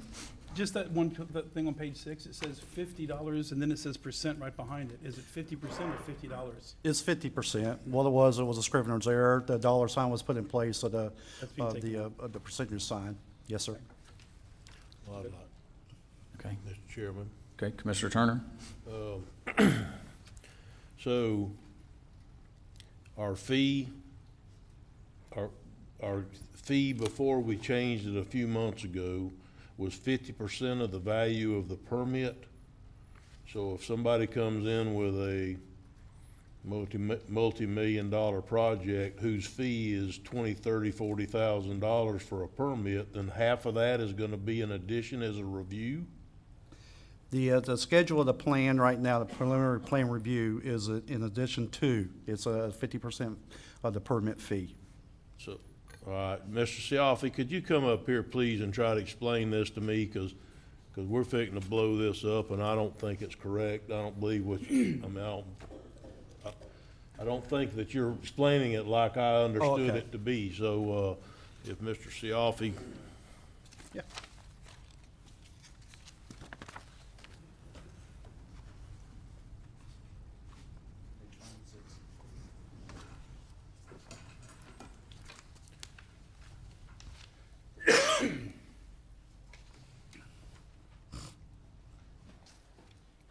Just that that thing on page 6, it says $50, and then it says percent right behind it. Is it 50% or $50? It's 50%. What it was a Scrivener's error. The dollar sign was put in place of the percentage sign. Yes, sir. Okay. Mr. Chairman. Okay, Commissioner Turner. So our fee before we changed it a few months ago was 50% of the value of the permit. So if somebody comes in with multi-million-dollar project whose fee is $20,000, $30,000, $40,000 for a permit, then half of that is gonna be in addition as a review? The schedule of the plan right now, the preliminary plan review is in addition to, it's 50% of the permit fee. So, all right, Mr. Cioffi, could you come up here, please, and try to explain this to me, because we're fixing to blow this up, and I don't think it's correct. I don't believe what, I don't think that you're explaining it like I understood it to be. So, if Mr. Cioffi. Yeah.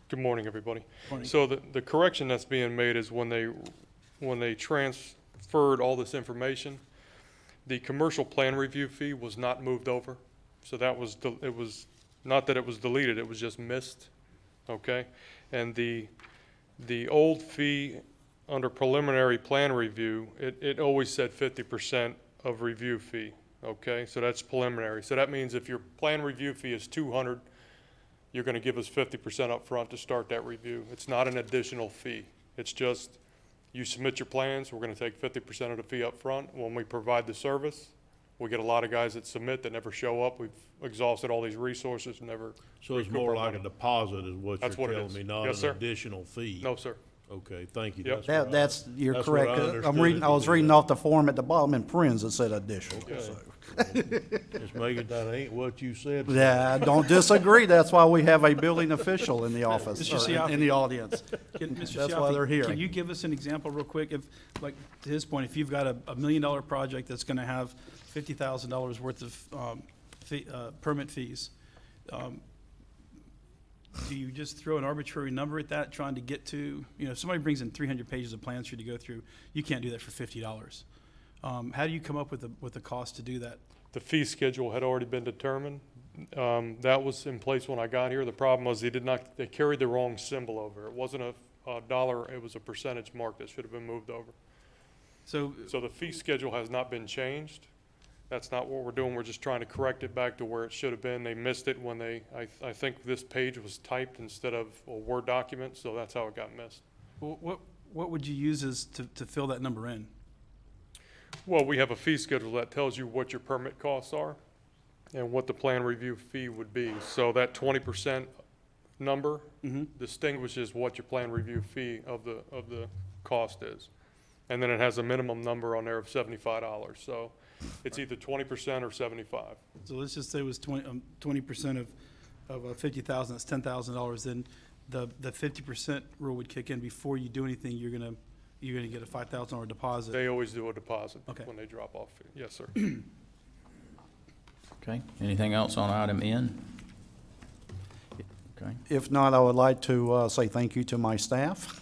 Good morning, everybody. So the correction that's being made is when they transferred all this information, the commercial plan review fee was not moved over. So that was, it was, not that it was deleted, it was just missed, okay? And the old fee under preliminary plan review, it always said 50% of review fee, okay? So that's preliminary. So that means if your plan review fee is $200, you're going to give us 50% up front to start that review. It's not an additional fee. It's just you submit your plans, we're going to take 50% of the fee up front. When we provide the service, we get a lot of guys that submit that never show up. We've exhausted all these resources, never. So it's more like a deposit is what you're telling me, not Yes, an sir. additional fee? No, sir. Okay, thank you. Yep. You're that's what I correct. understood I was it reading to off the form at the bottom in parentheses that said additional. Okay. So. Just make it that ain't what you said. Yeah, I don't disagree. That's why we have a building official in the office, Mr. or Cioffi. in the audience. Mr. That's why Cioffi, they're here. Can you give us an example real quick? If, like, to his point, if you've got a $1 million project that's gonna have $50,000 worth of permit fees, do you just throw an arbitrary number at that, trying to get to, if somebody brings in 300 pages of plans for you to go through, you can't do that for $50. How do you come up with the cost to do that? The fee schedule had already been determined. That was in place when I got here. The problem was they carried the wrong symbol over. It wasn't a dollar, it was a percentage mark that should have been moved over. So the fee schedule has not been changed. That's not what we're doing. We're just trying to correct it back to where it should have been. They missed it when I think this page was typed instead of a Word document, so that's how it got missed. What would you use as to fill that number in? Well, we have a fee schedule that tells you what your permit costs are and what the plan review fee would be. So that 20% number distinguishes what your plan review fee of the cost is. And then it has a minimum number on there of $75. So it's either 20% or 75. So let's just say it was 20% of 50,000, that's $10,000. Then the 50% rule would kick in before you do anything. You're gonna get a $5,000 deposit. They always do a deposit Okay. when they drop off. Yes, sir. Okay, anything else on item N? Okay, If not, I would like to say thank you to my staff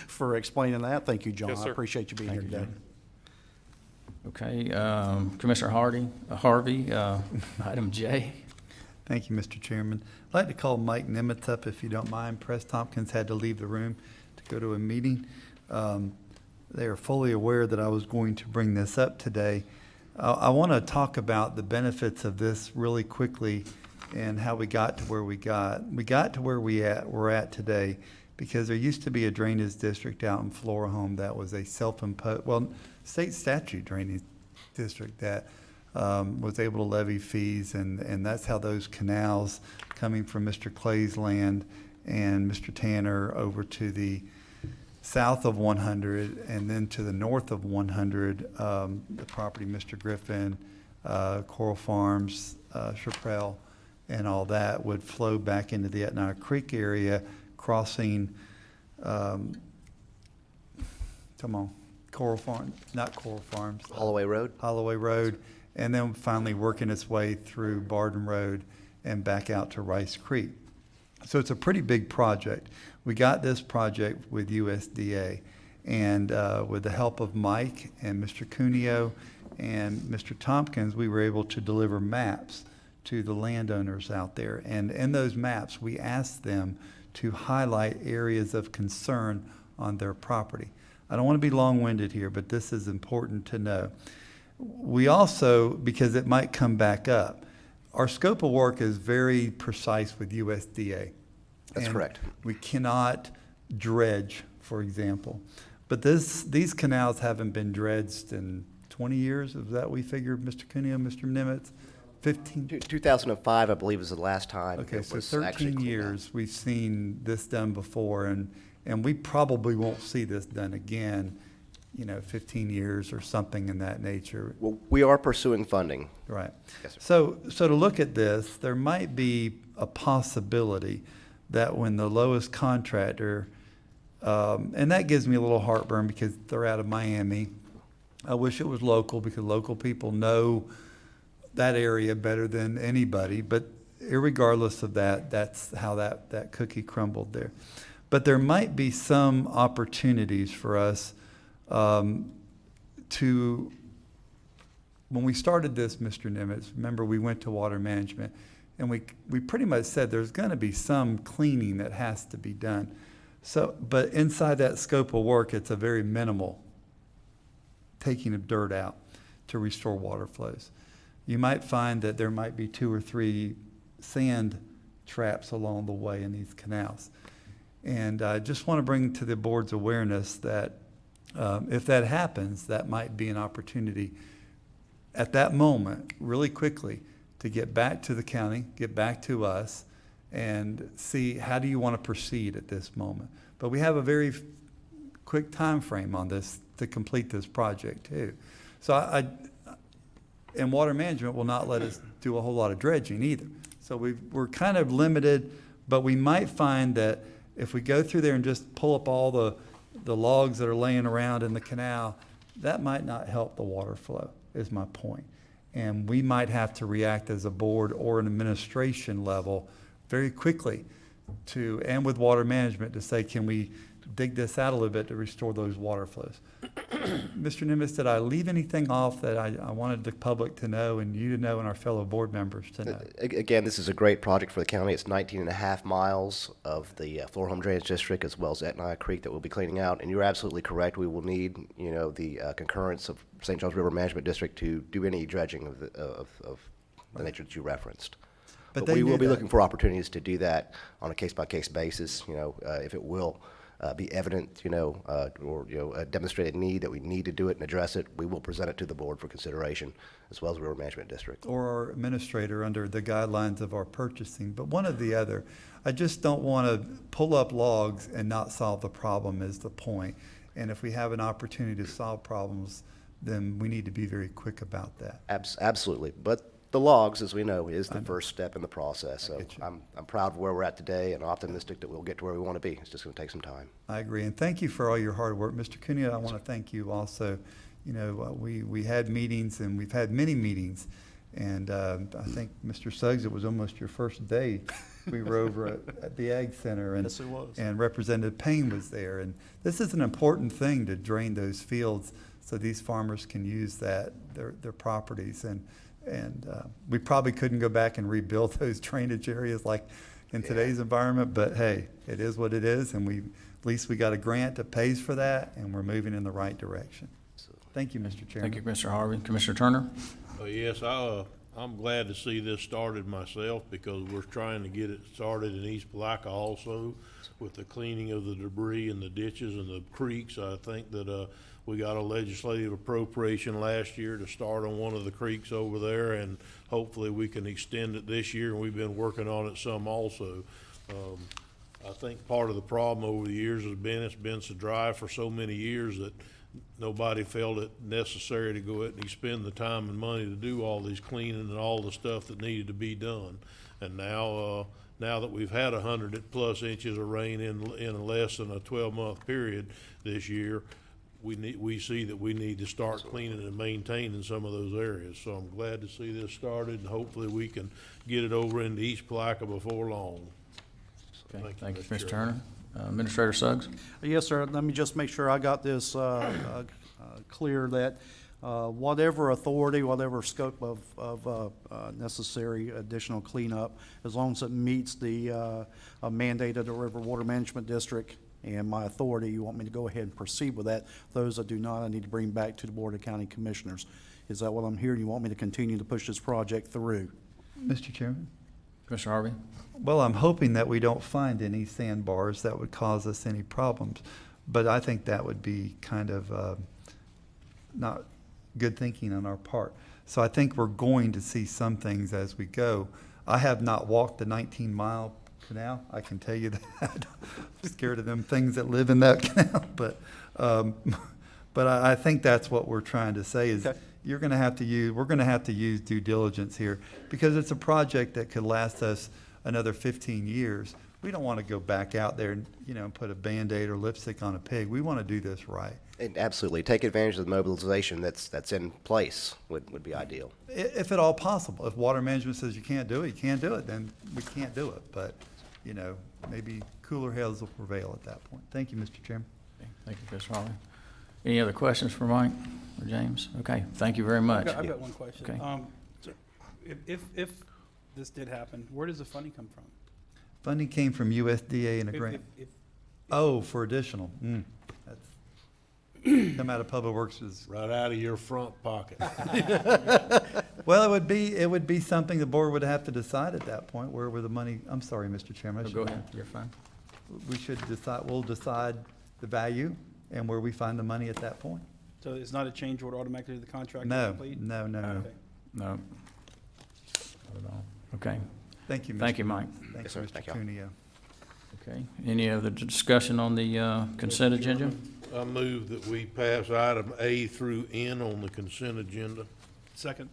for explaining that. Thank you, John. Yes, I sir. appreciate you being here today. okay, Commissioner Harvey, item J. Thank you, Mr. Chairman. I'd like to call Mike Nimitz up, if you don't mind. Press Tompkins had to leave the room to go to a meeting. They are fully aware that I was going to bring this up today. I want to talk about the benefits of this really quickly and how we got to where we got. We got to where we're at today because there used to be a drainage district out in Florahome that was a self-imposed, state statute drainage district that was able to levy fees, and that's how those canals coming from Mr. Clay's land and Mr. Tanner over to the south of 100 and then to the north of 100, the property Mr. Griffin, Coral Farms, Chaparral, and all that would flow back into the Etna Creek area, crossing, Coral Farm, not Coral Farms. Holloway Road? Holloway Road, and then finally working its way through Barden Road and back out to Rice Creek. So it's a pretty big project. We got this project with USDA, and with the help of Mike and Mr. Cuneo and Mr. Tompkins, we were able to deliver maps to the landowners out there. And in those maps, we asked them to highlight areas of concern on their property. I don't want to be long-winded here, but this is important to know. We also, because it might come back up, our scope of work is very precise with USDA. That's And correct. we cannot dredge, for example. But these canals haven't been dredged in 20 years, is that we figured, Mr. Cuneo, Mr. Nimitz? 15? 2005, I believe, is the last time Okay, it so was actually 13 cleaned up. years, we've seen this done before, and we probably won't see this done again, 15 years or something in that nature. Well, we are pursuing funding. Right. Yes, sir. So to look at this, there might be a possibility that when the lowest contractor, and that gives me a little heartburn because they're out of Miami. I wish it was local because local people know that area better than anybody, but irregardless of that, that's how that cookie crumbled there. But there might be some opportunities for us to, when we started this, Mr. Nimitz, remember we went to water management and we pretty much said there's going to be some cleaning that has to be done. So, but inside that scope of work, it's a very minimal taking of dirt out to restore water flows. You might find that there might be 2 or 3 sand traps along the way in these canals. And I just want to bring to the board's awareness that if that happens, that might be an opportunity at that moment, really quickly, to get back to the county, get back to us, and see how do you want to proceed at this moment. But we have a very quick time frame on this to complete this project too. So and water management will not let us do a whole lot of dredging either. So we're kind of limited, but we might find that if we go through there and just pull up all the logs that are laying around in the canal, that might not help the water flow, is my point. And we might have to react as a board or an administration level very quickly to, and with water management, to say, can we dig this out a little bit to restore those water flows? Mr. Nimitz, did I leave anything off that I wanted the public to know and you to know and our fellow board members to know? Again, this is a great project for the county. It's 19.5 miles of the Florida Home Drainage District as well as Etna Creek that we'll be cleaning out. And you're absolutely correct. We will need, the concurrence of St. Charles River Management District to do any dredging of the nature that you referenced. But we will be looking for opportunities to do that on a case-by-case basis, if it will be evident, or a demonstrated need that we need to do it and address it, we will present it to the board for consideration, as well as the River Management District. Or our administrator under the guidelines of our purchasing, but one or the other. I just don't want to pull up logs and not solve the problem is the point. And if we have an opportunity to solve problems, then we need to be very quick about that. Absolutely. But the logs, as we know, is the first step in the process. So I'm proud of where we're at today and optimistic that we'll get to where we want to be. It's just going to take some time. I agree, and thank you for all your hard work. Mr. Cuneo, I want to thank you also. We had meetings, and we've had many meetings, and I think, Mr. Suggs, it was almost your first day. We were over at the Ag Center, and, Yes, it was. and Representative Payne was there. And this is an important thing to drain those fields so these farmers can use their properties. And we probably couldn't go back and rebuild those drainage areas like in today's environment, but hey, it is what it is, and at least we got a grant that pays for that, and we're moving in the right direction. Thank you, Mr. Chairman. Thank you, Mr. Harvey. Commissioner Turner? Yes, I'm glad to see this started myself because we're trying to get it started in East Palaca also with the cleaning of the debris in the ditches and the creeks. I think that we got a legislative appropriation last year to start on one of the creeks over there, and hopefully we can extend it this year, and we've been working on it some also. I think part of the problem over the years has been it's been so dry for so many years that nobody felt it necessary to go out and spend the time and money to do all these cleaning and all the stuff that needed to be done. And now that we've had 100+ inches of rain in less than a 12-month period this year, we see that we need to start cleaning and maintaining some of those areas. So I'm glad to see this started, and hopefully we can get it over into East Palaca before long. So Okay, thank you, Mr. Turner. Administrator Suggs? Yes, sir. Let me just make sure I got this clear that whatever authority, whatever scope of necessary additional cleanup, as long as it meets the mandate of the River Water Management District and my authority, you want me to go ahead and proceed with that. Those that do not, I need to bring back to the Board of County Commissioners. Is that what I'm hearing? You want me to continue to push this project through? Mr. Chairman? Commissioner Harvey? Well, I'm hoping that we don't find any sandbars that would cause us any problems, but I think that would be kind of not good thinking on our part. So I think we're going to see some things as we go. I have not walked the 19-mile canal, I can tell you that. I'm scared of them things that live in that canal, but I think that's what we're trying to say is we're going to have to use due diligence here because it's a project that could last us another 15 years. We don't want to go back out there and, put a Band-Aid or lipstick on a pig. We want to do this right. And absolutely, take advantage of the mobilization that's in place would be ideal. If at all possible. If water management says you can't do it, then we can't do it. But, maybe cooler heads will prevail at that point. Thank you, Mr. Chairman. Okay, thank you, Commissioner Harvey. Any other questions for Mike or James? Okay, thank you very much. I've got one question. Okay. If this did happen, where does the funding come from? Funding came from USDA and a grant. For additional. That's come out of Public Works is Right out of your front pocket. well, it would be something the board would have to decide at that point. Where the money? I'm sorry, Mr. Chairman. Go ahead. You're fine. We should decide. We'll decide the value and where we find the money at that point. So it's not a change order automatically to the contract? No, complete? no. Okay. No. Not at all. Okay. Thank you, Mr. Thank you, Mike. Thank Yes, you, sir. Mr. Thank you. Cuneo. Okay. Any other discussion on the consent agenda? I move that we pass item A through N on the consent agenda. Second.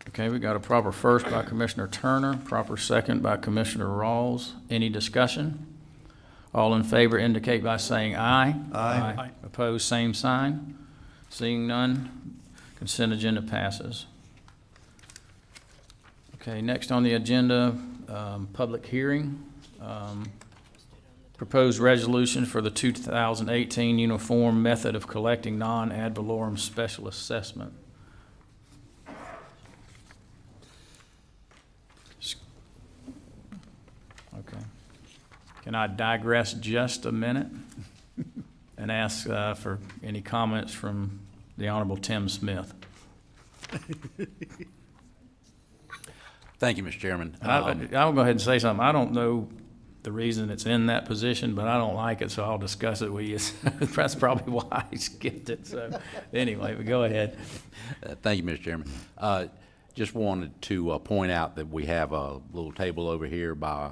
Okay, we got a proper first by Commissioner Turner, proper second by Commissioner Rawls. Any discussion? All in favor indicate by saying aye. Aye. Aye. Opposed, same sign. Seeing none, consent agenda passes. Okay, next on the agenda, public hearing. Proposed resolution for the 2018 uniform method of collecting non-ad valorem special assessment. Okay. Can I digress just a minute and ask for any comments from the Honorable Tim Smith? Thank you, Mr. Chairman. I'll go ahead and say something. I don't know the reason it's in that position, but I don't like it, so I'll discuss it with you. That's probably why I skipped it. So anyway, but go ahead. Thank you, Mr. Chairman. Just wanted to point out that we have a little table over here by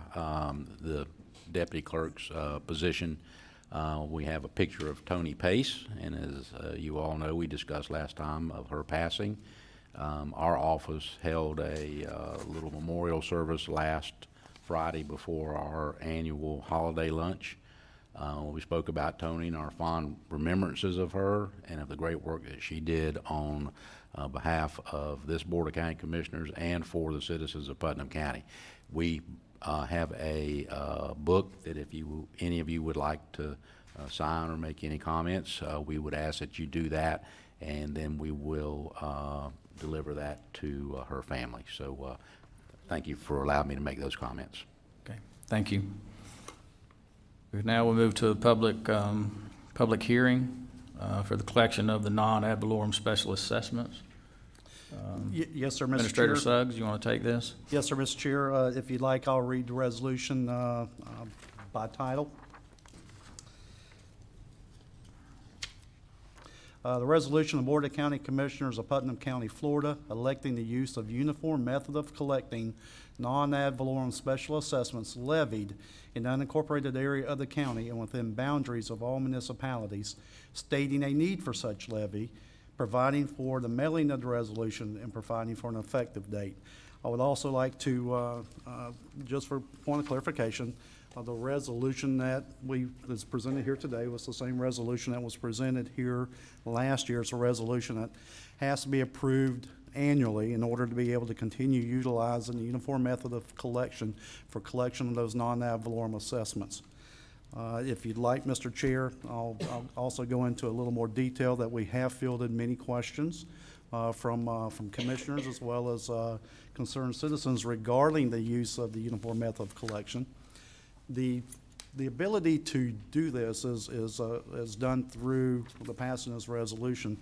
the deputy clerk's position. We have a picture of Tony Pace, and as you all know, we discussed last time of her passing. Our office held a little memorial service last Friday before our annual holiday lunch. We spoke about Tony and our fond remembrances of her and of the great work that she did on behalf of this Board of County Commissioners and for the citizens of Putnam County. We have a book that if any of you would like to sign or make any comments, we would ask that you do that, and then we will deliver that to her family. So thank you for allowing me to make those comments. Okay, thank you. Now we'll move to the public hearing for the collection of the non-ad valorem special assessments. Yes, sir, Mr. Administrator Chair. Suggs, you want to take this? Yes, sir, Mr. Chair. If you'd like, I'll read the resolution by title. The resolution of the Board of County Commissioners of Putnam County, Florida, electing the use of uniform method of collecting non-ad valorem special assessments levied in the unincorporated area of the county and within boundaries of all municipalities, stating a need for such levy, providing for the mailing of the resolution, and providing for an effective date. I would also like to, just for point of clarification, the resolution that was presented here today was the same resolution that was presented here last year. It's a resolution that has to be approved annually in order to be able to continue utilizing the uniform method of collection for collection of those non-ad valorem assessments. If you'd like, Mr. Chair, I'll also go into a little more detail that we have fielded many questions from commissioners as well as concerned citizens regarding the use of the uniform method of collection. The The ability to do this is done through the passing of this resolution.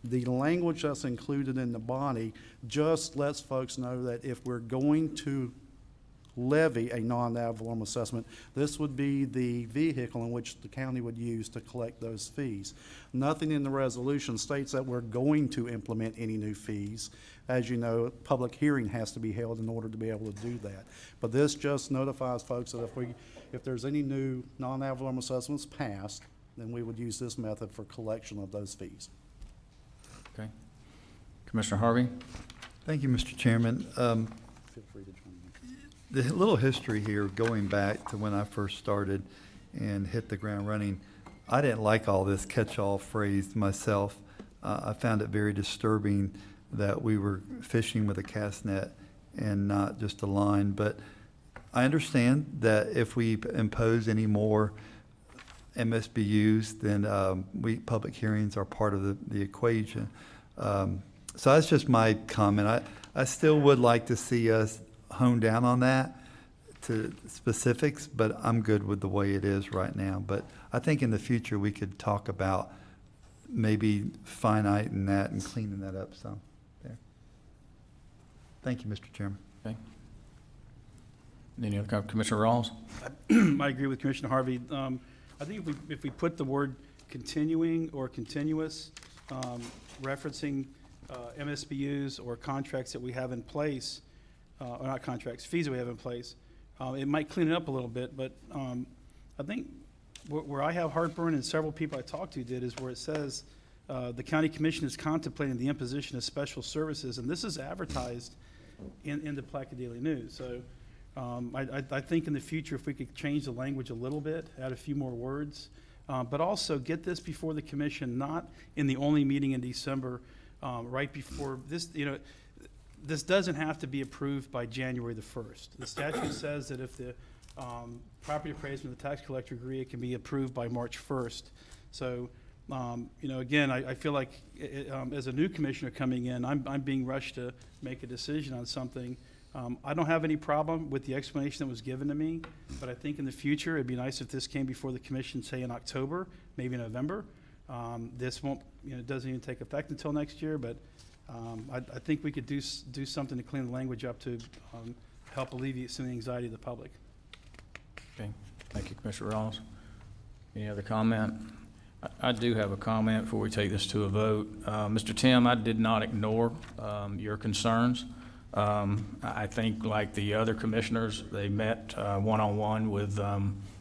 The language that's included in the body just lets folks know that if we're going to levy a non-ad valorem assessment, this would be the vehicle in which the county would use to collect those fees. Nothing in the resolution states that we're going to implement any new fees. As you know, public hearing has to be held in order to be able to do that. But this just notifies folks that if there's any new non-ad valorem assessments passed, then we would use this method for collection of those fees. Okay. Commissioner Harvey? Thank you, Mr. Chairman. Feel free to join me. The little history here, going back to when I first started and hit the ground running, I didn't like all this catch-all phrase myself. I found it very disturbing that we were fishing with a cast net and not just a line. But I understand that if we impose any more MSBU's, then public hearings are part of the equation. So that's just my comment. I still would like to see us hone down on that to specifics, but I'm good with the way it is right now. But I think in the future we could talk about maybe finiting that and cleaning that up some there. Thank you, Mr. Chairman. Okay. Any other Commissioner Rawls? I agree with Commissioner Harvey. I think if we put the word continuing or continuous, referencing MSBU's or contracts that we have in place, or not contracts, fees that we have in place, it might clean it up a little bit. But I think where I have heartburn, and several people I talked to did, is where it says the county commission is contemplating the imposition of special services, and this is advertised in the Plaquemine Daily News. So I think in the future, if we could change the language a little bit, add a few more words, but also get this before the commission, not in the only meeting in December, right before this. This doesn't have to be approved by January the 1st. The statute says that if the property appraiser and the tax collector agree, it can be approved by March 1st. So, again, I feel like as a new commissioner coming in, I'm being rushed to make a decision on something. I don't have any problem with the explanation that was given to me, but I think in the future, it'd be nice if this came before the commission, say in October, maybe November. This won't, it doesn't even take effect until next year, but I think we could do something to clean the language up to help alleviate some of the anxiety of the public. Okay. Thank you, Commissioner Rawls. Any other comment? I do have a comment before we take this to a vote. Mr. Tim, I did not ignore your concerns. I think like the other commissioners, they met one-on-one with, I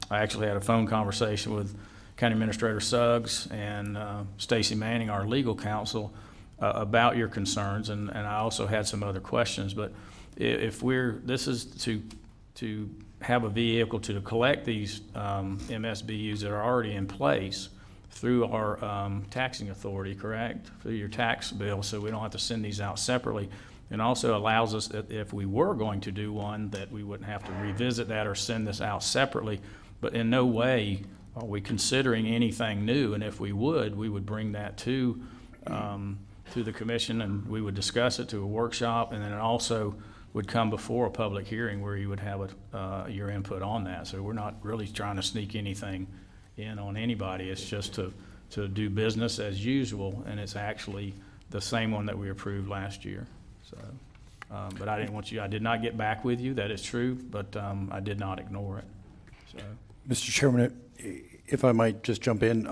actually had a phone conversation with County Administrator Suggs and Stacy Manning, our legal counsel, about your concerns, and I also had some other questions. But if this is to have a vehicle to collect these MSBU's that are already in place through our taxing authority, correct? Through your tax bill, so we don't have to send these out separately. And also allows us, if we were going to do one, that we wouldn't have to revisit that or send this out separately. But in no way are we considering anything new, and if we would bring that to the commission, and we would discuss it to a workshop, and then it also would come before a public hearing where you would have your input on that. So we're not really trying to sneak anything in on anybody. It's just to do business as usual, and it's actually the same one that we approved last year. So, but I did not get back with you, that is true, but I did not ignore it. So. Mr. Chairman, if I might just jump in,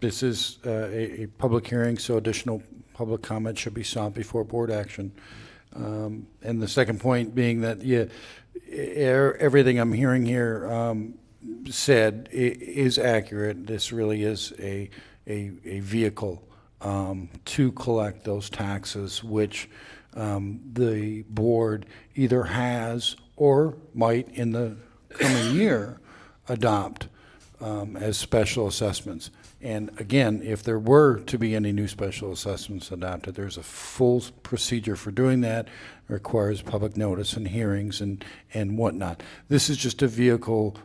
this is a public hearing, so additional public comment should be sought before board action. And the second point being that, everything I'm hearing here said is accurate. This really is a vehicle to collect those taxes, which the board either has or might in the coming year adopt as special assessments. And again, if there were to be any new special assessments adopted, there's a full procedure for doing that. It requires public notice and hearings and whatnot. This is just a vehicle,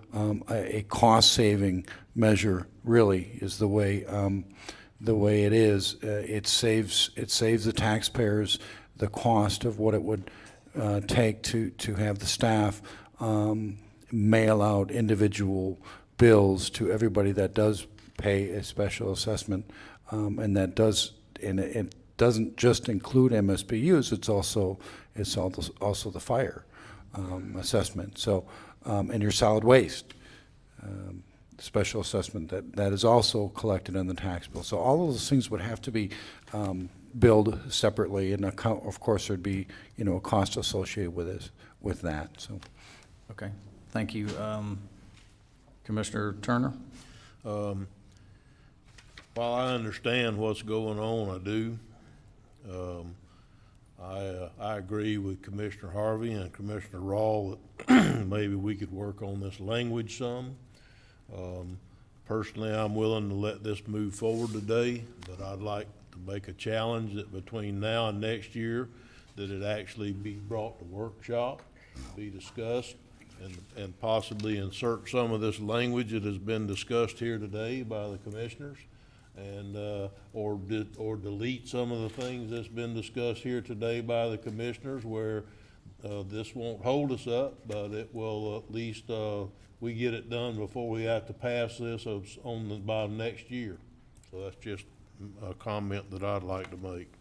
a cost-saving measure, really, is the way it is. It saves the taxpayers the cost of what it would take to have the staff mail out individual bills to everybody that does pay a special assessment, and that does, and it doesn't just include MSBU's, it's also the fire assessment. So, and your solid waste special assessment that is also collected on the tax bill. So all of those things would have to be billed separately, and of course there'd be a cost associated with that. So, Okay, thank you. Commissioner Turner? While I understand what's going on, I do. I agree with Commissioner Harvey and Commissioner Rawl that maybe we could work on this language some. Personally, I'm willing to let this move forward today, but I'd like to make a challenge that between now and next year, that it actually be brought to workshop, be discussed, and possibly insert some of this language that has been discussed here today by the commissioners, and or delete some of the things that's been discussed here today by the commissioners, where this won't hold us up, but it will at least we get it done before we have to pass this by next year. So that's just a comment that I'd like to make.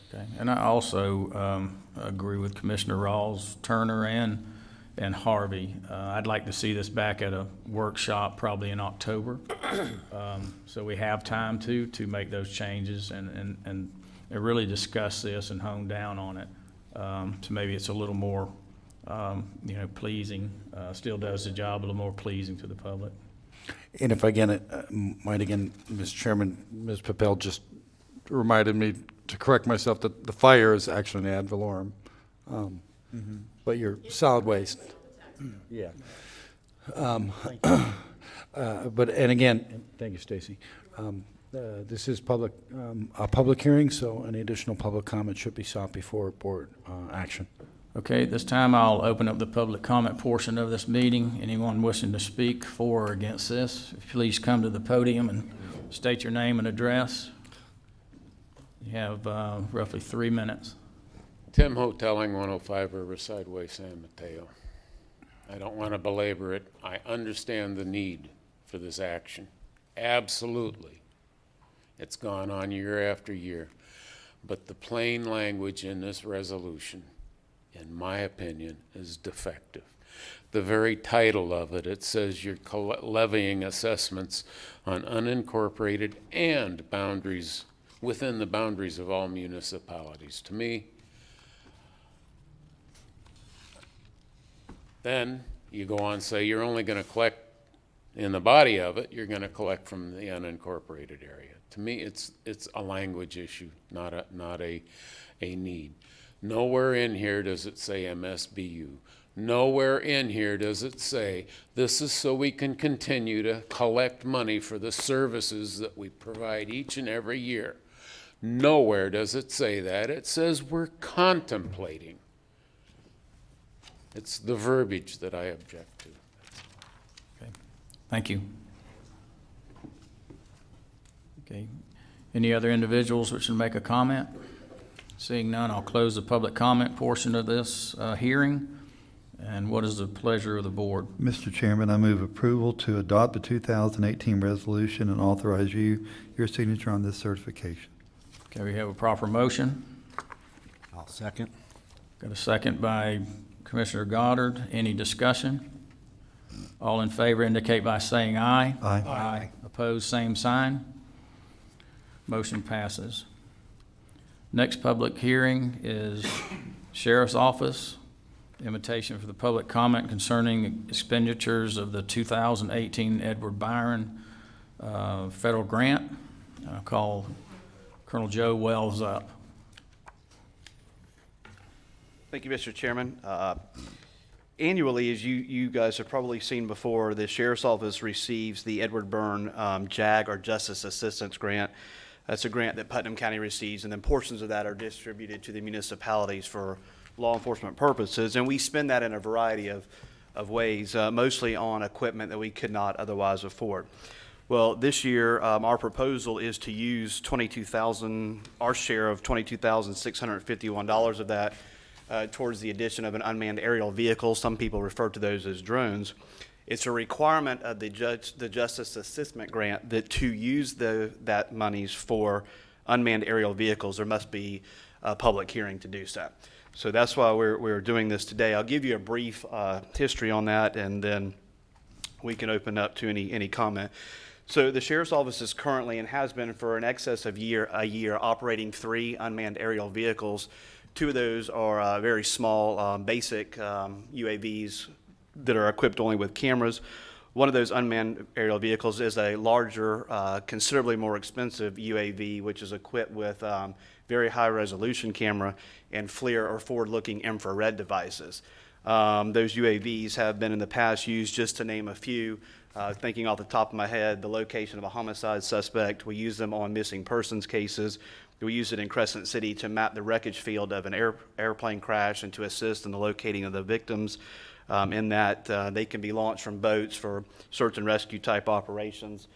Okay, and I also agree with Commissioner Rawls, Turner, and Harvey. I'd like to see this back at a workshop probably in October, so we have time to make those changes and really discuss this and hone down on it. So maybe it's a little more pleasing, still does the job a little more pleasing to the public. and if I might again, Mr. Chairman, Ms. Papel just reminded me to correct myself that the fire is actually an ad valorem, but your solid waste, yeah. But, and again, thank you, Stacy. This is a public hearing, so any additional public comment should be sought before board action. Okay, at this time, I'll open up the public comment portion of this meeting. Anyone wishing to speak for or against this, please come to the podium and state your name and address. You have roughly 3 minutes. Tim Hoteling, 105 Riverside Way, San Mateo. I don't want to belabor it. I understand the need for this action. Absolutely. It's gone on year after year. But the plain language in this resolution, in my opinion, is defective. The very title of it, it says you're levying assessments on unincorporated and boundaries, within the boundaries of all municipalities. To me, then you go on and say you're only going to collect, in the body of it, you're going to collect from the unincorporated area. To me, it's a language issue, not a need. Nowhere in here does it say MSBU. Nowhere in here does it say this is so we can continue to collect money for the services that we provide each and every year. Nowhere does it say that. It says we're contemplating. It's the verbiage that I object to. Okay, thank you. Okay, any other individuals which will make a comment? Seeing none, I'll close the public comment portion of this hearing. And what is the pleasure of the board? Mr. Chairman, I move approval to adopt the 2018 resolution and authorize your signature on this certification. Okay, we have a proper motion. I'll second. Got a second by Commissioner Goddard. Any discussion? All in favor indicate by saying aye. Aye. Aye. Opposed, same sign. Motion passes. Next public hearing is Sheriff's Office. Invitation for the public comment concerning expenditures of the 2018 Edward Byron federal grant. I'll call Colonel Joe Wells up. Thank you, Mr. Chairman. Annually, as you guys have probably seen before, the Sheriff's Office receives the Edward Byrne JAG, or Justice Assistance Grant. That's a grant that Putnam County receives, and then portions of that are distributed to the municipalities for law enforcement purposes. And we spend that in a variety of ways, mostly on equipment that we could not otherwise afford. Well, this year, our proposal is to use our share of $22,651 of that towards the addition of an unmanned aerial vehicle. Some people refer to those as drones. It's a requirement of the Justice Assistance Grant that to use that monies for unmanned aerial vehicles, there must be a public hearing to do so. So that's why we're doing this today. I'll give you a brief history on that, and then we can open up to any comment. So the Sheriff's Office is currently, and has been for an excess of a year, operating 3 unmanned aerial vehicles. 2 of those are very small, basic UAVs that are equipped only with cameras. One of those unmanned aerial vehicles is a larger, considerably more expensive UAV, which is equipped with very high resolution camera and FLIR, or forward-looking infrared devices. Those UAVs have been in the past used, just to name a few, thinking off the top of my head, the location of a homicide suspect. We use them on missing persons cases. We use it in Crescent City to map the wreckage field of an airplane crash and to assist in the locating of the victims. In that they can be launched from boats for search and rescue type operations,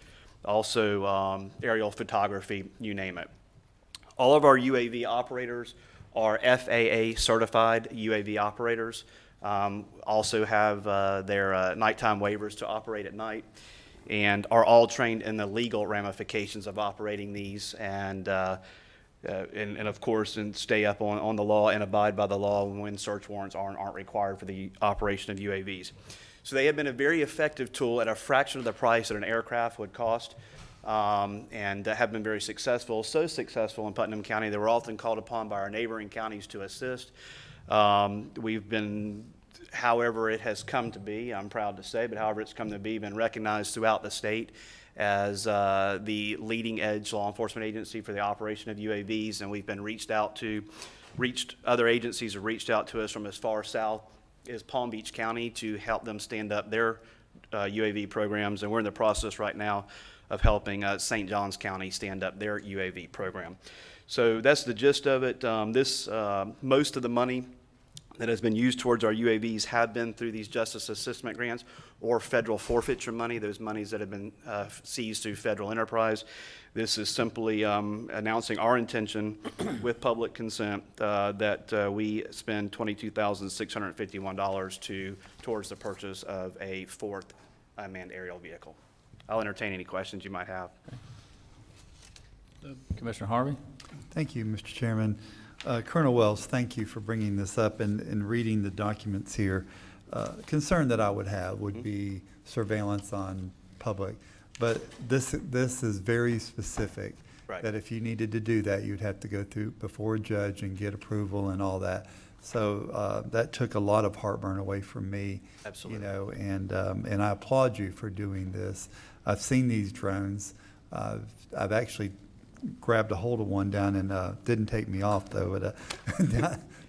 also aerial photography, you name it. All of our UAV operators are FAA certified UAV operators, also have their nighttime waivers to operate at night, and are all trained in the legal ramifications of operating these, and of course, and stay up on the law and abide by the law when search warrants aren't required for the operation of UAVs. So they have been a very effective tool at a fraction of the price that an aircraft would cost, and have been very successful. So successful in Putnam County that we're often called upon by our neighboring counties to assist. We've been, however it has come to be, I'm proud to say, but however it's come to be, been recognized throughout the state as the leading edge law enforcement agency for the operation of UAVs, and we've been other agencies have reached out to us from as far south as Palm Beach County to help them stand up their UAV programs, and we're in the process right now of helping St. Johns County stand up their UAV program. So that's the gist of it. Most of the money that has been used towards our UAVs have been through these Justice Assistance Grants or federal forfeiture money, those monies that have been seized through federal enterprise. This is simply announcing our intention with public consent that we spend $22,651 towards the purchase of a 4th unmanned aerial vehicle. I'll entertain any questions you might have. Commissioner Harvey? Thank you, Mr. Chairman. Colonel Wells, thank you for bringing this up and reading the documents here. Concern that I would have would be surveillance on public, but this is very specific. Right. That if you needed to do that, you'd have to go through before a judge and get approval and all that. So that took a lot of heartburn away from me. Absolutely. You know, and I applaud you for doing this. I've seen these drones. I've actually grabbed a hold of one down in, didn't take me off though, but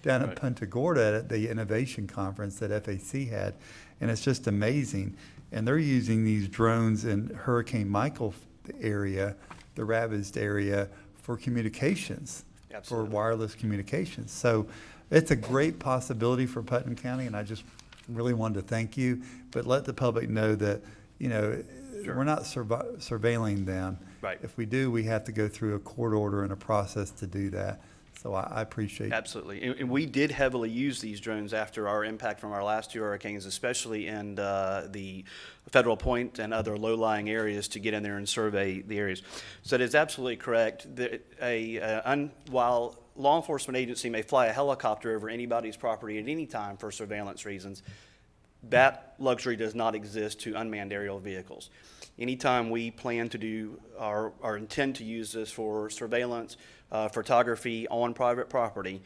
down at Punta Gorda at the Innovation Conference that FAC had, and it's just amazing. And they're using these drones in Hurricane Michael area, the ravaged area, for communications, Absolutely. for wireless communications. So it's a great possibility for Putnam County, and I just really wanted to thank you, but let the public know that, you know, Sure. we're not surveilling them. Right. If we do, we have to go through a court order and a process to do that. So I appreciate. Absolutely. And we did heavily use these drones after our impact from our last 2 hurricanes, especially in the Federal Point and other low-lying areas, to get in there and survey the areas. So it is absolutely correct that while law enforcement agency may fly a helicopter over anybody's property at any time for surveillance reasons, that luxury does not exist to unmanned aerial vehicles. Anytime we plan to do or intend to use this for surveillance, photography on private property,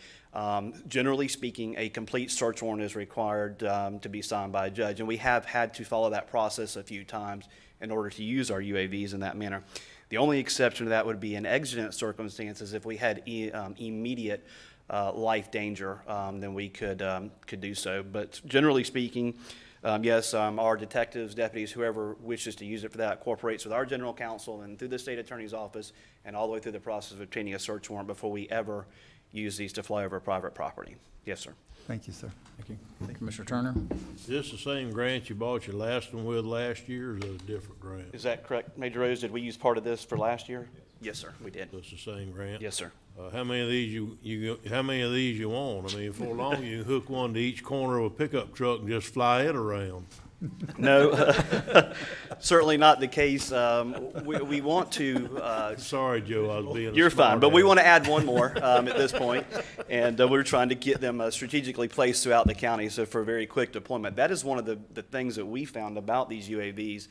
generally speaking, a complete search warrant is required to be signed by a judge. And we have had to follow that process a few times in order to use our UAVs in that manner. The only exception to that would be in exigent circumstances. If we had immediate life danger, then we could do so. But generally speaking, yes, our detectives, deputies, whoever wishes to use it for that, cooperates with our general counsel and through the state attorney's office and all the way through the process of obtaining a search warrant before we ever use these to fly over private property. Yes, sir. Thank you, sir. Thank you. Commissioner Turner? Is this the same grant you bought your last one with last year, or is it a different grant? Is that correct, Major Rose? Did we use part of this for last year? Yes, sir, we did. That's the same grant? Yes, sir. How many of these how many of these you want? I mean, before long, you can hook one to each corner of a pickup truck and just fly it around. No, certainly not the case. We want to. Sorry, Joe, I was being. You're fine, but we want to add one more at this point, and we're trying to get them strategically placed throughout the county, so for very quick deployment. That is one of the things that we found about these UAVs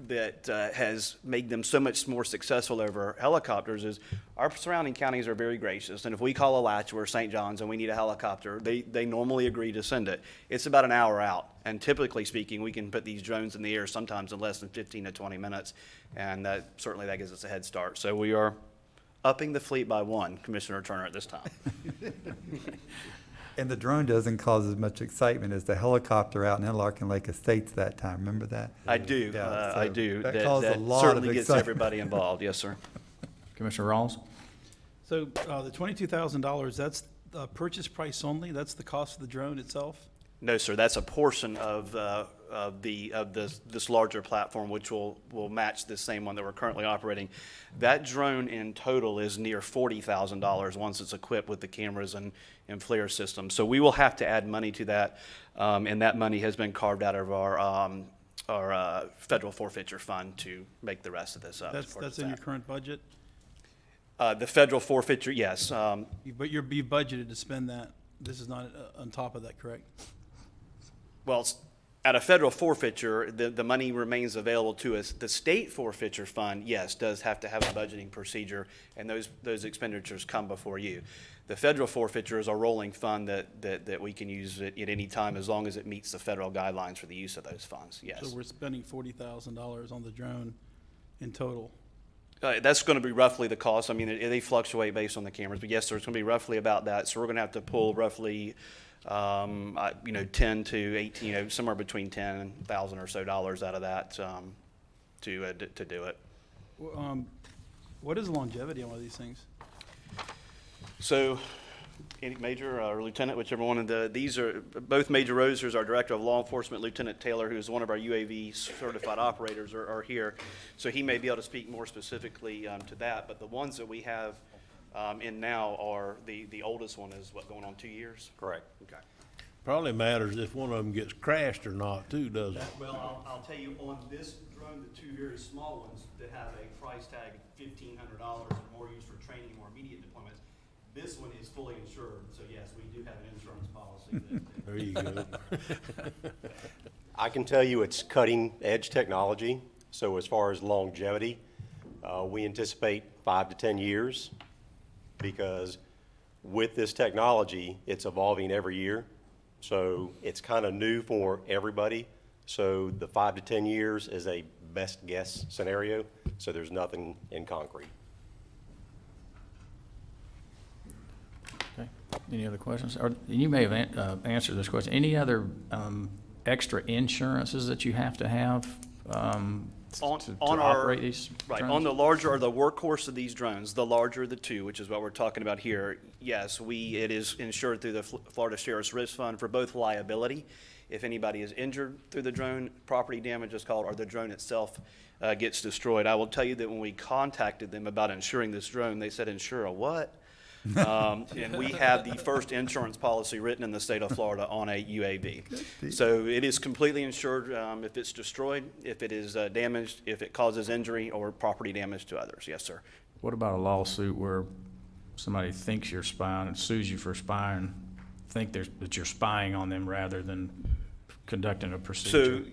that has made them so much more successful over helicopters is our surrounding counties are very gracious, and if we call Alachua or St. John's and we need a helicopter, they normally agree to send it. It's about an hour out, and typically speaking, we can put these drones in the air sometimes in less than 15 to 20 minutes, and certainly that gives us a head start. So we are upping the fleet by one, Commissioner Turner, at this time. And the drone doesn't cause as much excitement as the helicopter out in Interlaken Lake Estates that time. Remember that? I do. Yeah, I so do. That caused a lot of certainly gets excitement. everybody involved. Yes, sir. Commissioner Rawls? So the $22,000, that's the purchase price only? That's the cost of the drone itself? No, sir. That's a portion of this larger platform, which will match the same one that we're currently operating. That drone in total is near $40,000 once it's equipped with the cameras and FLIR system. So we will have to add money to that, and that money has been carved out of our federal forfeiture fund to make the rest of this up. That's in your current budget? The federal forfeiture, yes. But you've budgeted to spend that. This is not on top of that, correct? Well, at a federal forfeiture, the money remains available to us. The state forfeiture fund, yes, does have to have a budgeting procedure, and those expenditures come before you. The federal forfeiture is a rolling fund that we can use at any time as long as it meets the federal guidelines for the use of those funds, yes. So we're spending $40,000 on the drone in total? That's going to be roughly the cost. I mean, they fluctuate based on the cameras, but yes, sir, it's going to be roughly about that. So we're going to have to pull roughly 10 to 18, somewhere between $10,000 or so dollars out of that to do it. What is the longevity on one of these things? So, any major or lieutenant, whichever one of these are both Major Rosers, our director of law enforcement, Lieutenant Taylor, who is one of our UAV certified operators, are here. So he may be able to speak more specifically to that. But the ones that we have in now are the oldest one is what, going on 2 years? Correct. Okay. Probably matters if one of them gets crashed or not, too, doesn't it? Well, I'll tell you, on this drone, the two very small ones that have a price tag of $1,500 and more used for training or immediate deployments, this one is fully insured. So yes, we do have an insurance policy. There you go. I can tell you it's cutting edge technology. So as far as longevity, we anticipate 5 to 10 years because with this technology, it's evolving every year. So it's kind of new for everybody. So the 5 to 10 years is a best guess scenario. So there's nothing in concrete. Okay. Any other questions? Or you may have answered this question. Any other extra insurances that you have to have to operate these drones? On the larger or the workhorse of these drones, the larger of the two, which is what we're talking about here, yes, it is insured through the Florida Sheriff's Risk Fund for both liability. If anybody is injured through the drone, property damage is called, or the drone itself gets destroyed. I will tell you that when we contacted them about insuring this drone, they said, insure a what? And we have the first insurance policy written in the state of Florida on a UAV. So it is completely insured if it's destroyed, if it is damaged, if it causes injury or property damage to others. Yes, sir. What about a lawsuit where somebody thinks you're spying and sues you for spying, think that you're spying on them rather than conducting a procedure?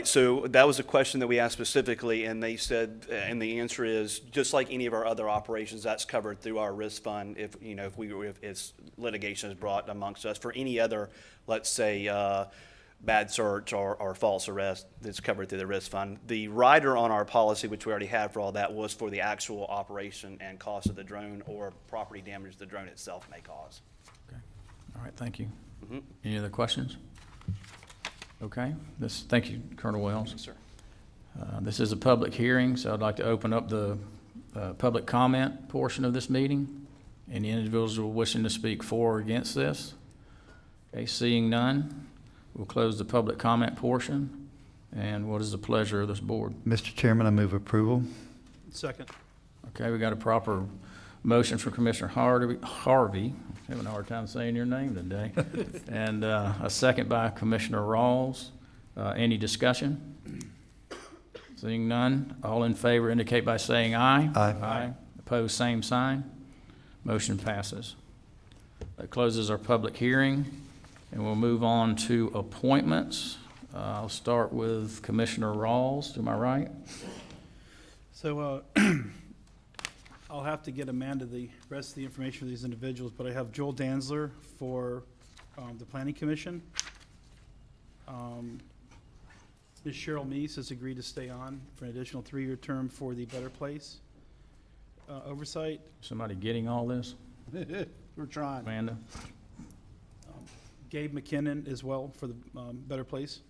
So that was a question that we asked specifically, and they said, and the answer is, just like any of our other operations, that's covered through our risk fund if litigation is brought amongst us. For any other, let's say, bad search or false arrest, that's covered through the risk fund. The rider on our policy, which we already had for all that, was for the actual operation and cost of the drone or property damage the drone itself may cause. Okay. All right, thank you. Any other questions? Okay, thank you, Colonel Wells. Yes, sir. This is a public hearing, so I'd like to open up the public comment portion of this meeting. Any individuals who are wishing to speak for or against this? Okay, seeing none, we'll close the public comment portion. And what is the pleasure of this board? Mr. Chairman, I move approval. Second. Okay, we got a proper motion from Commissioner Harvey, having a hard time saying your name today, and a second by Commissioner Rawls. Any discussion? Seeing none, all in favor indicate by saying aye. Aye. Opposed, same sign. Motion passes. That closes our public hearing, and we'll move on to appointments. I'll start with Commissioner Rawls, to my right. So I'll have to get Amanda the rest of the information for these individuals, but I have Joel Danzler for the Planning Commission. Ms. Cheryl Meese has agreed to stay on for an additional 3-year term for the Better Place Oversight. Somebody getting all this? We're trying. Amanda? Gabe McKinnon as well for the Better Place.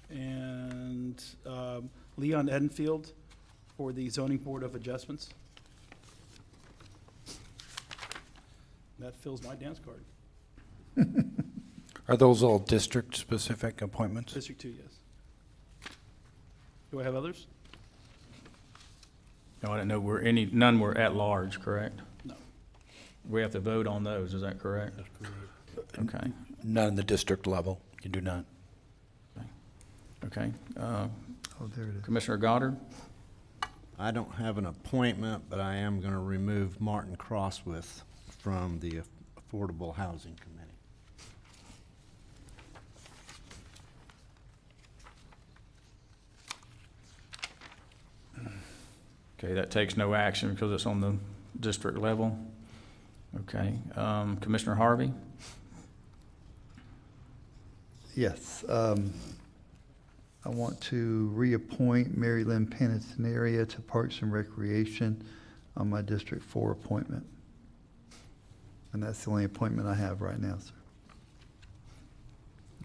And Leon Edenfield for the Zoning Board of Adjustments. That fills my dance card. Are those all district-specific appointments? District 2, yes. Do I have others? No, I didn't know none were at large, correct? No. We have to vote on those, is that correct? That's correct. Okay, None at the district level. You do not. okay. Oh, there it is. Commissioner Goddard? I don't have an appointment, but I am going to remove Martin Crosswith from the Affordable Housing Committee. Okay, that takes no action because it's on the district level. Okay, Commissioner Harvey? Yes. I want to reappoint Mary Lynn Panettiere to Parks and Recreation on my District 4 appointment. And that's the only appointment I have right now, sir.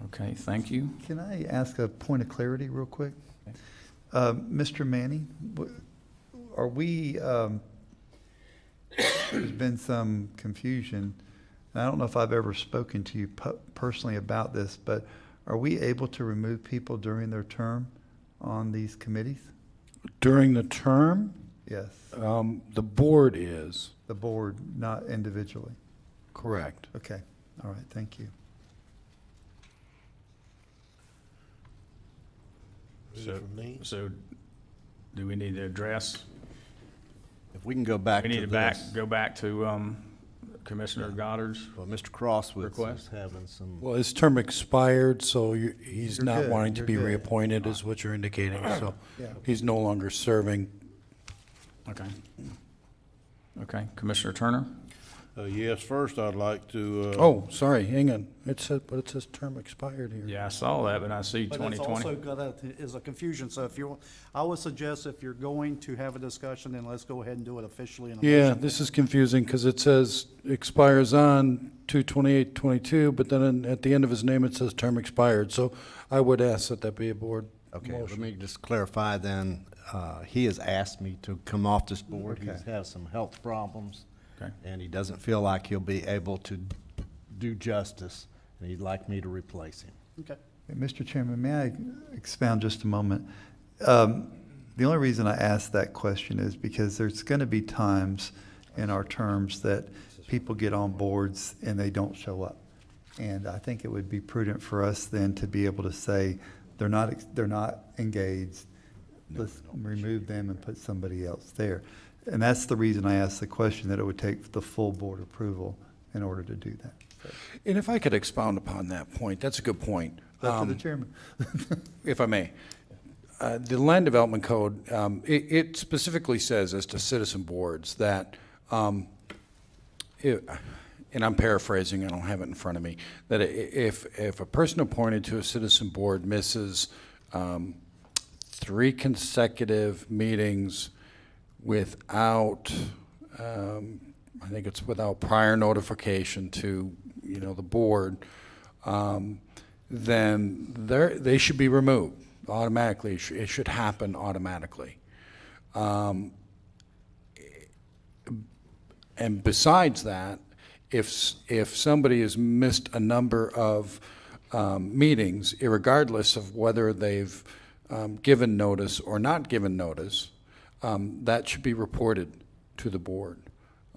Okay, thank you. Can I ask a point of clarity real quick? Mr. Manning, are we, there's been some confusion. I don't know if I've ever spoken to you personally about this, but are we able to remove people during their term on these committees? During the term, Yes, the board is. the board, not individually. Correct. Okay, all right, thank you. Is it from me? So do we need to address? If we can go back We to need to this. go back to Commissioner Goddard's. Well, Mr. Crosswith Request? is having some. Well, his term expired, so he's You're not good, wanting to you're be good. reappointed, is what you're indicating. So Yeah. he's no longer serving. Okay. Okay, Commissioner Turner? Yes, first I'd like to. Oh, sorry, hang on. It says term expired here. Yeah, I saw that, but I see But it's 2020. also got is a confusion, so if you're, I would suggest if you're going to have a discussion, then let's go ahead and do it officially in a Yeah, motion. this is confusing because it says expires on 2/28/22, but then at the end of his name, it says term expired. So I would ask that that be a board Okay, let motion. me just clarify then. He has asked me to come off this board. Okay. He's had some health problems. Okay. And he doesn't feel like he'll be able to do justice, and he'd like me to replace him. Okay. Hey, Mr. Chairman, may I expound just a moment? The only reason I ask that question is because there's going to be times in our terms that people get on boards and they don't show up. And I think it would be prudent for us then to be able to say, they're not engaged. Let's remove them and put somebody else there. And that's the reason I asked the question, that it would take the full board approval in order to do that. And if I could expound upon that point, that's a good point. Up to the chairman. If I may. The Land Development Code, it specifically says as to citizen boards that, and I'm paraphrasing, I don't have it in front of me, that if a person appointed to a citizen board misses 3 consecutive meetings without, I think it's without prior notification to, the board, then they should be removed automatically. It should happen automatically. And besides that, if somebody has missed a number of meetings, irregardless of whether they've given notice or not given notice, that should be reported to the board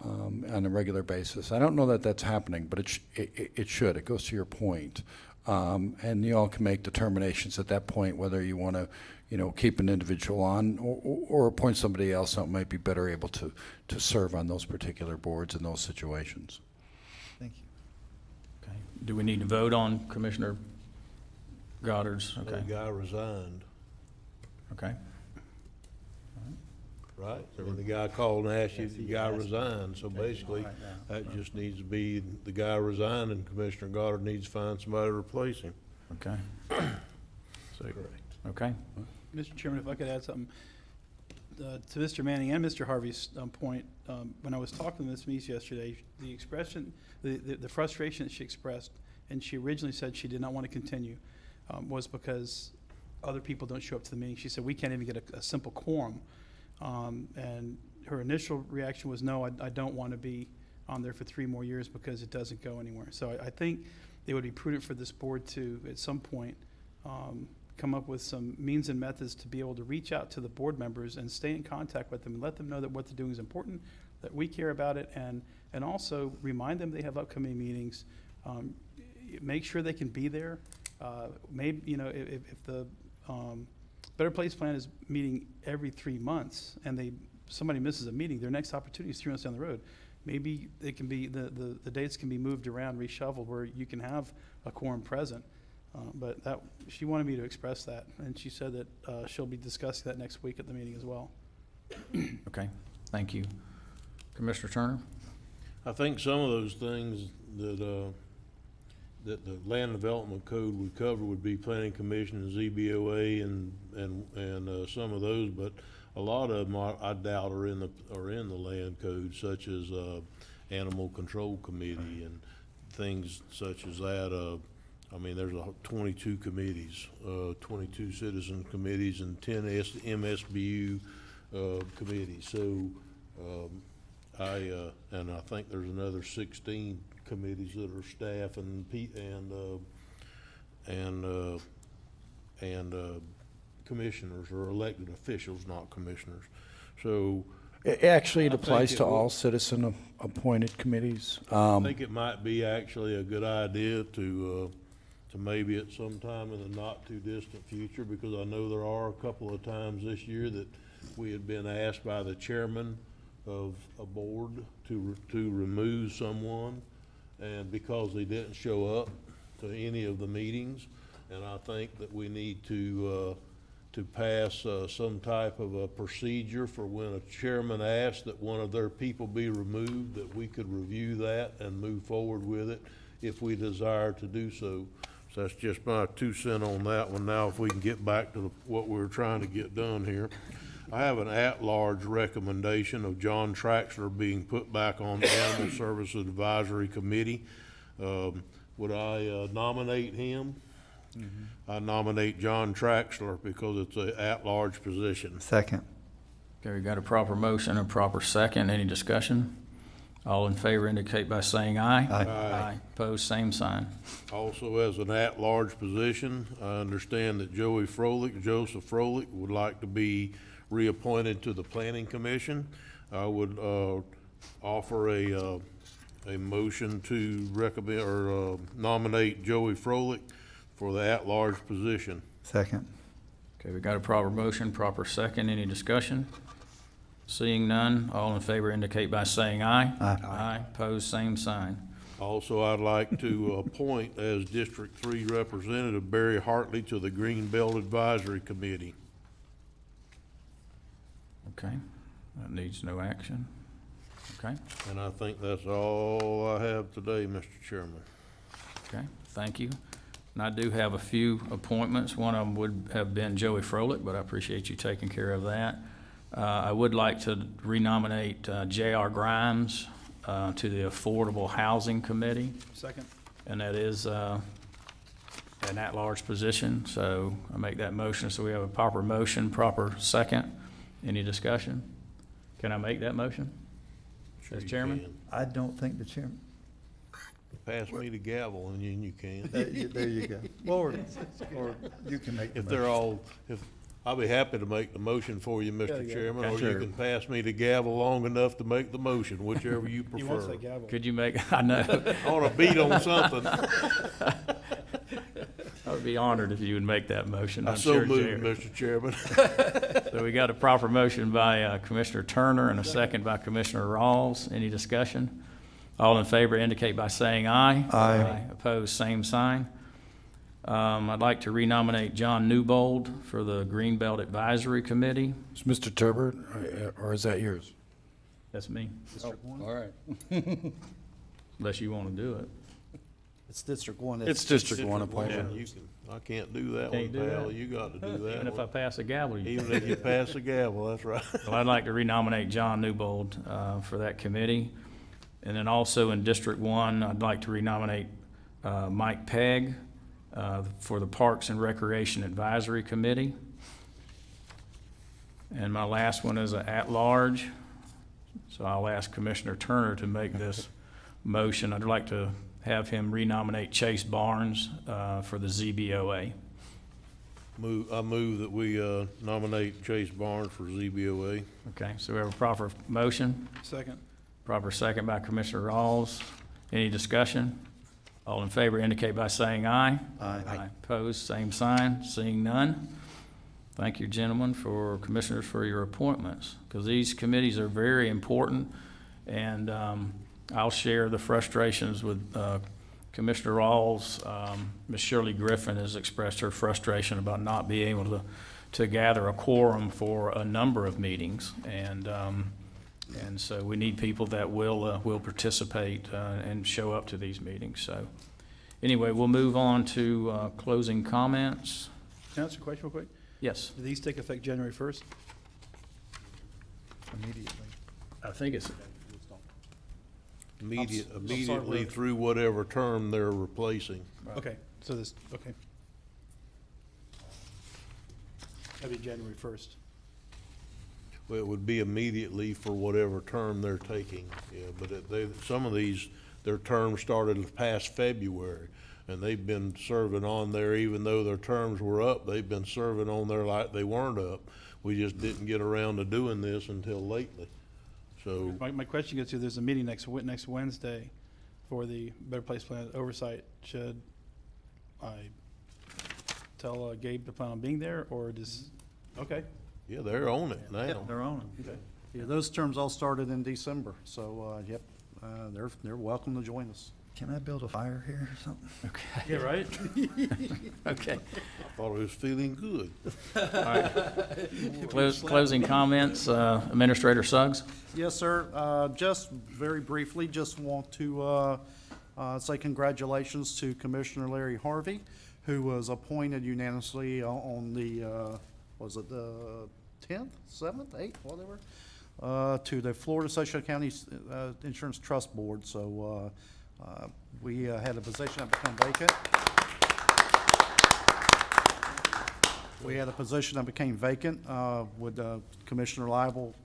on a regular basis. I don't know that that's happening, but it should. It goes to your point. And you all can make determinations at that point whether you want to, keep an individual on or appoint somebody else that might be better able to serve on those particular boards in those situations. Thank you. Okay. Do we need to vote on Commissioner Goddard's? The Okay. guy resigned, Okay. right? I mean, the guy called and asked you, the guy resigned, so basically, that just needs to be, the guy resigned, and Commissioner Goddard needs to find somebody to replace him. Okay. Okay. Mr. Chairman, if I could add something to Mr. Manning and Mr. Harvey's point. When I was talking to Ms. Meese yesterday, the expression, the frustration that she expressed, and she originally said she did not want to continue, was because other people don't show up to the meeting. She said, we can't even get a simple quorum. And her initial reaction was, no, I don't want to be on there for 3 more years because it doesn't go anywhere. So I think it would be prudent for this board to, at some point, come up with some means and methods to be able to reach out to the board members and stay in contact with them and let them know that what they're doing is important, that we care about it, and also remind them they have upcoming meetings. Make sure they can be there. Maybe, if the Better Place Plan is meeting every 3 months and somebody misses a meeting, their next opportunity is 3 months down the road. Maybe it can be, the dates can be moved around, reshuffled, where you can have a quorum present. But she wanted me to express that, and she said that she'll be discussing that next week at the meeting as well. Okay. Thank you. Commissioner Turner? I think some of those things that the land development code would cover would be planning commission and ZBOA and some of those, but a lot of them I doubt are in the land code, such as animal control committee and things such as that. I mean, there's 22 committees, 22 citizen committees and 10 MSBU committees. So and I think there's another 16 committees that are staff and commissioners or elected officials, not commissioners. So Actually, it I applies think to it all will- citizen-appointed committees. I think it might be actually a good idea to maybe at some time in the not too distant future, because I know there are a couple of times this year that we had been asked by the chairman of a board to remove someone, and because they didn't show up to any of the meetings. And I think that we need to pass some type of a procedure for when a chairman asks that one of their people be removed, that we could review that and move forward with it if we desire to do so. So that's just my 2 cents on that one. Now, if we can get back to what we were trying to get done here. I have an at-large recommendation of John Traxler being put back on the Animal Services Advisory Committee. Would I nominate him? I nominate John Traxler because it's an at-large position. Second. Okay, we got a proper motion, a proper second. Any discussion? All in favor indicate by saying aye. Aye. Opposed, same sign. Also, as an at-large position, I understand that Joseph Froelich would like to be reappointed to the Planning Commission. I would offer a motion to recommend or nominate Joey Froelich for the at-large position. Second. Okay, we got a proper motion, proper second. Any discussion? Seeing none, all in favor indicate by saying aye. Aye. Opposed, same sign. Also, I'd like to appoint as District 3 Representative Barry Hartley to the Greenbelt Advisory Committee. Okay, that needs no action. Okay, And I think that's all I have today, Mr. Chairman. okay, thank you. And I do have a few appointments. One of them would have been Joey Froelich, but I appreciate you taking care of that. I would like to renominate J.R. Grimes to the Affordable Housing Committee, Second. and that is an at-large position, so I make that motion. So we have a proper motion, proper second. Any discussion? Can I make that motion as chairman? I don't think the chairman. Pass me the gavel and then you can. There you go. Or you can make the If they're motion. all, I'll be happy to make the motion for you, Yeah, Mr. yeah. Chairman, or you Sure. can pass me the gavel long enough to make the motion, whichever you He wants prefer. that gavel. Could you make, I know. I want to beat on something. I would be honored if you would make that motion. I I'm so sure moved, Jared- Mr. Chairman. So we got a proper motion by Commissioner Turner and a second by Commissioner Rawls. Any discussion? All in favor indicate by saying aye. Aye. Opposed, same sign. I'd like to renominate John Newbold for the Greenbelt Advisory Committee. Is Mr. Turbot, or is that yours? That's me, Oh, all right. unless you want to do it. It's District 1. It's District 1 Yeah, appointment. you can, I can't do that one, Can't do pal. that? You got to do that Even if I one. pass a gavel, you Even if you pass the gavel, that's right. Well, I'd like to renominate John Newbold for that committee. And then also in District 1, I'd like to renominate Mike Pegg for the Parks and Recreation Advisory Committee. And my last one is a at-large. So I'll ask Commissioner Turner to make this motion. I'd like to have him renominate Chase Barnes for the ZBOA. I move that we nominate Chase Barnes for ZBOA. Okay, so we have a proper motion. Second. Proper second by Commissioner Rawls. Any discussion? All in favor indicate by saying aye. Aye. Opposed, same sign. Seeing none. Thank you, gentlemen, commissioners, for your appointments, because these committees are very important. And I'll share the frustrations with Commissioner Rawls. Ms. Shirley Griffin has expressed her frustration about not being able to gather a quorum for a number of meetings. And so we need people that will participate and show up to these meetings. So anyway, we'll move on to closing comments. Can I ask a question real quick? Yes, Do these take effect January 1st? Immediately. I think it's, Immediately through whatever term they're replacing. Okay, so this, okay. That'd be January 1st. Well, it would be immediately for whatever term they're taking, yeah, but some of these, their term started past February, and they've been serving on there, even though their terms were up, they've been serving on there like they weren't up. We just didn't get around to doing this until lately, so. My question gets to, there's a meeting next Wednesday for the Better Place Plan Oversight. Should I tell Gabe to plan on being there, or does, okay. Yeah, they're on it now. They're on it. Okay. Yeah, those terms all started in December, so, yep, they're welcome to join us. Can I build a fire here or something? okay. Yeah, right? Okay. I thought it was feeling good. All right. Closing comments, Administrator Suggs? Yes, sir. Just very briefly, just want to say congratulations to Commissioner Larry Harvey, who was appointed unanimously on the, was it the 10th, 7th, 8th, whatever, to the Florida Association of Counties Insurance Trust Board. So we had a position that became vacant. We had a position that became vacant with Commissioner Lible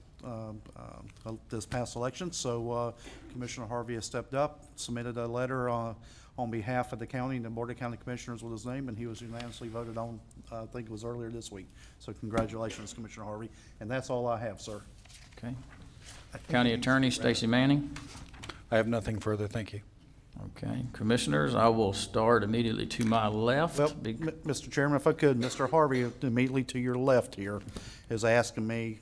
this past election. So Commissioner Harvey has stepped up, submitted a letter on behalf of the county and the Board of County Commissioners with his name, and he was unanimously voted on, I think it was earlier this week. So congratulations, Commissioner Harvey. And that's all I have, sir. Okay. County Attorney Stacey Manning? I have nothing further, thank you. Okay. Commissioners, I will start immediately to my left. Well, Mr. Chairman, if I could, Mr. Harvey, immediately to your left here, is asking me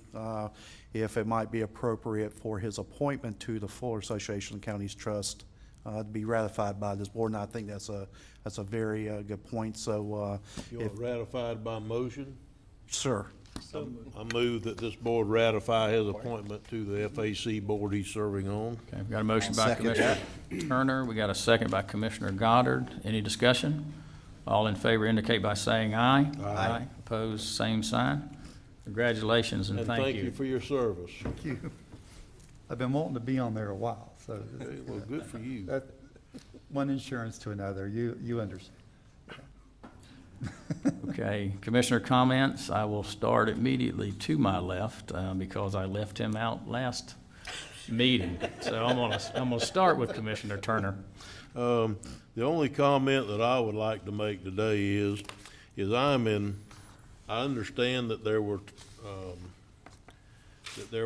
if it might be appropriate for his appointment to the Florida Association of Counties Trust to be ratified by this board, and I think that's a very good point. So, You want ratified by motion? sir. I move that this board ratify his appointment to the FAC board he's serving on. Okay, we've got a motion by second Commissioner Turner. We got a second by Commissioner Goddard. Any discussion? All in favor indicate by saying aye. Aye. Opposed, same sign. Congratulations and And thank you. for your service. Thank you. I've been wanting to be on there a while, so. Okay, well, good for you. That- One insurance to another, you understand. Okay, Commissioner comments. I will start immediately to my left because I left him out last meeting. So I'm gonna start with Commissioner Turner. The only comment that I would like to make today is I'm in I understand that there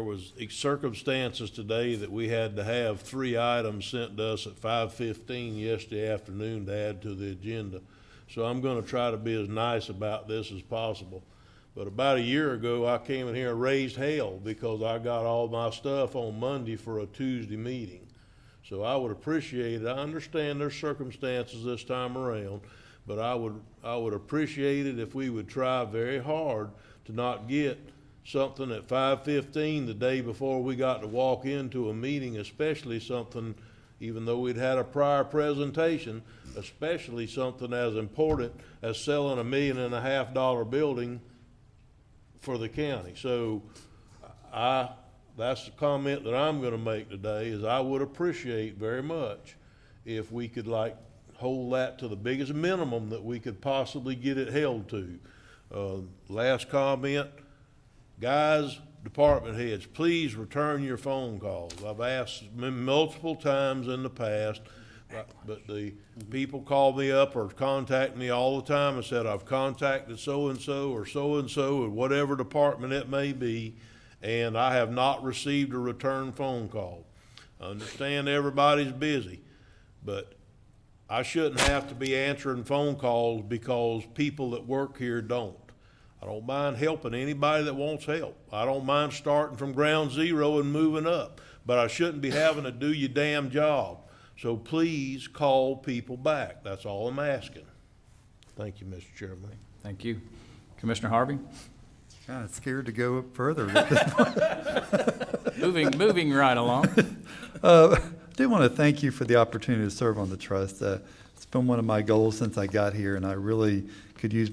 was circumstances today that we had to have 3 items sent to us at 5:15 yesterday afternoon to add to the agenda. So I'm gonna try to be as nice about this as possible. But about a year ago, I came in here and raised hell because I got all my stuff on Monday for a Tuesday meeting. So I would appreciate it. I understand there's circumstances this time around, but I would appreciate it if we would try very hard to not get something at 5:15 the day before we got to walk into a meeting, especially something, even though we'd had a prior presentation, especially something as important as selling $1.5 million building for the county. So that's the comment that I'm gonna make today, is I would appreciate very much if we could hold that to the biggest minimum that we could possibly get it held to. Last comment, guys, department heads, please return your phone calls. I've asked multiple times in the past, but the people call me up or contact me all the time and said, I've contacted so-and-so or so-and-so or whatever department it may be, and I have not received a return phone call. I understand everybody's busy, but I shouldn't have to be answering phone calls because people that work here don't. I don't mind helping anybody that wants help. I don't mind starting from ground zero and moving up, but I shouldn't be having to do your damn job. So please call people back. That's all I'm asking. Thank you, Mr. Chairman. Thank you. Commissioner Harvey? Kind of scared to go up further. Moving right along. I do want to thank you for the opportunity to serve on the trust. It's been one of my goals since I got here, and I really could use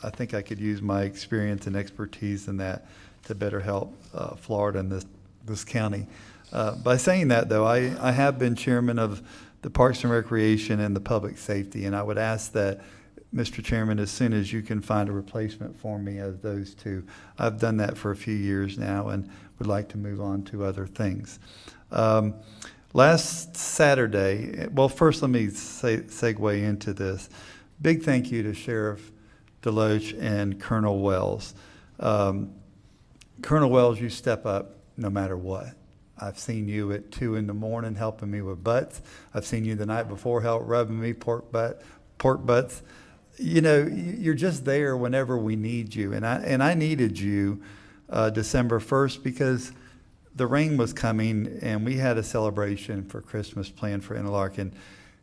I think I could use my experience and expertise in that to better help Florida and this county. By saying that, though, I have been chairman of the Parks and Recreation and the Public Safety, and I would ask that, Mr. Chairman, as soon as you can find a replacement for me as those two. I've done that for a few years now and would like to move on to other things. Last Saturday, well, first let me segue into this. Big thank you to Sheriff Deloach and Colonel Wells. Colonel Wells, you step up no matter what. I've seen you at 2 in the morning helping me with butts. I've seen you the night before rubbing me pork butts. You know, you're just there whenever we need you. And I needed you December 1st because the rain was coming and we had a celebration for Christmas planned for Interlaken.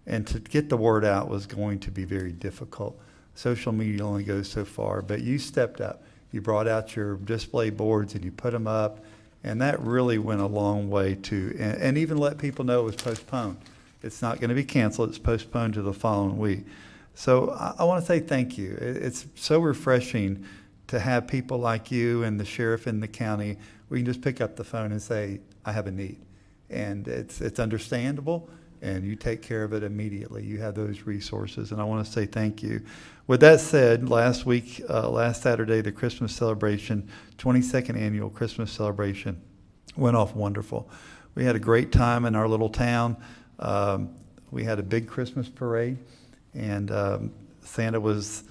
And to get the word out was going to be very difficult. Social media only goes so far, but you stepped up. You brought out your display boards and you put them up. And that really went a long way and even let people know it was postponed. It's not going to be canceled. It's postponed to the following week. So I want to say thank you. It's so refreshing to have people like you and the sheriff in the county. We can just pick up the phone and say, I have a need. And it's understandable, and you take care of it immediately. You have those resources, and I want to say thank you. With that said, last Saturday, the Christmas celebration, 22nd annual Christmas celebration, went off wonderful. We had a great time in our little town. We had a big Christmas parade, and Santa was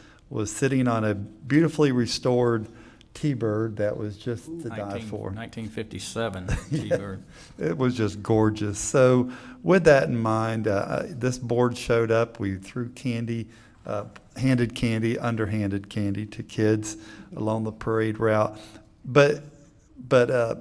sitting on a beautifully restored T-Bird that was just to die for. 1957 T-Bird. It was just gorgeous. So with that in mind, this board showed up. We threw candy, underhanded candy to kids along the parade route. But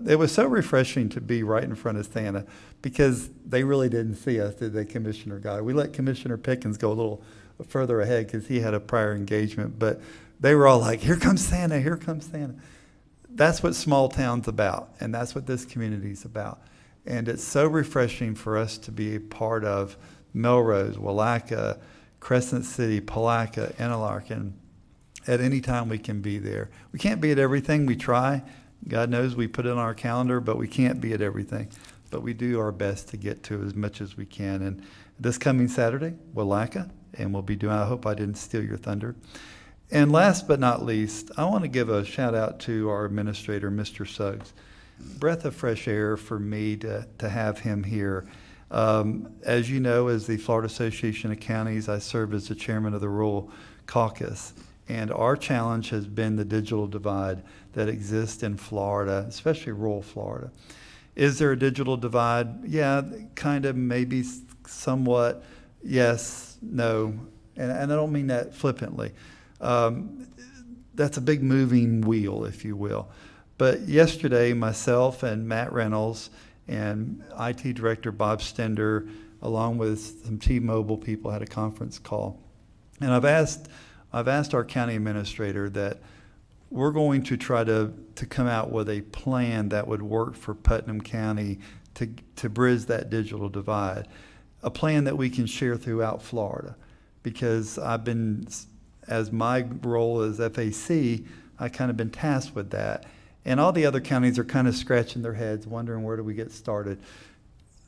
it was so refreshing to be right in front of Santa because they really didn't see us, did they, Commissioner Guy? We let Commissioner Pickens go a little further ahead because he had a prior engagement, but they were all like, here comes Santa, here comes Santa. That's what small town's about, and that's what this community's about. And it's so refreshing for us to be a part of Melrose, Willaca, Crescent City, Palaca, Interlaken. At any time we can be there. We can't be at everything. We try. God knows we put it on our calendar, but we can't be at everything. But we do our best to get to as much as we can. And this coming Saturday, Willaca, and we'll be doing, I hope I didn't steal your thunder. And last but not least, I want to give a shout out to our administrator, Mr. Suggs. Breath of fresh air for me to have him here. As you know, as the Florida Association of Counties, I serve as the chairman of the Rural Caucus. And our challenge has been the digital divide that exists in Florida, especially rural Florida. Is there a digital divide? Yeah, kind of, maybe somewhat, yes, no. And I don't mean that flippantly. That's a big moving wheel, if you will. But yesterday, myself and Matt Reynolds and IT Director Bob Stender, along with some T-Mobile people, had a conference call. And I've asked our county administrator that we're going to try to come out with a plan that would work for Putnam County to bridge that digital divide, a plan that we can share throughout Florida. Because I've been, as my role as FAC, I kind of been tasked with that. And all the other counties are kind of scratching their heads, wondering where do we get started.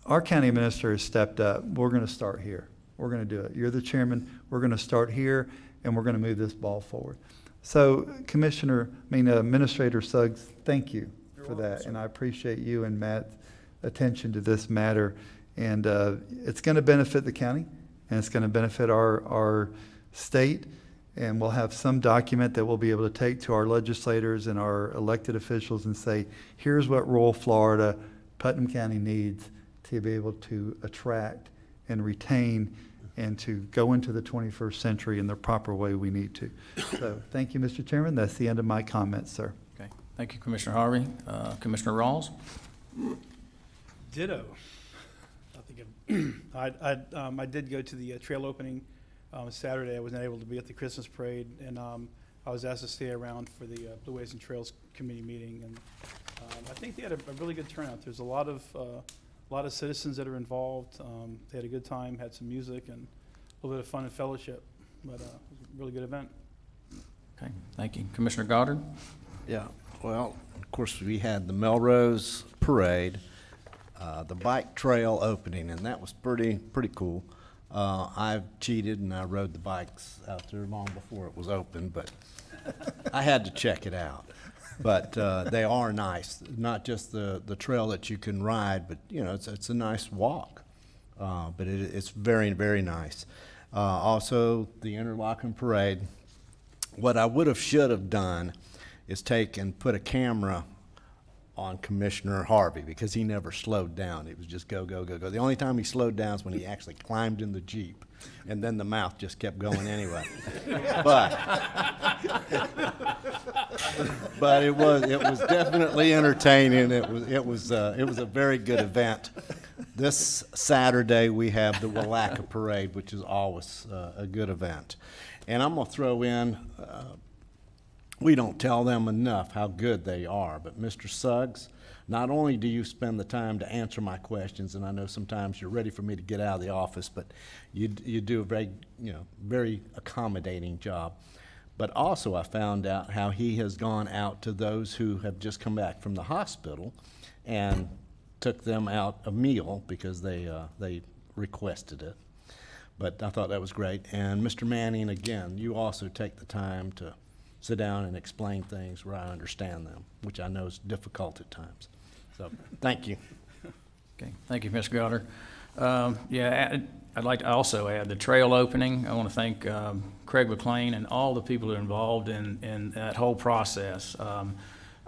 Our county administrator has stepped up. We're going to start here. We're going to do it. You're the chairman. We're going to start here, and we're going to move this ball forward. So, Administrator Suggs, thank you for that, and I appreciate you and Matt's attention to this matter. And it's going to benefit the county, and it's going to benefit our state, and we'll have some document that we'll be able to take to our legislators and our elected officials and say, here's what rural Florida, Putnam County needs to be able to attract and retain and to go into the 21st century in the proper way we need to. So thank you, Mr. Chairman. That's the end of my comments, sir. Okay. Thank you, Commissioner Harvey. Commissioner Rawls? Ditto. I did go to the trail opening Saturday. I wasn't able to be at the Christmas parade, and I was asked to stay around for the Blue Ways and Trails Committee meeting, and I think they had a really good turnout. There's a lot of citizens that are involved. They had a good time, had some music, and a little bit of fun and fellowship, but it was a really good event. Okay, thank you. Commissioner Goddard? Yeah, well, of course, we had the Melrose Parade, the bike trail opening, and that was pretty cool. I've cheated and I rode the bikes out there long before it was open, but I had to check it out. But they are nice, not just the trail that you can ride, but you know, it's a nice walk. But it's very, very nice. Also, the Interlochen Parade. What I should have done is take and put a camera on Commissioner Harvey, because he never slowed down. It was just go, go, go, go. The only time he slowed down is when he actually climbed in the Jeep, and then the mouth just kept going anyway. But it was definitely entertaining. It was a very good event. This Saturday we have the Willaca Parade, which is always a good event. And I'm gonna throw in. We don't tell them enough how good they are, but Mr. Suggs, not only do you spend the time to answer my questions, and I know sometimes you're ready for me to get out of the office, but you do a very accommodating job. But also I found out how he has gone out to those who have just come back from the hospital and took them out a meal because they requested it. But I thought that was great. And Mr. Manning, again, you also take the time to sit down and explain things where I understand them, which I know is difficult at times. So, thank you. Okay, thank you, Mr. Goddard. I'd like to also add the trail opening. I want to thank Craig McLean and all the people who are involved in that whole process.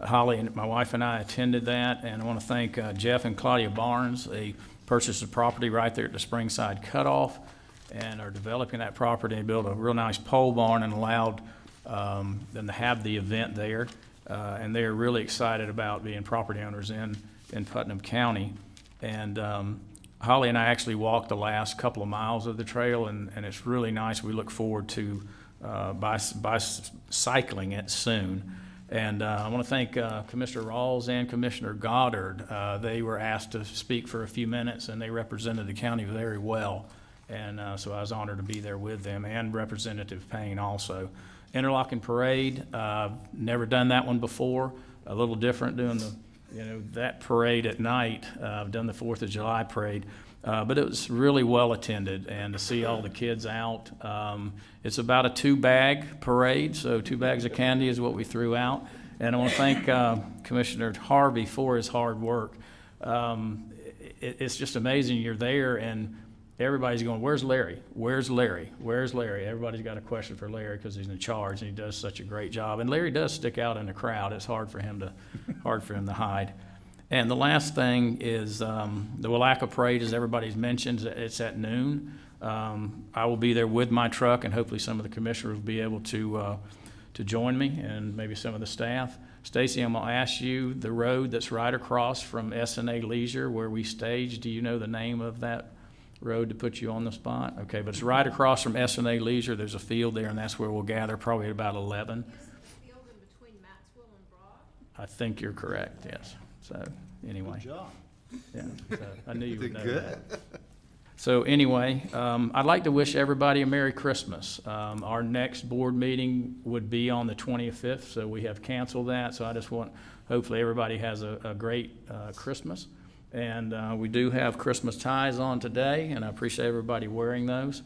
Holly and my wife and I attended that, and I want to thank Jeff and Claudia Barnes. They purchased a property right there at the Springside Cutoff and are developing that property and built a real nice pole barn and allowed them to have the event there. And they're really excited about being property owners in Putnam County. And Holly and I actually walked the last couple of miles of the trail, and it's really nice. We look forward to cycling it soon. And I want to thank Commissioner Rawls and Commissioner Goddard. They were asked to speak for a few minutes, and they represented the county very well. And so I was honored to be there with them, and Representative Payne also. Interlochen Parade, never done that one before. A little different doing that parade at night. I've done the 4th of July parade, but it was really well attended, and to see all the kids out. It's about a 2-bag parade, so 2 bags of candy is what we threw out. And I want to thank Commissioner Harvey for his hard work. It's just amazing. You're there, and everybody's going, where's Larry? Where's Larry? Where's Larry? Everybody's got a question for Larry because he's in charge and he does such a great job. And Larry does stick out in the crowd. It's hard for him to hide. And the last thing is the Willaca Parade, as everybody's mentioned, it's at noon. I will be there with my truck, and hopefully some of the commissioners will be able to join me, and maybe some of the staff. Stacy, I'm going to ask you, the road that's right across from S&A Leisure where we stage, do you know the name of that road to put you on the spot? Okay, but it's right across from S&A Leisure. There's a field there, and that's where we'll gather, probably at about 11. I think you're correct, yes. So, anyway. Good job. Yeah, so I knew you would know Good. that. So anyway, I'd like to wish everybody a Merry Christmas. Our next board meeting would be on the 25th, so we have canceled that. So I just want, hopefully everybody has a great Christmas. And we do have Christmas ties on today, and I appreciate everybody wearing those.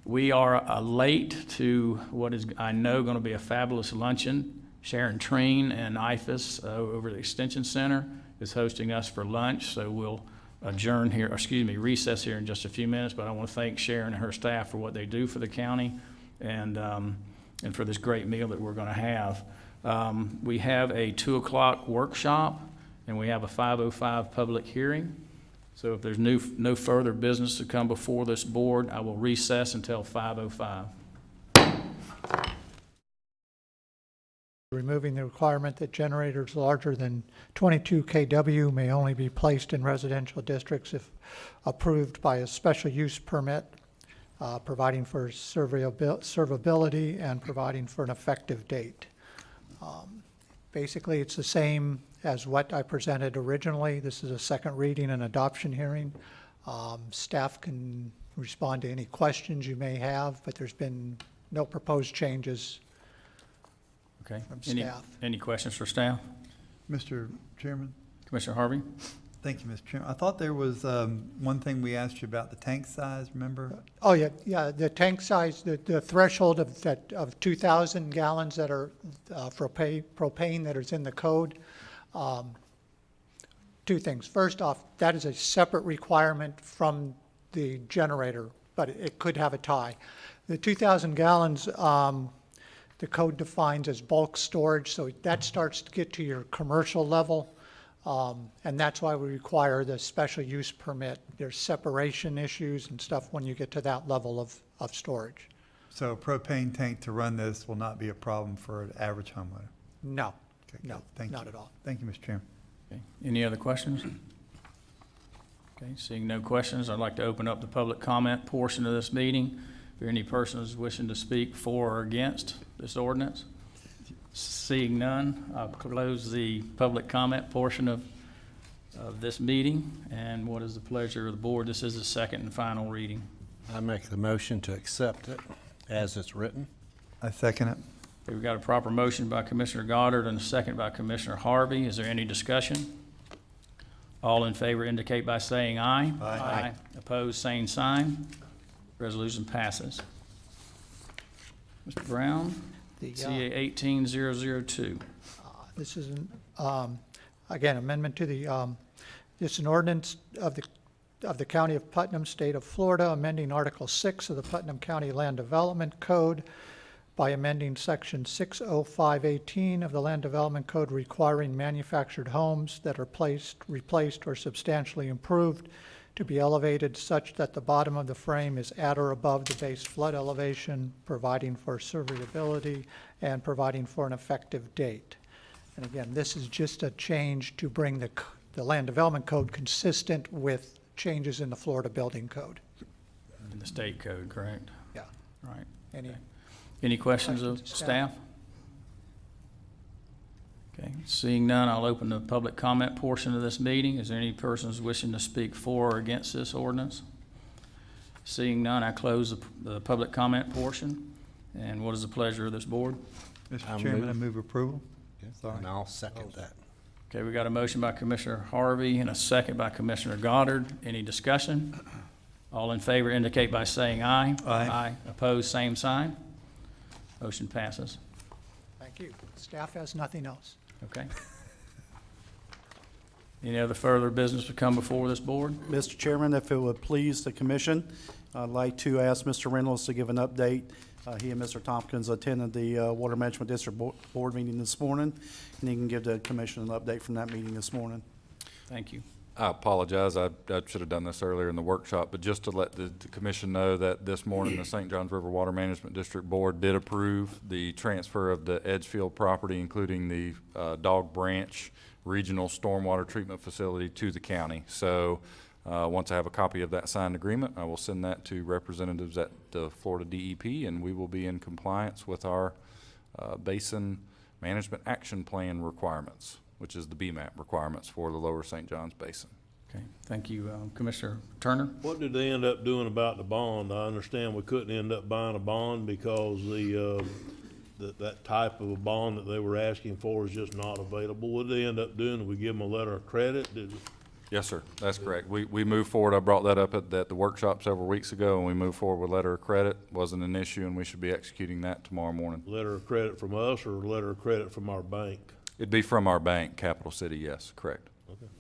We are late to what is, I know, going to be a fabulous luncheon. Sharon Treen and IFAS over the Extension Center is hosting us for lunch, so we'll adjourn here, or excuse me, recess here in just a few minutes, but I want to thank Sharon and her staff for what they do for the county and for this great meal that we're going to have. We have a 2 o'clock workshop, and we have a 5:05 public hearing. So if there's no further business to come before this board, I will recess until 5:05. Removing the requirement that generators larger than 22 kW may only be placed in residential districts if approved by a special use permit, providing for servability and providing for an effective date. Basically, it's the same as what I presented originally. This is a second reading and adoption hearing. Staff can respond to any questions you may have, but there's been no proposed changes. Okay. From staff. Any questions for staff? Mr. Chairman? Commissioner Harvey? Thank you, Mr. Chairman. I thought there was one thing we asked you about, the tank size, remember? Oh, yeah, the tank size, the threshold of 2,000 gallons that are for propane that is in the code. Two things. First off, that is a separate requirement from the generator, but it could have a tie. The 2,000 gallons, the code defines as bulk storage, so that starts to get to your commercial level, and that's why we require the special use permit. There's separation issues and stuff when you get to that level of storage. So a propane tank to run this will not be a problem for an average homeowner? No, Okay, no, thank not you. at all. Thank you, Mr. Chairman. Okay. Any other questions? Okay, seeing no questions, I'd like to open up the public comment portion of this meeting. If there are any persons wishing to speak for or against this ordinance? Seeing none, I'll close the public comment portion of this meeting. And what is the pleasure of the board? This is the second and final reading. I make the motion to accept it as it's written. I second it. Okay, we've got a proper motion by Commissioner Goddard and a second by Commissioner Harvey. Is there any discussion? All in favor indicate by saying aye. Aye. Opposed, same sign. Resolution passes. Mr. Brown, CA 18002. This is, again, amendment to the, this is an ordinance of the County of Putnam, State of Florida, amending Article 6 of the Putnam County Land Development Code by amending Section 60518 of the Land Development Code requiring manufactured homes that are replaced, or substantially improved to be elevated such that the bottom of the frame is at or above the base flood elevation, providing for surveyability and providing for an effective date. And again, this is just a change to bring the Land Development Code consistent with changes in the Florida Building Code. In the state code, correct? Yeah. Right. Any Any questions of staff? Okay, seeing none, I'll open the public comment portion of this meeting. Is there any persons wishing to speak for or against this ordinance? Seeing none, I close the public comment portion. And what is the pleasure of this board? Mr. Chairman, I move approval. Sorry. And I'll second that. Okay, we got a motion by Commissioner Harvey and a second by Commissioner Goddard. Any discussion? All in favor indicate by saying aye. Aye. Opposed, same sign. Motion passes. Thank you. Staff has nothing else. Okay. Any other further business to come before this board? Mr. Chairman, if it would please the commission, I'd like to ask Mr. Reynolds to give an update. He and Mr. Tompkins attended the Water Management District Board meeting this morning, and he can give the commission an update from that meeting this morning. Thank you. I apologize. I should have done this earlier in the workshop, but just to let the commission know that this morning, the St. Johns River Water Management District Board did approve the transfer of the Edgefield property, including the Dog Branch Regional Stormwater Treatment Facility, to the county. So once I have a copy of that signed agreement, I will send that to representatives at the Florida DEP, and we will be in compliance with our Basin Management Action Plan requirements, which is the BMAP requirements for the Lower St. Johns Basin. Okay, thank you. Commissioner Turner? What did they end up doing about the bond? I understand we couldn't end up buying a bond because that type of a bond that they were asking for is just not available. What did they end up doing? Did we give them a letter of credit? Yes, sir. That's correct. We moved forward. I brought that up at the workshop several weeks ago, and we moved forward with letter of credit. Wasn't an issue, and we should be executing that tomorrow morning. Letter of credit from us or letter of credit from our bank? It'd be from our bank, Capital City, yes, correct. Okay.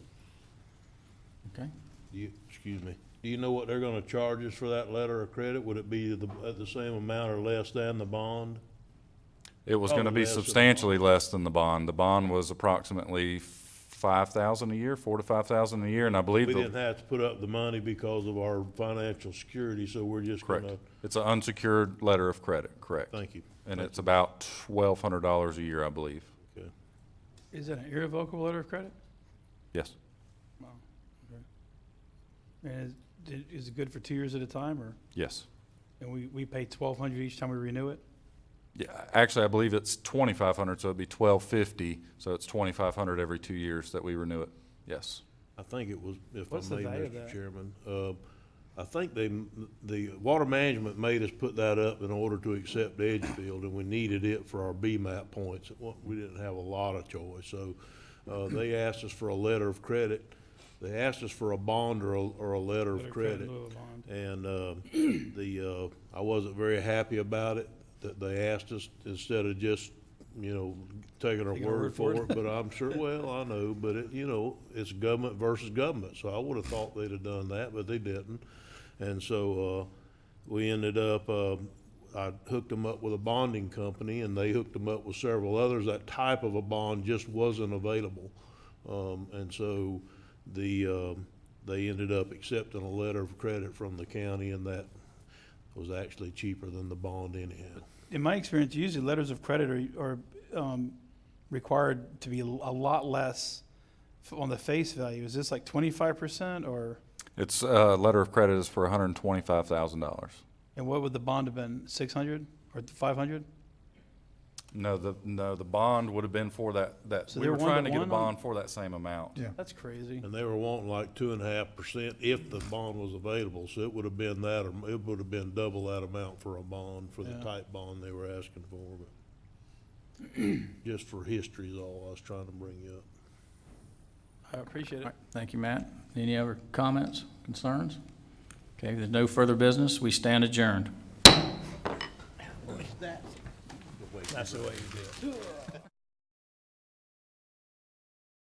Okay. Excuse me. Do you know what they're gonna charge us for that letter of credit? Would it be at the same amount or less than the bond? It was going to be substantially less than the bond. The bond was approximately $5,000 a year, $4,000 to $5,000 a year, and I believe We didn't have to put up the money because of our financial security, so we're just correct. gonna. It's an unsecured letter of credit, correct. Thank you. And it's about $1,200 a year, I believe. Okay. Is it an irrevocable letter of credit? Yes. Wow. Okay. And is it good for 2 years at a time, or? Yes. And we pay $1,200 each time we renew it? Yeah, actually, I believe it's $2,500, so it'd be $1,250. So it's $2,500 every 2 years that we renew it. Yes. I think it was, if What's I the may, value of Mr. that? Chairman, I think the water management made us put that up in order to accept Edgefield, and we needed it for our BMAP points. We didn't have a lot of choice, so they asked us for a letter of credit. They asked us for a bond or a letter of credit, and I wasn't very happy about it. That they asked us instead of just, taking our word for it, but I'm sure, well, I know, but it's government versus government, so I would have thought they'd have done that, but they didn't. And so, we ended up, I hooked them up with a bonding company, and they hooked them up with several others. That type of a bond just wasn't available. And so they ended up accepting a letter of credit from the county, and that was actually cheaper than the bond anyhow. In my experience, usually letters of credit are required to be a lot less on the face value. Is this like 25% or? It's letter of credit is for $125,000. And what would the bond have been, 600 or 500? No, the bond would have been for that, So we they're were trying to get a 1-to-1 bond for that same amount. Yeah. That's crazy. And they were wanting like 2.5% if the bond was available, so it would have been that, or it would have been double that amount for a bond, for the Yeah. type bond they were asking for, but just for history is all I was trying to bring you up. I appreciate it. All right, thank you, Matt. Any other comments, concerns? Okay, if there's no further business, we stand adjourned. That's the way you do it.